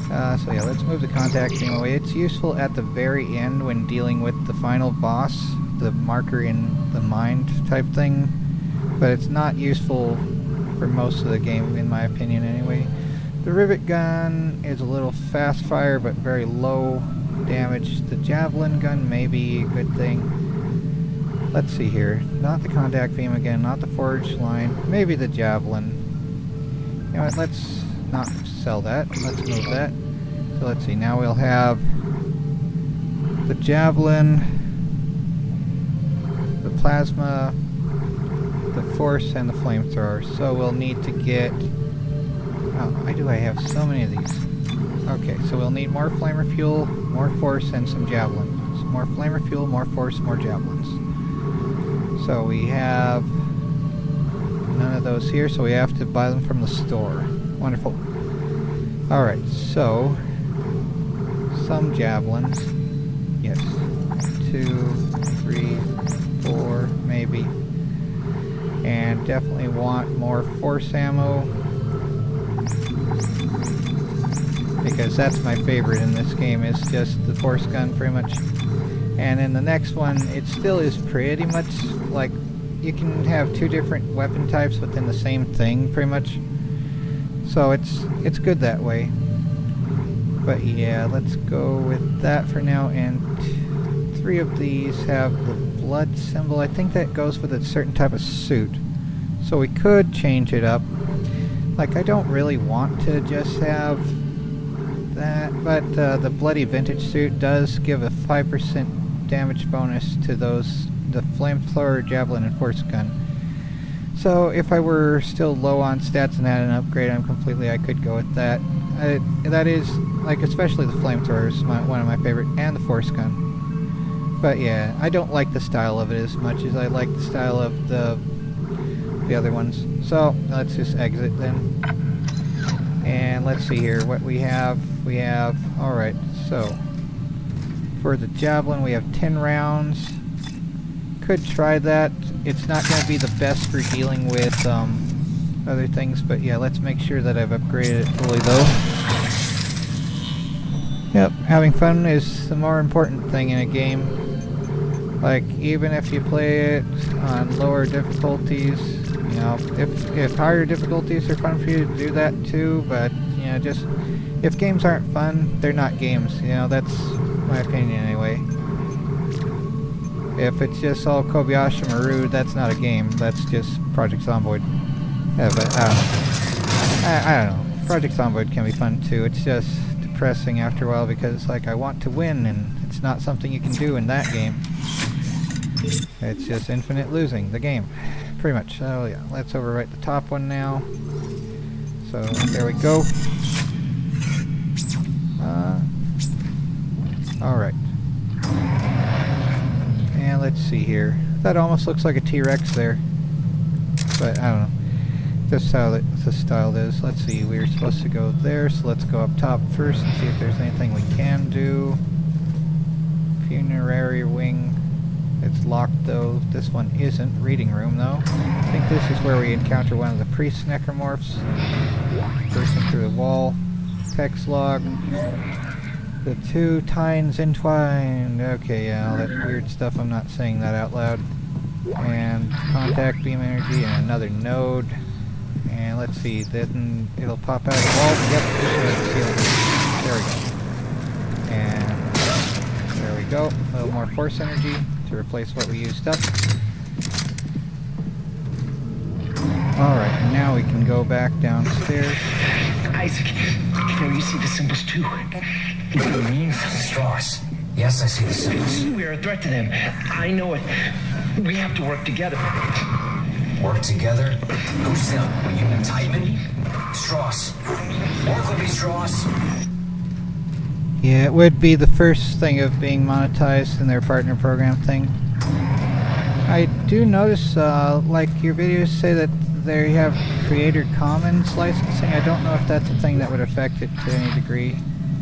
So yeah, let's move the contact beam away. It's useful at the very end when dealing with the final boss, the marker in the mind type thing, but it's not useful for most of the game in my opinion anyway. The rivet gun is a little fast fire but very low damage. The javelin gun may be a good thing. Let's see here. Not the contact beam again, not the forge line, maybe the javelin. You know what, let's not sell that. Let's move that. So let's see, now we'll have the javelin, the plasma, the force, and the flamethrower. So we'll need to get... Oh, why do I have so many of these? Okay, so we'll need more flamer fuel, more force, and some javelins. More flamer fuel, more force, more javelins. So we have none of those here, so we have to buy them from the store. Wonderful. Alright, so some javelins. Yes. 2, 3, 4, maybe. And definitely want more force ammo. Because that's my favorite in this game, is just the force gun, pretty much. And in the next one, it still is pretty much like you can have two different weapon types within the same thing, pretty much. So it's good that way. But yeah, let's go with that for now. And 3 of these have the blood symbol. I think that goes with a certain type of suit. So we could change it up. Like, I don't really want to just have that, but the bloody vintage suit does give a 5% damage bonus to those, the flamethrower, javelin, and force gun. So if I were still low on stats and had an upgrade, I could go with that. That is, like, especially the flamethrower is one of my favorite, and the force gun. But yeah, I don't like the style of it as much as I like the style of the other ones. So let's just exit then. And let's see here what we have. Alright, so for the javelin we have 10 rounds. Could try that. It's not going to be the best for dealing with other things, but yeah, let's make sure that I've upgraded it fully though. Yep, having fun is the more important thing in a game. Like, even if you play it on lower difficulties, you know, if higher difficulties are fun for you to do that too, but, you know, just, if games aren't fun, they're not games, you know, that's my opinion anyway. If it's just all Kobayashi Maru, that's not a game, that's just Project Zomboid. Yeah, but, I don't know, Project Zomboid can be fun too, it's just depressing after a while because, like, I want to win, and it's not something you can do in that game. It's just infinite losing, the game. Pretty much. So yeah, let's overwrite the top one now. So there we go. Alright. And let's see here. That almost looks like a T-Rex there. But I don't know. Just how the style is. Let's see, we were supposed to go there, so let's go up top first and see if there's anything we can do. Funerary wing. It's locked though. This one isn't. Reading room though. I think this is where we encounter one of the priest necromorphs. Bursting through the wall. Text log. The 2 tines entwined. Okay, yeah, all that weird stuff. I'm not saying that out loud. And contact beam energy and another node. And let's see, then it'll pop out of the wall. Yep, there we go. And there we go. A little more force energy to replace what we used up. Alright, now we can go back downstairs. Isaac, can you see the symbols too? What do you mean? Straws. Yes, I see the symbols. We are a threat to them. I know it. We have to work together. Work together? Who's them? Union Titan? Strauss. Work with me, Strauss. Yeah, it would be the first thing of being monetized in their partner program thing. I do notice, like, your videos say that they have Creator Commons licensing. I don't know if that's a thing that would affect it to any degree.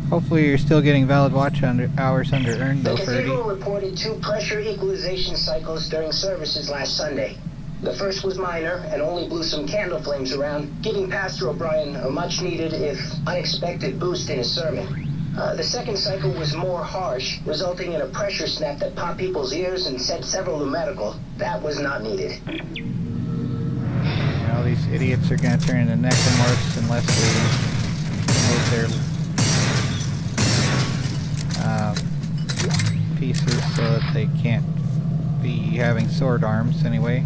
Hopefully you're still getting valid watch hours under earned though, The Ferdy. cathedral reported 2 pressure equalization cycles during services last Sunday. The first was minor and only blew some candle flames around, giving Pastor O'Brien a much-needed, if unexpected, boost in his sermon. The second cycle was more harsh, resulting in a pressure snap that popped people's ears and sent several to medical. That was not needed. All these idiots are going to turn into necromorphs unless we move their pieces so that they can't be having sword arms anyway.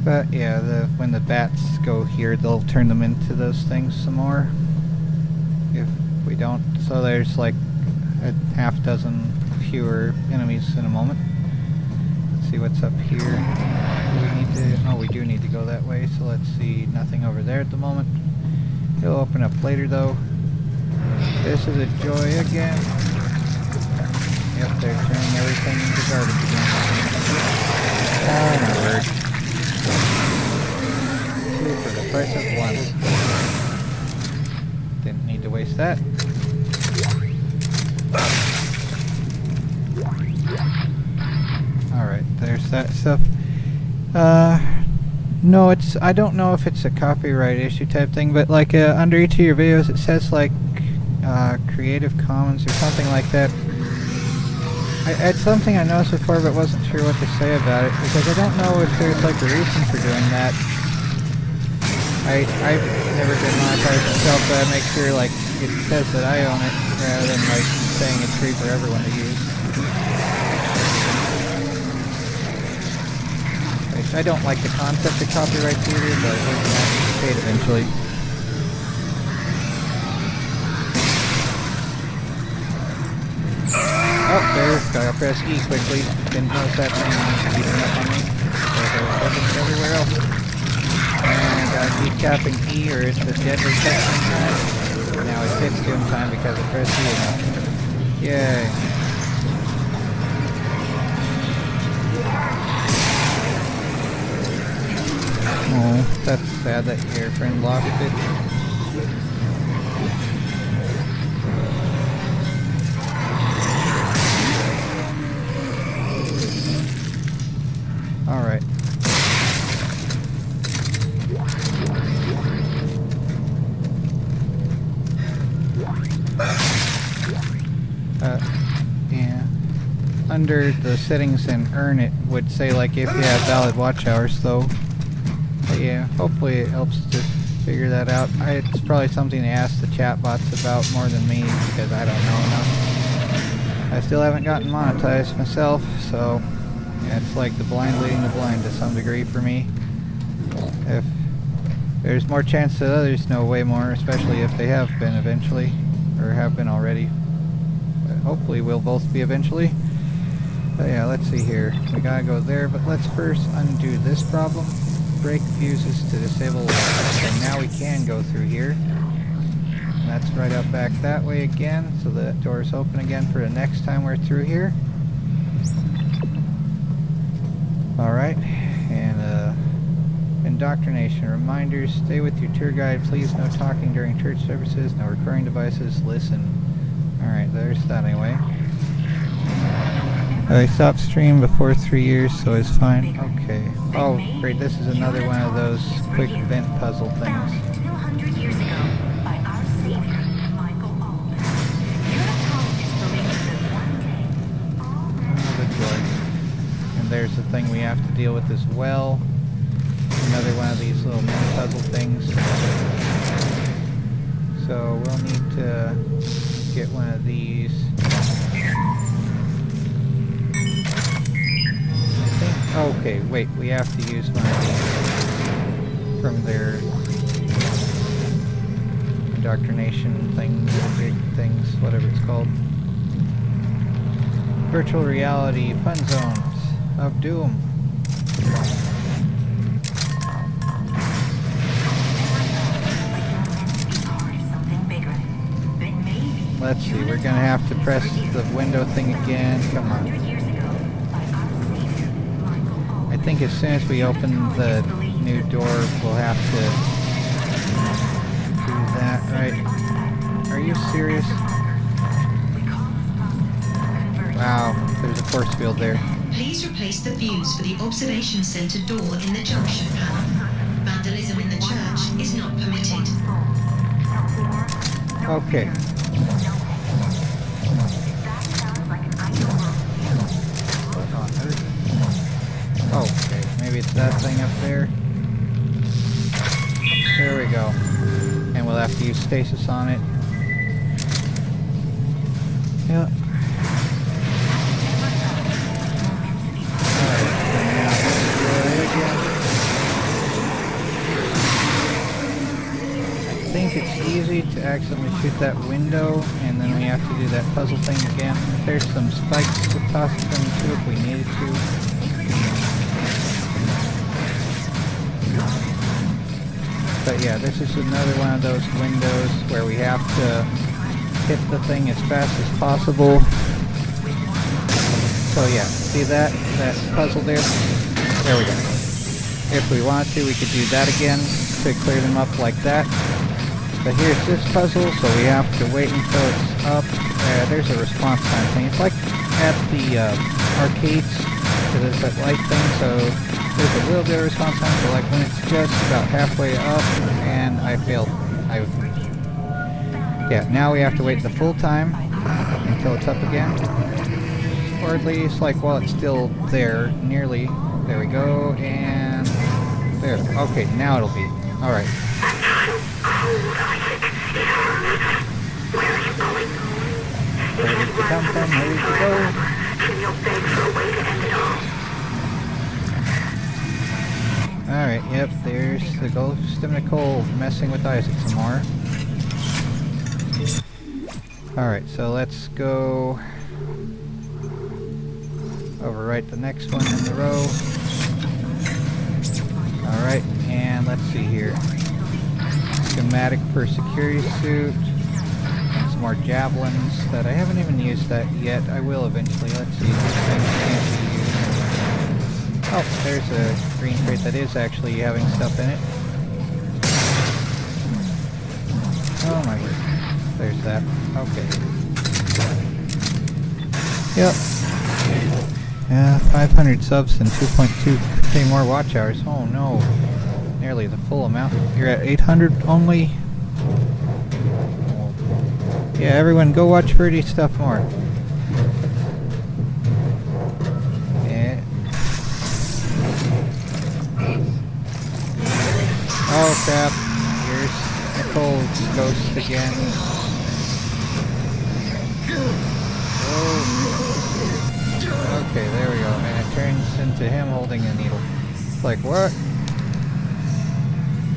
But yeah, when the bats go here, they'll turn them into those things some more. If we don't, so there's like a half dozen fewer enemies in a moment. Let's see what's up here. Do we need to? Oh, we do need to go that way. So let's see. Nothing over there at the moment. It'll open up later though. This is a joy again. Yep, they're turning everything into garbage again. Oh my word. 2 for the price of 1. Didn't need to waste that. Alright, there's that stuff. No, it's, I don't know if it's a copyright issue type thing, but like under each of your videos it says like Creative Commons or something like that. It's something I noticed before but wasn't sure what to say about it, because I don't know if there's like a reason for doing that. I've never been monetized myself, but I make sure like it says that I own it rather than like saying it's free for everyone to use. I don't like the concept of copyrights either, but we're gonna have to get paid eventually. Oh, there's, gotta press E quickly. Didn't notice that thing keeping up on me. There's everywhere else. And gotta keep tapping E or it's a deadly touch time. Now it hits doom time because I pressed E enough. Yay. Oh, that's sad that your friend lost it. Alright. Yeah. Under the settings and earn it would say like if you have valid watch hours though. But yeah, hopefully it helps to figure that out. It's probably something to ask the chatbots about more than me because I don't know enough. I still haven't gotten monetized myself, so yeah, it's like the blind leading the blind to some degree for me. If there's more chance that others know way more, especially if they have been eventually, or have been already. But hopefully we'll both be eventually. But yeah, let's see here. We gotta go there, but let's first undo this problem. Break fuses to disable lights. Okay, now we can go through here. And that's right up back that way again, so that door's open again for the next time we're through here. Alright, and indoctrination reminders. Stay with your tour guide, please. No talking during church services, no recording devices, listen. Alright, there's that anyway. I stopped stream before 3 years, so it's fine. Okay. Oh, great, this is another one of those quick event puzzle things. 200 years ago by our savior, Michael Alden. Unitologists believe that one day Oh, the joy. And there's the thing we have to deal with as well. Another one of these little mini puzzle things. So we'll need to get one of these. Okay, wait, we have to use one of these from their indoctrination thing, big things, whatever it's called. Virtual reality fun zones of doom. Let's see, we're gonna have to press the window thing again. Come on. I think as soon as we open the new door, we'll have to do that, right? Are you serious? Wow, there's a force field there. Please replace the fuse for the observation center door in the junction panel. Vandalism in the church is not permitted. Okay. Okay, maybe it's that thing up there. There we go. And we'll have to use stasis on it. Yep. I think it's easy to accidentally shoot that window, and then we have to do that puzzle thing again. There's some spikes to toss them to if we needed to. But yeah, this is another one of those windows where we have to hit the thing as fast as possible. So yeah, see that puzzle there? There we go. If we wanted to, we could do that again to clear them up like that. But here's this puzzle, so we have to wait until it's up. There's a response time thing. It's like at the arcades It is that light thing, so there's a little bit of response time, so like when it's just about halfway up, and I failed. Yeah, now we have to wait the full time until it's up again. Or at least, like, while it's still there, nearly. There we go, and there. Okay, now it'll be. Alright. Where did you come from? Where did you go? Alright, yep, there's the ghost of Nicole messing with Isaac some more. Alright, so let's go overwrite the next one in the row. Alright, and let's see here. Schematic for security suit. And some more javelins that I haven't even used that yet. I will eventually. Let's see. These things can't be used. Oh, there's a green crate that is actually having stuff in it. Oh my word. There's that. Okay. Yep. Yeah, 500 subs and 2.2k more watch hours. Oh no. Nearly the full amount. You're at 800 only? Yeah, everyone go watch Birdie stuff more. Yeah. Oh crap. Here's Nicole's ghost again. Oh. Okay, there we go. And it turns into him holding a needle. It's like, what?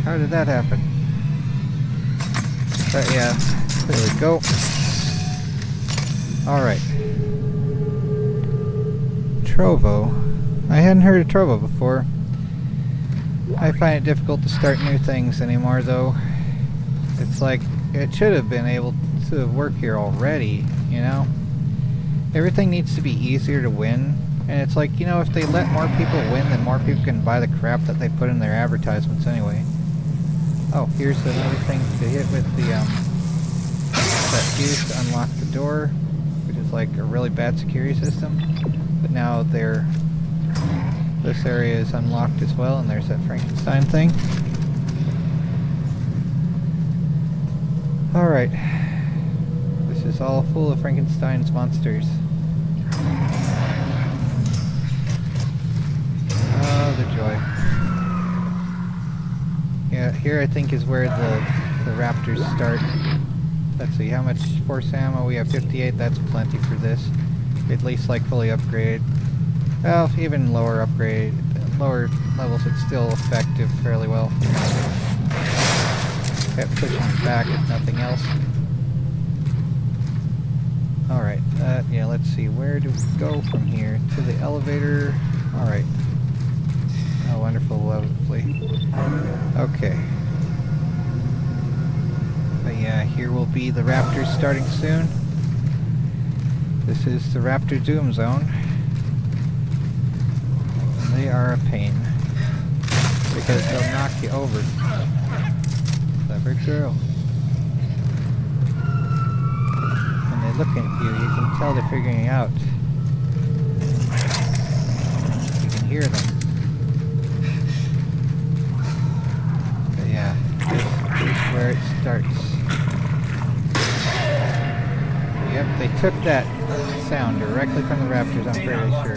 How did that happen? But yeah, there we go. Alright. Trovo. I hadn't heard of Trovo before. I find it difficult to start new things anymore, though. It's like, it should have been able to work here already, you know? Everything needs to be easier to win. And it's like, you know, if they let more people win, then more people can buy the crap that they put in their advertisements anyway. Oh, here's another thing to hit with the, that fuse to unlock the door, which is like a really bad security system. But now this area is unlocked as well, and there's that Frankenstein thing. Alright. This is all full of Frankenstein's monsters. Oh, the joy. Yeah, here I think is where the raptors start. Let's see, how much force ammo? We have 58, that's plenty for this. At least like fully upgraded. Well, even lower levels it's still effective fairly well. Kept pushing it back if nothing else. Alright, yeah, let's see, where do we go from here? To the elevator. Alright. Oh, wonderful, lovely. Okay. But yeah, here will be the raptors starting soon. This is the Raptor Doom Zone. And they are a pain. Because they'll knock you over. Clever girl. When they look at you, you can tell they're figuring it out. You can hear them. But yeah, this is where it starts. Yep, they took that sound directly from the raptors, I'm pretty sure.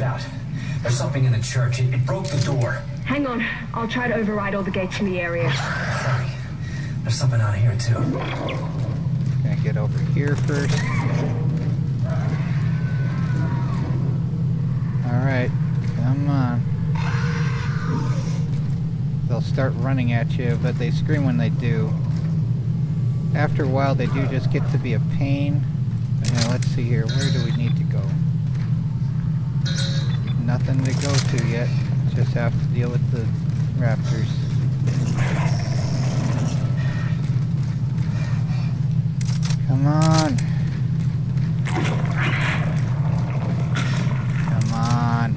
There's something in the church. It broke the door. Hang on. I'll try to override all the gates in the area. Hurry. There's something out here, too. Gonna get over here first. Alright, come on. They'll start running at you, but they scream when they do. After a while, they do just get to be a pain. Now, let's see here. Where do we need to go? Nothing to go to yet. Just have to deal with the raptors. Come on. Come on.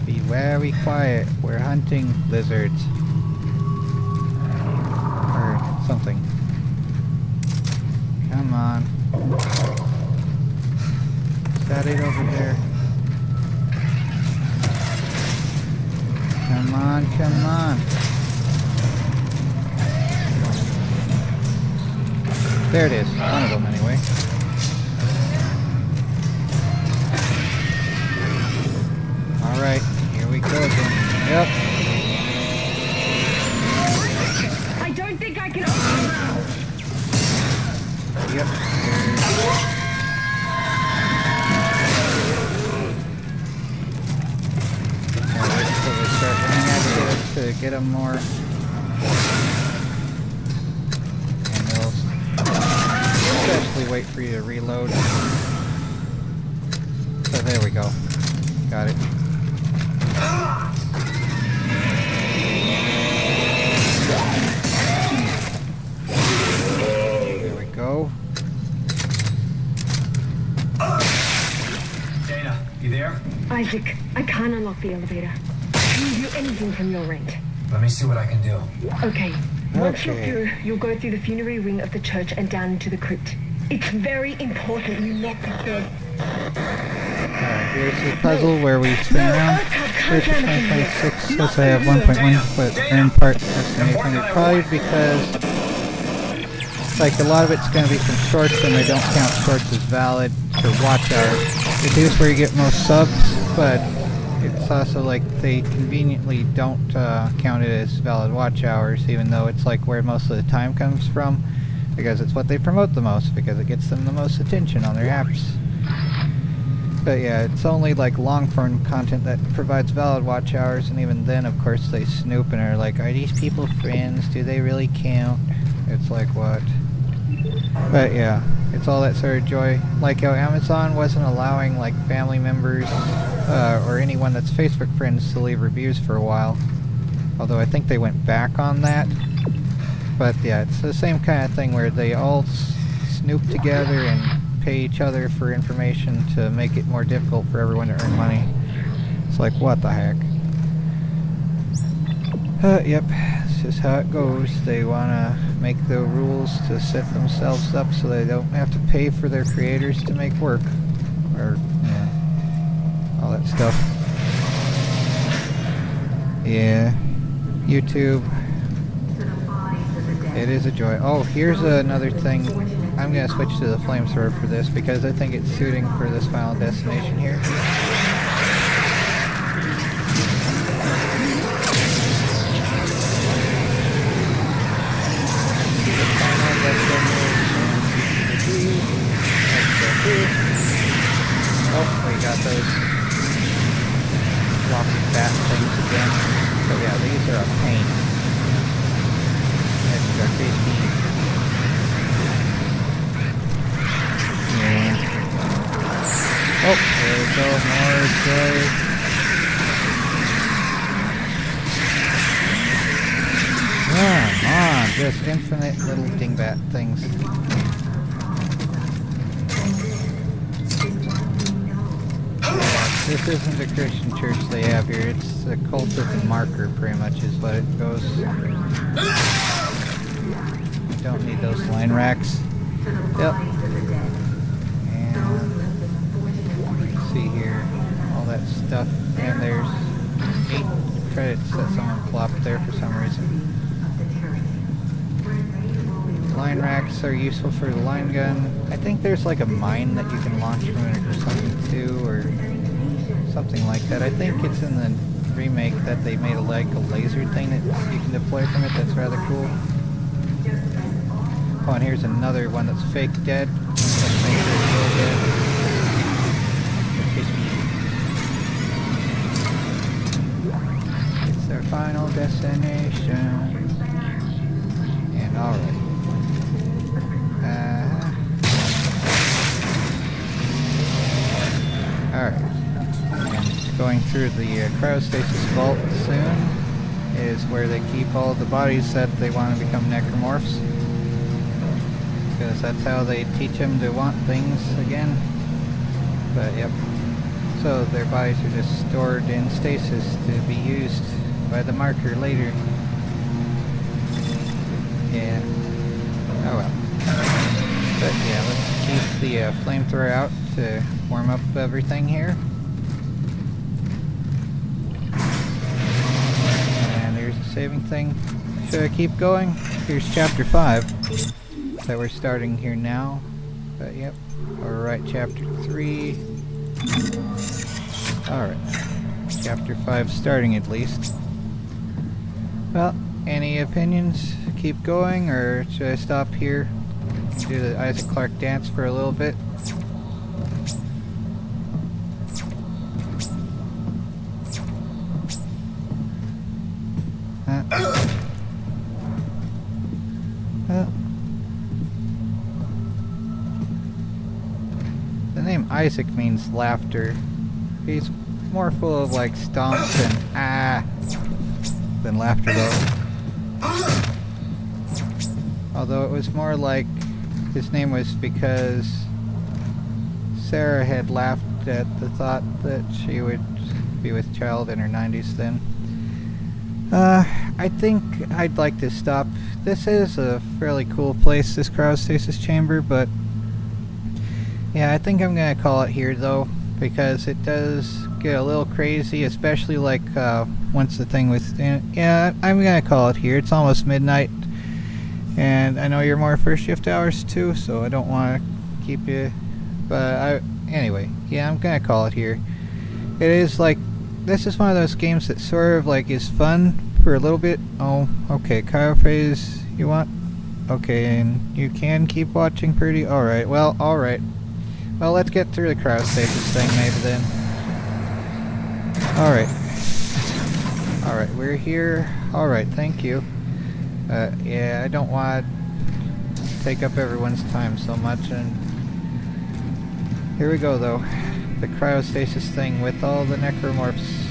Be very quiet. We're hunting lizards. Or something. Come on. got it over there. Come on, come on. There it is. One of them, anyway. Alright, here we go again. Yep. I don't think I can. Yep. Wait until they start running at you to get them more. And they'll especially wait for you to reload. So there we go. Got it. There we go. Dana, you there? Isaac, I can't unlock the elevator. Can you do anything from your end? Let me see what I can do. Okay. Once you're through, you'll go through the funerary wing of the church and down into the crypt. It's very important you not disturb. Alright, here's the puzzle where we spin around. Search for 2026. Says I have 1.1, but earn part estimated 100. Probably because, like, a lot of it's going to be from shorts, and they don't count shorts as valid for watch hours. It is where you get most subs, but it's also like they conveniently don't count it as valid watch hours, even though it's like where most of the time comes from, because it's what they promote the most, because it gets them the most attention on their apps. But yeah, it's only like long-form content that provides valid watch hours, and even then, of course, they snoop and are like, are these people friends? Do they really count? It's like, what? But yeah, it's all that sort of joy. Like how Amazon wasn't allowing like family members or anyone that's Facebook friends to leave reviews for a while. Although I think they went back on that. But yeah, it's the same kind of thing where they all snoop together and pay each other for information to make it more difficult for everyone to earn money. It's like, what the heck? Yep, it's just how it goes. They want to make the rules to set themselves up so they don't have to pay for their creators to make work. Or, yeah, all that stuff. Yeah, YouTube. It is a joy. Oh, here's another thing. I'm going to switch to the flamethrower for this because I think it's suiting for this final destination here. Oh, we got those floppy bat things again. So yeah, these are a pain. These are tasty. Yeah. Oh, there we go, more joy. Come on, just infinite little dingbat things. This isn't a Christian church they have here, it's a cult of the marker, pretty much is what it goes. You don't need those line racks. Yep. And let's see here, all that stuff, and there's 8 credits that someone plopped there for some reason. Line racks are useful for the line gun. I think there's like a mine that you can launch from it or something too, or something like that. I think it's in the remake that they made like a laser thing that you can deploy from it. That's rather cool. Oh, and here's another one that's fake dead. Let's make sure it's real dead. It's their final destination. And alright. Alright. Going through the cryostasis vault soon is where they keep all of the bodies that they want to become necromorphs. Because that's how they teach them to want things again. But yep. So their bodies are just stored in stasis to be used by the marker later. Yeah. Oh well. But yeah, let's keep the flamethrower out to warm up everything here. And there's the saving thing. Should I keep going? Here's chapter 5 that we're starting here now. But yep, alright, chapter 3. Alright, chapter 5 starting at least. Well, any opinions? Keep going, or should I stop here? Do the Isaac Clarke dance for a little bit? The name Isaac means laughter. He's more full of like stomps and than laughter though. Although it was more like his name was because Sarah had laughed at the thought that she would be with child in her 90s then. I think I'd like to stop. This is a fairly cool place, this cryostasis chamber, but yeah, I think I'm gonna call it here though, because it does get a little crazy, especially like once the thing was yeah, I'm gonna call it here. It's almost midnight, and I know you're more first shift hours too, so I don't want to keep you, but anyway, yeah, I'm gonna call it here. It is like, this is one of those games that sort of like is fun for a little bit. Oh, okay, cryophase you want? Okay, and you can keep watching pretty? Alright, well, alright. Well, let's get through the cryostasis thing maybe then. Alright. Alright, we're here. Alright, thank you. Yeah, I don't want to take up everyone's time so much, and here we go though. The cryostasis thing with all the necromorphs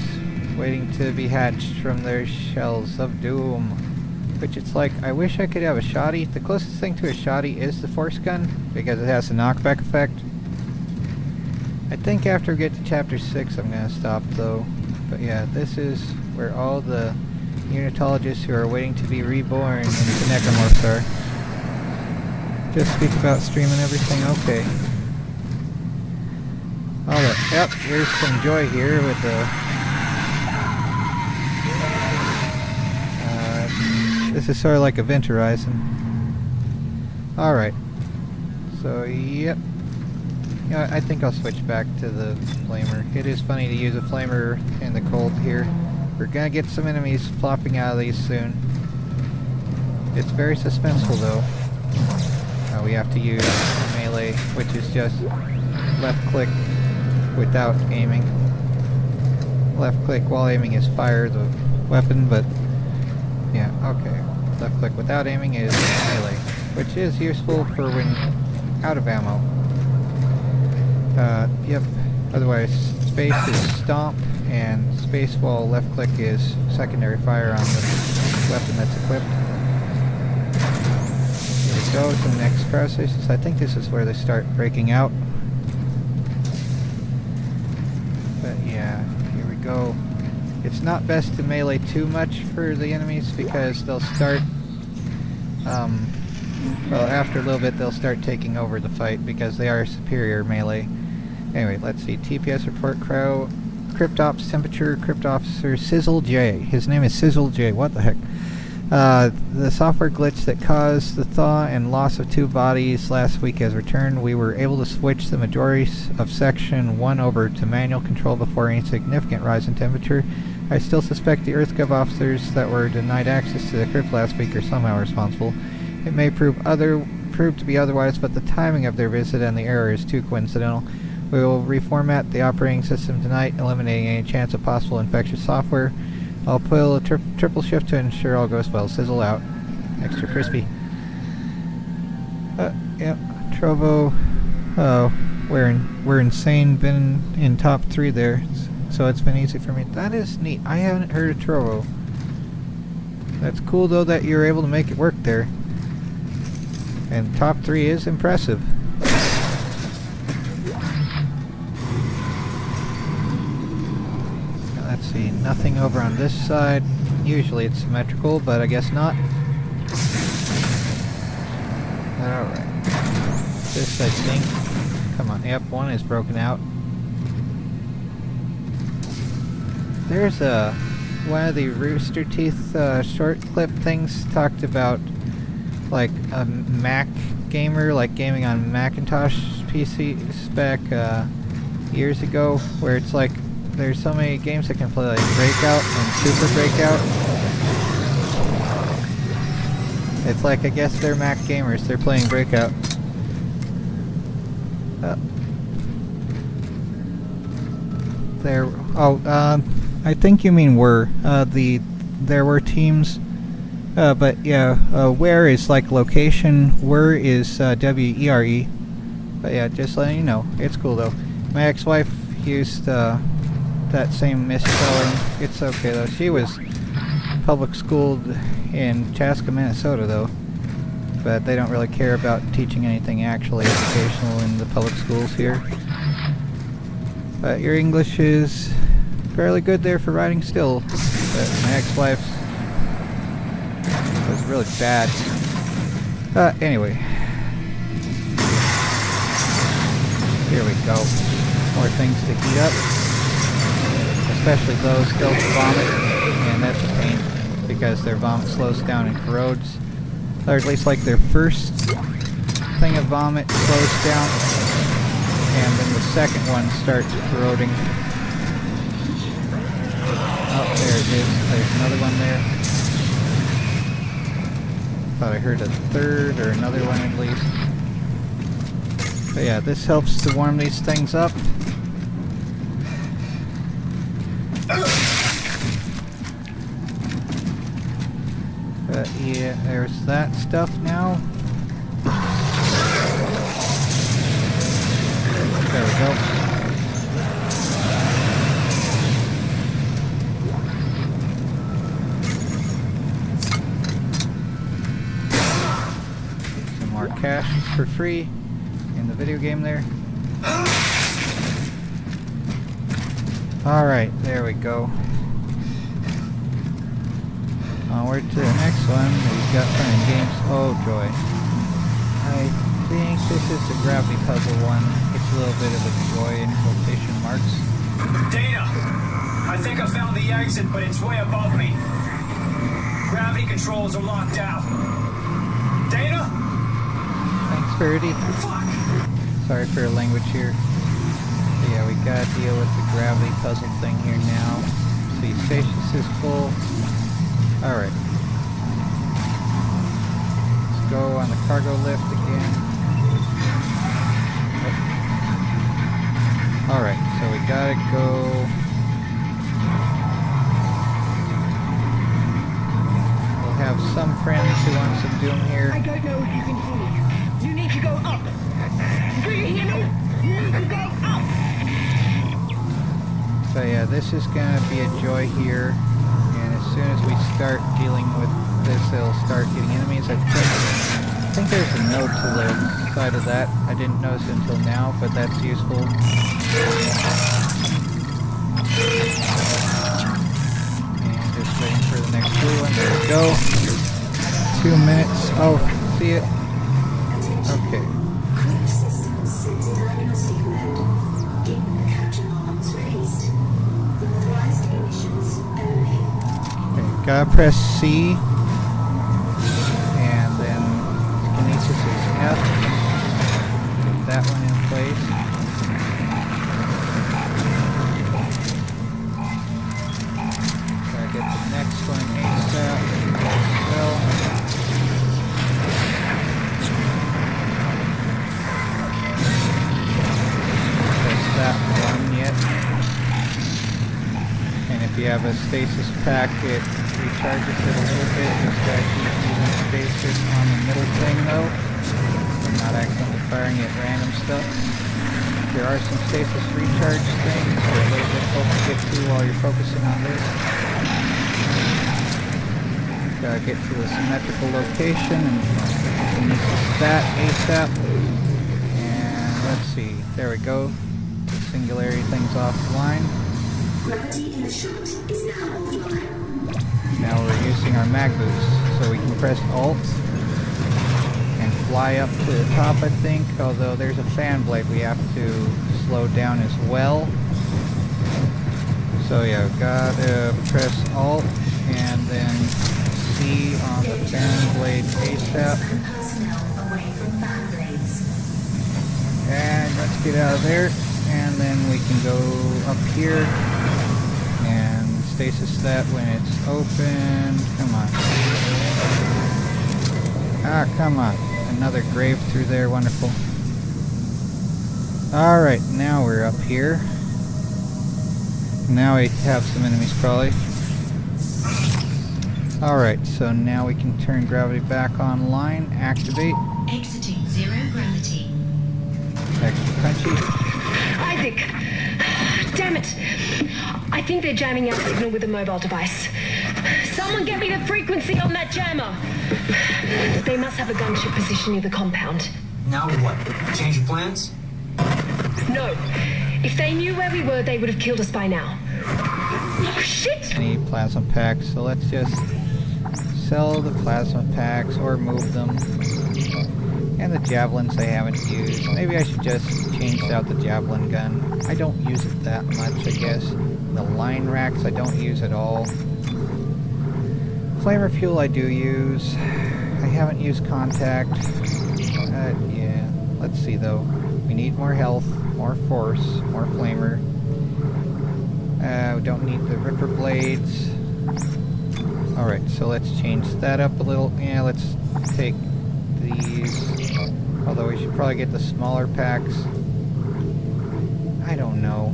waiting to be hatched from their shells of doom. Which it's like, I wish I could have a shotty. The closest thing to a shotty is the force gun, because it has a knockback effect. I think after we get to chapter 6 I'm gonna stop though. But yeah, this is where all the unitologists who are waiting to be reborn into necromorphs are. Just speak about streaming everything, okay. Alright, yep, here's some joy here with the... this is sort of like Event Horizon. Alright. So, yep. You know, I think I'll switch back to the flamer. It is funny to use a flamer in the cold here. We're gonna get some enemies flopping out of these soon. It's very suspenseful though. We have to use melee, which is just left click without aiming. Left click while aiming is fire the weapon, but yeah, okay. Left click without aiming is melee, which is useful for when out of ammo. Yep. Otherwise, space is stomp, and space while left click is secondary fire on the weapon that's equipped. Here we go to the next cryostasis. I think this is where they start breaking out. But yeah, here we go. It's not best to melee too much for the enemies because they'll start, well, after a little bit they'll start taking over the fight because they are superior melee. Anyway, let's see. TPS report, Crypt Ops temperature, Crypt Officer Sizzle J. His name is Sizzle J. What the heck? The software glitch that caused the thaw and loss of 2 bodies last week has returned. We were able to switch the majority of Section 1 over to manual control before any significant rise in temperature. I still suspect the EarthGov officers that were denied access to the crypt last week are somehow responsible. It may prove to be otherwise, but the timing of their visit and the error is too coincidental. We will reformat the operating system tonight, eliminating any chance of possible infectious software. I'll pull a triple shift to ensure all goes well. Sizzle out. Extra crispy. Yep. Trovo. Oh, we're insane. Been in top 3 there, so it's been easy for me. That is neat. I haven't heard of Trovo. That's cool though that you're able to make it work there. And top 3 is impressive. Let's see, nothing over on this side. Usually it's symmetrical, but I guess not. Alright. This, I think, Come on, yep, one is broken out. There's one of the Rooster Teeth short clip things talked about like a Mac gamer, like gaming on Macintosh PCs back years ago, where it's like there's so many games that can play, like Breakout and Super Breakout. It's like, I guess they're Mac gamers, they're playing Breakout. There, I think you mean were. There were teams, but yeah, where is like location, were is W-E-R-E. But yeah, just letting you know, it's cool though. My ex-wife used that same misspelling. It's okay though. She was public schooled in Chaska, Minnesota though. But they don't really care about teaching anything actually educational in the public schools here. But your English is fairly good there for writing still. But my ex-wife's was really bad. Anyway. Here we go. More things to heat up. Especially those don't vomit. And that's a pain. Because their vomit slows down and corrodes. Or at least like their first thing of vomit slows down. And then the second one starts corroding. Oh, there it is. There's another one there. Thought I heard a third or another one at least. But yeah, this helps to warm these things up. But yeah, there's that stuff now. There we go. Some more cash for free in the video game there. Alright, there we go. Onward to the next one. We've got fun and games. Oh joy. I think this is the gravity puzzle one. It's a little bit of a joy in quotation marks. Data! I think I found the exit, but it's way above me. Gravity controls are locked out. Data? Thanks, Birdie. Fuck! Sorry for the language here. But yeah, we gotta deal with the gravity puzzle thing here now. See, stasis is full. Alright. Let's go on the cargo lift again. Alright, so we gotta go... We'll have some friends who want some doom here. I don't know if you can hear me. You need to go up. Do you hear me? You need to go up. So yeah, this is gonna be a joy here. And as soon as we start dealing with this, it'll start getting enemies. I think there's a note to the side of that. I didn't notice it until now, but that's useful. And just waiting for the next blue one. There we go. 2 minutes. Oh, see it? Okay. Okay, gotta press C. And then kinesis is F. Get that one in place. Gotta get the next one ASAP. Well. Press that one yet. And if you have a stasis pack, it recharges it a little bit. Just gotta keep using stasis on the middle thing though. I'm not accidentally firing at random stuff. There are some stasis recharge things that are a little difficult to get to while you're focusing on this. Gotta get to the symmetrical location and use that ASAP. And let's see, there we go. The singularity thing's offline. Now we're using our mag boost, so we can press Alt and fly up to the top, I think. Although there's a fan blade we have to slow down as well. So yeah, we've got to press Alt and then C on the fan blade ASAP. And let's get out of there. And then we can go up here and stasis that when it's open. Come on. Ah, come on. Another grave through there. Wonderful. Alright, now we're up here. Now we have some enemies probably. Alright, so now we can turn gravity back online. Activate. Exiting 0 gravity. Extra punchy. Isaac! Damn it! I think they're jamming our signal with a mobile device. Someone get me the frequency on that jammer! They must have a gunship position near the compound. Now what? Change your plans? No. If they knew where we were, they would have killed us by now. Oh, shit! I need plasma packs, so let's just sell the plasma packs or move them. And the javelins I haven't used. Maybe I should just change out the javelin gun. I don't use it that much, I guess. The line racks I don't use at all. Flamer fuel I do use. I haven't used contact. Yeah. Let's see though. We need more health, more force, more flamer. We don't need the ripper blades. Alright, so let's change that up a little. Yeah, let's take these. Although we should probably get the smaller packs. I don't know.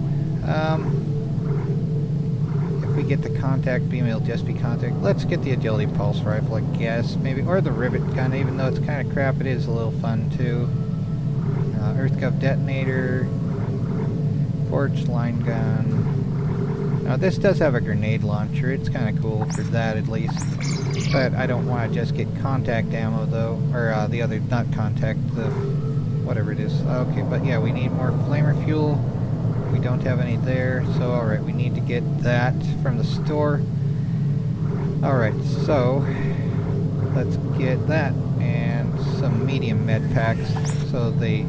If we get the contact beam, it'll just be contact. Let's get the agility pulse rifle, I guess. Maybe, or the rivet gun, even though it's kind of crap, it is a little fun too. Earthgov detonator. Forged line gun. Now this does have a grenade launcher. It's kind of cool for that at least. But I don't want to just get contact ammo though, or the other, not contact, the whatever it is. Okay, but yeah, we need more flamer fuel. We don't have any there, so alright, we need to get that from the store. Alright, so let's get that and some medium med packs so they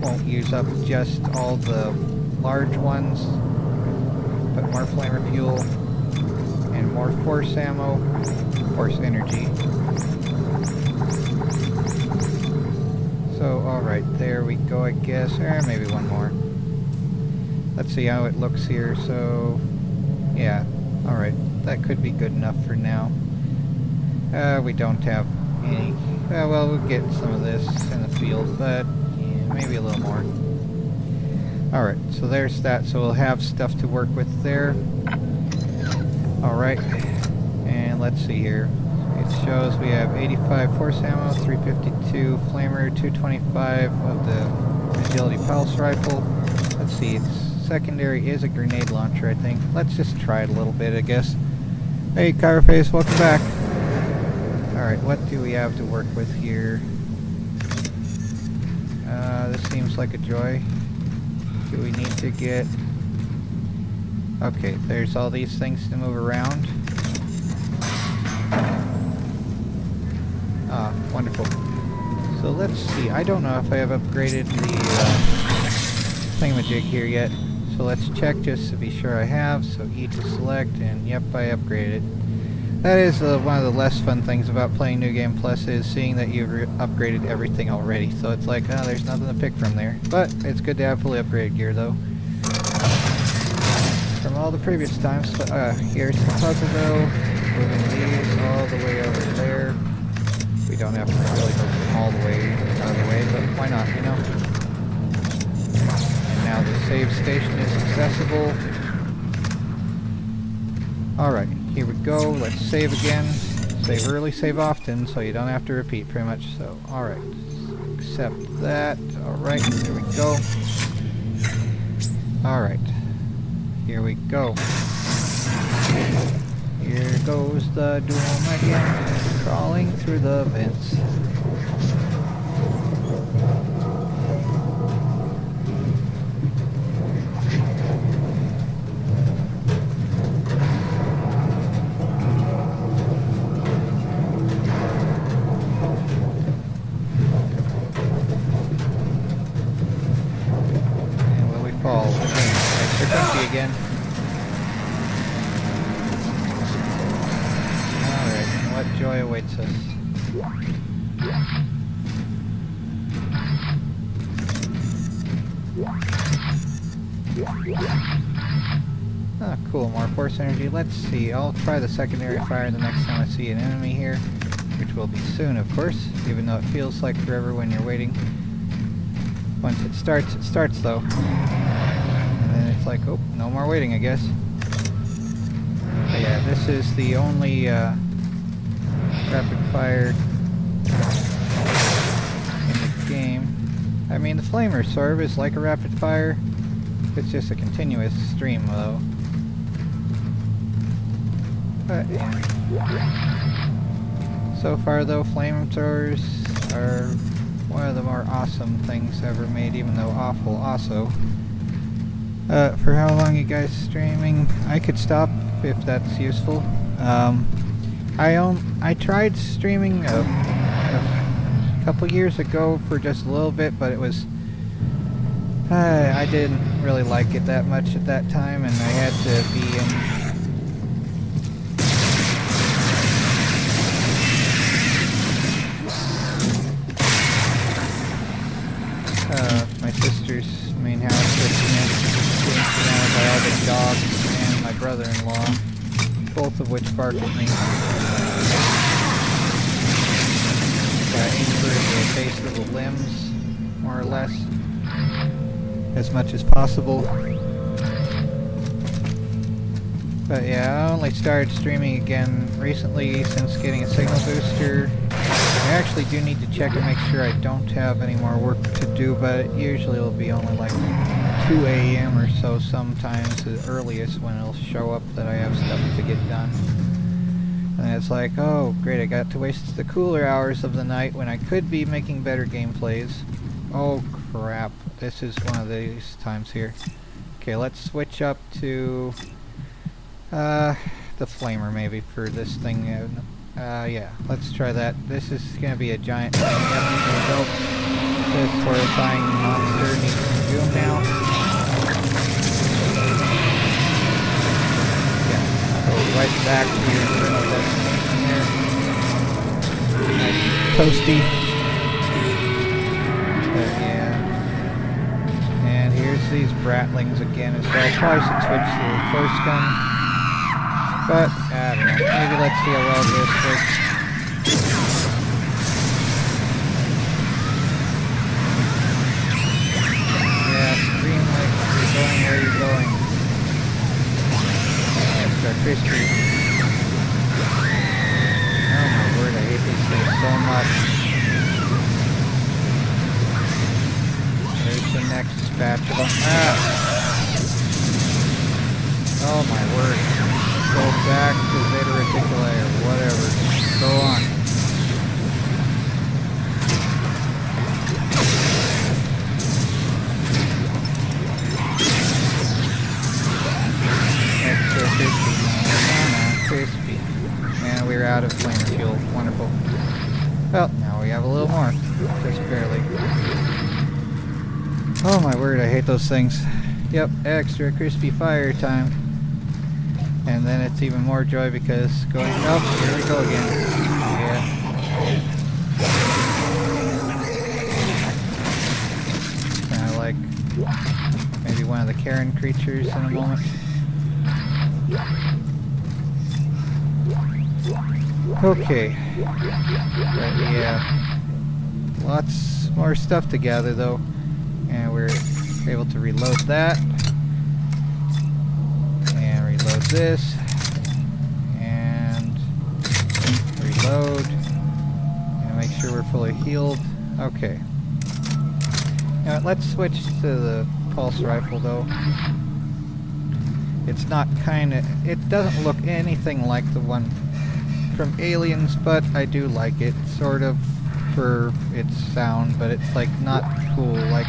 won't use up just all the large ones, but more flamer fuel and more force ammo. Force energy. So, alright, there we go, I guess. Or maybe one more. Let's see how it looks here. So, yeah, alright. That could be good enough for now. We don't have any. Well, we'll get some of this in the field, but yeah, maybe a little more. Alright, so there's that. So we'll have stuff to work with there. Alright. And let's see here. It shows we have 85 force ammo, 352 flamer, 225 of the agility pulse rifle. Let's see, its secondary is a grenade launcher, I think. Let's just try it a little bit, I guess. Hey, Kyroface, welcome back. Alright, what do we have to work with here? This seems like a joy. Do we need to get... Okay, there's all these things to move around. Ah, wonderful. So let's see, I don't know if I have upgraded the thingamajig here yet. So let's check just to be sure I have. So E to select, and yep, I upgraded it. That is one of the less fun things about playing New Game Plus, is seeing that you've upgraded everything already. So it's like, oh, there's nothing to pick from there. But it's good to have fully upgraded gear though. From all the previous times. Here's the puzzle though. Moving these all the way over there. We don't have to really go all the way out of the way, but why not, you know? And now the save station is accessible. Alright, here we go. Let's save again. Save early, save often, so you don't have to repeat pretty much. So, alright. Accept that. Alright, here we go. Alright. Here we go. Here goes the doom again, crawling through the vents. again. Alright, what joy awaits us? Ah, cool, more force energy. Let's see, I'll try the secondary fire the next time I see an enemy here, which will be soon, of course, even though it feels like forever when you're waiting. Once it starts though. And then it's like, oh, no more waiting, I guess. But yeah, this is the only rapid fire in the game. I mean, the flamer sort of is like a rapid fire. It's just a continuous stream, though. But yeah. So far, though, flamethrowers are one of the more awesome things ever made, even though awful also. For how long you guys streaming? I could stop if that's useful. I tried streaming a couple years ago for just a little bit, but it was I didn't really like it that much at that time, and I had to be in my sister's main house, which meant being surrounded by all the dogs and my brother-in-law, both of which bark at me. So I aim for the base of the limbs, more or less, as much as possible. But yeah, I only started streaming again recently since getting a signal booster. I actually do need to check and make sure I don't have any more work to do, but usually it'll be only like 2 a.m. or so sometimes, the earliest when it'll show up that I have stuff to get done. And it's like, oh great, I got to waste the cooler hours of the night when I could be making better gameplays. Oh crap, this is one of these times here. Okay, let's switch up to the flamer maybe for this thing. Yeah, let's try that. This is gonna be a giant thing. This horrifying monster needs to consume now. Yeah, go right back to your internal destination there. Nice toasty. But yeah. And here's these bratlings again as well. Probably should switch to the first gun. But, I don't know. Maybe let's see how well this works. Yeah, scream like you're going where you're going. Extra crispy. Oh my word, I hate these things so much. There's the next batch of them. Ah! Oh my word. Go back to Zeta Reticuli or whatever. Go on. Extra crispy. Crispy. And we're out of flamer fuel. Wonderful. Well, now we have a little more. Just barely. Oh my word, I hate those things. Yep, extra crispy fire time. And then it's even more joy because going, oh, here we go again. Yeah. Kind of like maybe one of the Karen creatures in a moment. Okay. But yeah. Lots more stuff to gather though. And we're able to reload that. This and reload and make sure we're fully healed. Okay. Now let's switch to the pulse rifle though. It's not it doesn't look anything like the one from Aliens, but I do like it sort of for its sound, but it's like not cool. Like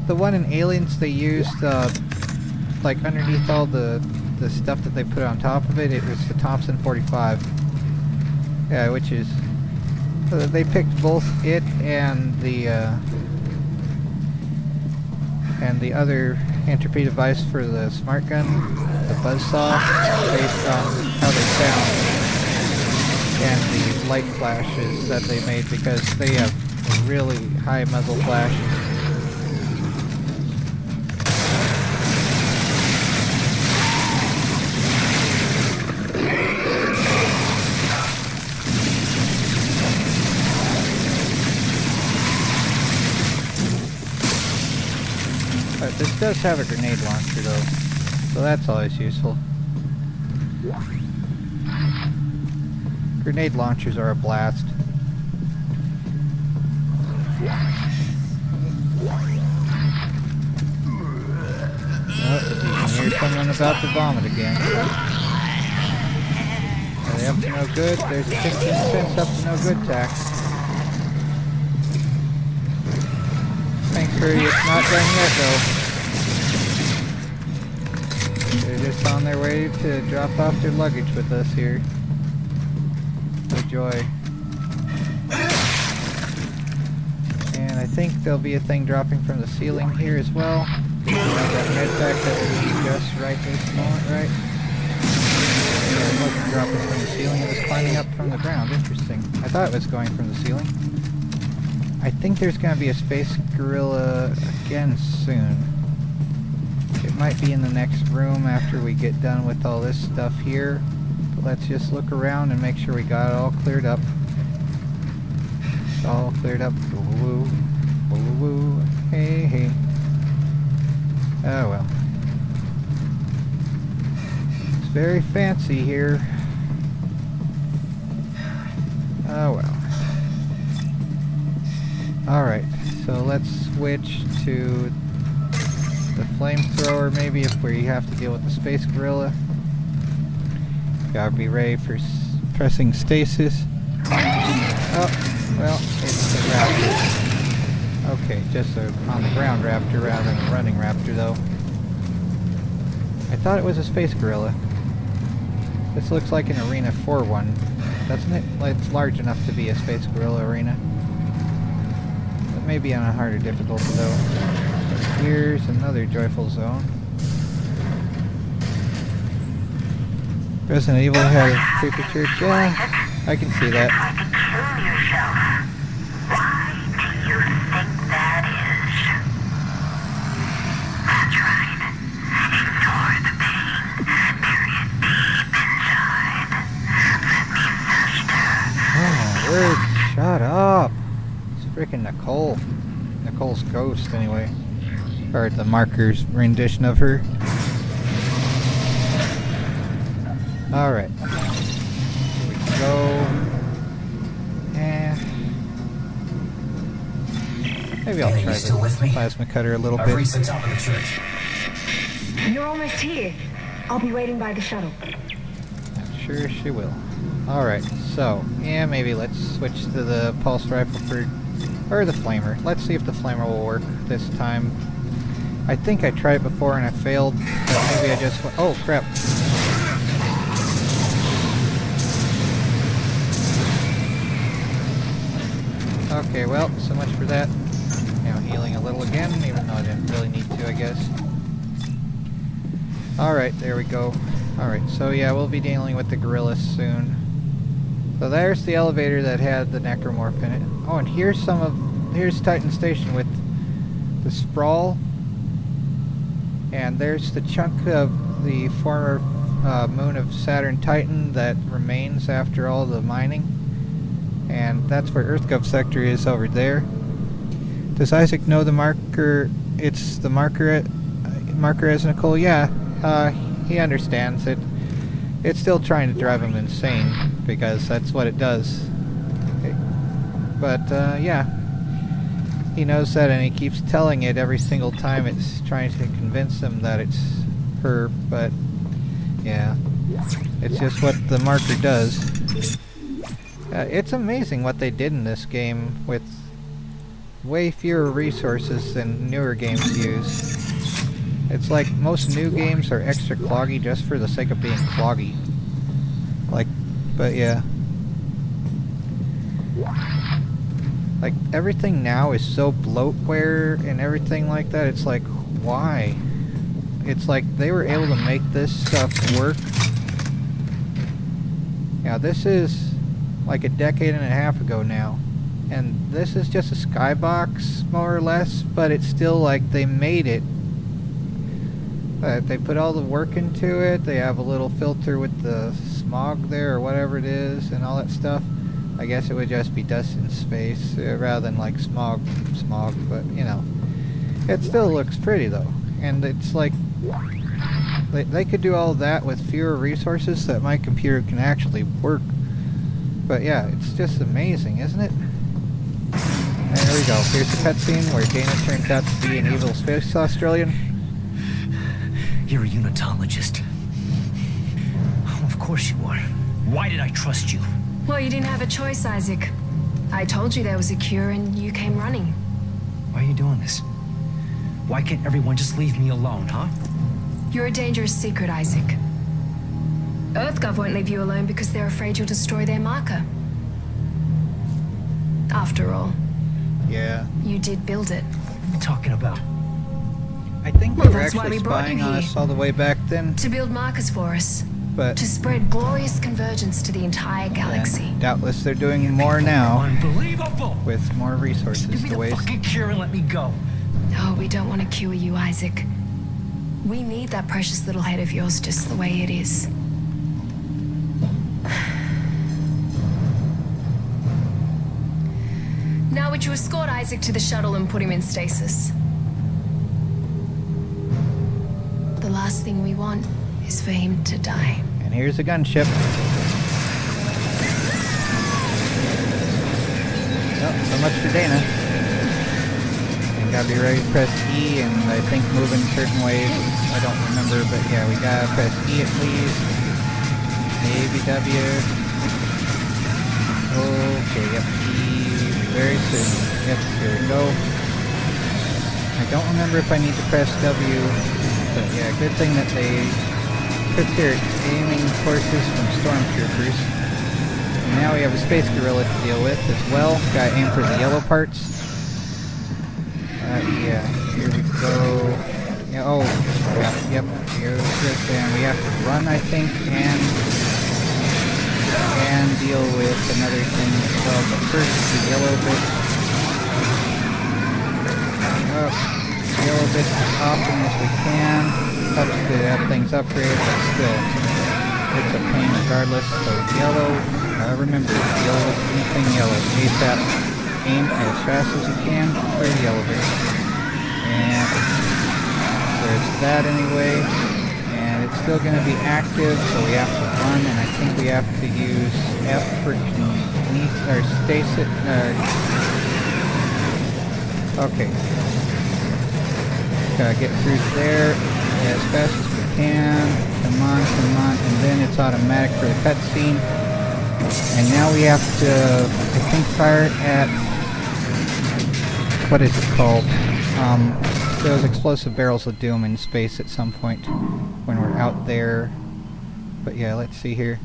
the one in Aliens, they used like underneath all the stuff that they put on top of it, it was the Thompson 45. Yeah, which is they picked both it and the other entropy device for the smart gun, the buzzsaw, based on how they sound, and the light flashes that they made because they have a really high muzzle flash. But this does have a grenade launcher though, so that's always useful. Grenade launchers are a blast. Oh, you can hear someone about to vomit again. Are they up to no good? There's a 15 cents up to no good tax. Thankfully it's not done yet though. They're just on their way to drop off their luggage with us here. The joy. And I think there'll be a thing dropping from the ceiling here as well. You know, that med pack that we need just right this moment, right? Yeah, it wasn't dropping from the ceiling, it was climbing up from the ground. Interesting. I thought it was going from the ceiling. I think there's going to be a space gorilla again soon. It might be in the next room after we get done with all this stuff here. But let's just look around and make sure we got it all cleared up. It's all cleared up. Woo, woo, woo, hey, hey. Oh well. It's very fancy here. Oh well. Alright, so let's switch to the flamethrower maybe if we have to deal with the space gorilla. Gotta be ready for pressing stasis. Oh, well, it's a raptor. Okay, just on the ground raptor rather than a running raptor though. I thought it was a space gorilla. This looks like an Arena 4 one, doesn't it? It's large enough to be a space gorilla arena. Maybe on a harder difficulty though. Here's another joyful zone. Resident Evil had a creepy church. Yeah, I can see that. Why do you think that is? That's right. Ignore the pain. Bury it deep inside. Let me fester. Oh my word, shut up. Frickin' Nicole. Nicole's ghost, anyway. Or the marker's rendition of her. Alright. Here we go. Maybe I'll try the plasma cutter a little bit. I've reached the top of the church. You're almost here. I'll be waiting by the shuttle. I'm sure she will. Alright, so, yeah, maybe let's switch to the pulse rifle or the flamer. Let's see if the flamer will work this time. I think I tried it before and I failed, but maybe I just went... Oh, crap. Okay, well, so much for that. Now healing a little again, even though I didn't really need to, I guess. Alright, there we go. Alright, so yeah, we'll be dealing with the gorillas soon. So there's the elevator that had the necromorph in it. Oh, and here's here's Titan Station with the sprawl. And there's the chunk of the former moon of Saturn Titan that remains after all the mining. And that's where EarthGov sector is over there. Does Isaac know the marker? It's the marker as Nicole? Yeah, he understands it. It's still trying to drive him insane, because that's what it does. But, yeah. He knows that, and he keeps telling it every single time it's trying to convince him that it's her, but, yeah. It's just what the marker does. It's amazing what they did in this game with way fewer resources than newer games use. It's like most new games are extra cloggy just for the sake of being cloggy. Like, but yeah. Like, everything now is so bloatware and everything like that. It's like, why? it's like they were able to make this stuff work. Now this is like a decade and a half ago now, and this is just a skybox more or less, but it's still like they made it. They put all the work into it. They have a little filter with the smog there or whatever it is and all that stuff. I guess it would just be dust in space rather than like smog, but you know, it still looks pretty though. And it's like they could do all that with fewer resources that my computer can actually work. But yeah, it's just amazing, isn't it? And there we go. Here's the cutscene where Dana turns out to be an evil space Australian. You're a unitologist. Of course you are. Why did I trust you? Well, you didn't have a choice, Isaac. I told you there was a cure and you came running. Why are you doing this? Why can't everyone just leave me alone, huh? You're a dangerous secret, Isaac. EarthGov won't leave you alone because they're afraid you'll destroy their marker. After all. Yeah. You did build it. What are you talking about? I think Well, they were that's why actually we brought you spying on here. us all the way back then. To build markers for us. But to spread glorious convergence to the entire galaxy. Doubtless they're doing more now. Unbelievable! With more resources Give me to the waste. fucking cure and let me go. Oh, we don't want to cure you, Isaac. We need that precious little head of yours just the way it is. Now would you escort Isaac to the shuttle and put him in stasis? The last thing we want is for him to die. And here's a gunship. Oh, so much for Dana. And gotta be ready to press E, and I think move in certain ways. I don't remember, but yeah, we gotta press E at least. Maybe W. Okay, yep, E very soon. Yep, here we go. I don't remember if I need to press W, but yeah, good thing that they took their aiming courses from stormtroopers. And now we have a space gorilla to deal with as well. Gotta aim for the yellow parts. Yeah, here we go. Yeah, oh, yep, here's this, and we have to run, I think, and deal with another thing as well. But first, the yellow bit. Yellow bit as often as we can. Helps to have things upgraded, but still, it's a pain regardless. So yellow, remember, deal with anything yellow. ASAP, aim as fast as you can for the yellow bit. And there's that anyway. And it's still going to be active, so we have to run, and I think we have to use F for or stasis. Okay. Gotta get through there as fast as we can. Come on, and then it's automatic for the cutscene. And now we have to, I think, fire at, what is it called? Those explosive barrels of doom in space at some point when we're out there. But yeah, let's see here.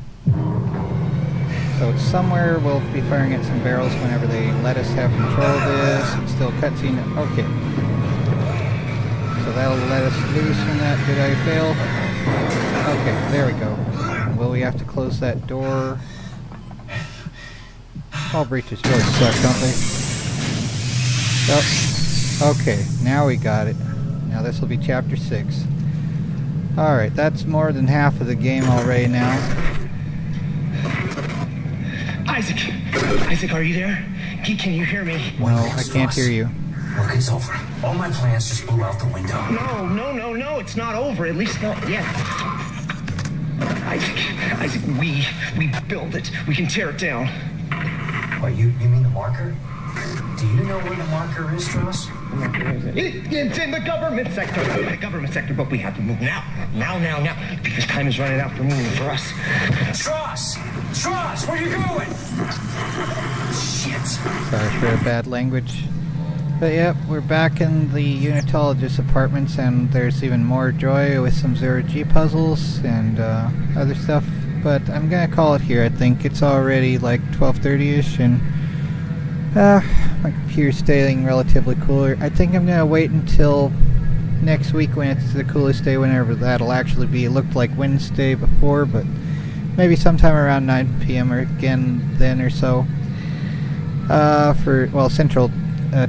So it's somewhere we'll be firing at some barrels whenever they let us have control of this. It's still cutscene. Okay. So that'll let us loose from that. Did I fail? Okay, there we go. Will we have to close that door? All breaches really suck, don't they? Oh. Okay, now we got it. Now this will be chapter 6. Alright, that's more than half of the game already now. Isaac, are you there? Can you hear me? No, I can't hear you. Look, it's over. All my plans just blew out the window. No, it's not over. At least not yet. Isaac, we build it. We can tear it down. What, you mean the marker? Do you know where the marker is, Strauss? It's in the government sector. But we have to move now. Because time is running out for me and for us. Strauss, where you going? Shit. Sorry for the bad language. But yep, we're back in the unitologist apartments, and there's even more joy with some zero-G puzzles and other stuff. But I'm gonna call it here. I think it's already like 12:30ish, and my computer's staying relatively cooler. I think I'm gonna wait until next week when it's the coolest day, whenever that'll actually be. It looked like Wednesday before, but maybe sometime around 9 p.m. or again then or so. For, well, Central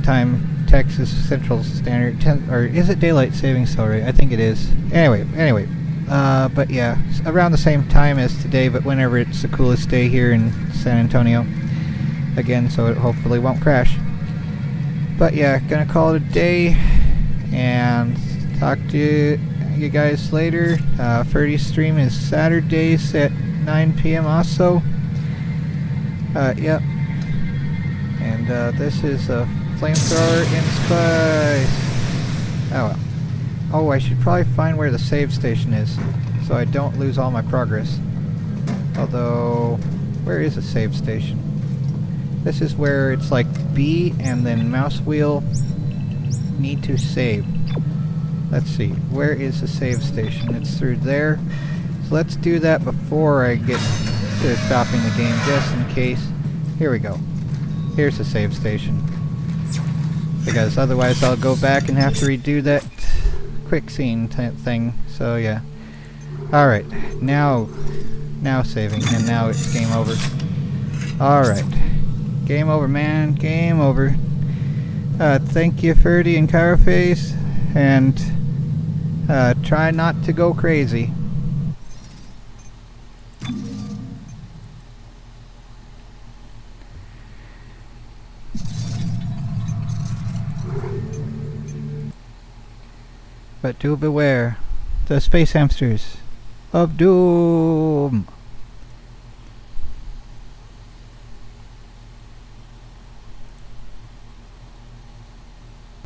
Time, Texas Central Standard, or is it Daylight Savings Still, right? I think it is. Anyway, but yeah, around the same time as today, but whenever it's the coolest day here in San Antonio. Again, so it hopefully won't crash. But yeah, gonna call it a day, and talk to you guys later. Ferdy's stream is Saturdays at 9 p.m. also. Yep. And this is a flamethrower in space. Oh well. Oh, I should probably find where the save station is, so I don't lose all my progress. Although, where is a save station? This is where it's like B and then mouse wheel need to save. Let's see, where is the save station? It's through there. So let's do that before I get to stopping the game, just in case. Here we go. Here's the save station. Because otherwise I'll go back and have to redo that quick scene type thing. So yeah. Alright, now saving, and now it's game over. Alright. Game over, man. Game over. Thank you, Ferdy and Caraface, and try not to go crazy. But do beware the space hamsters of doom.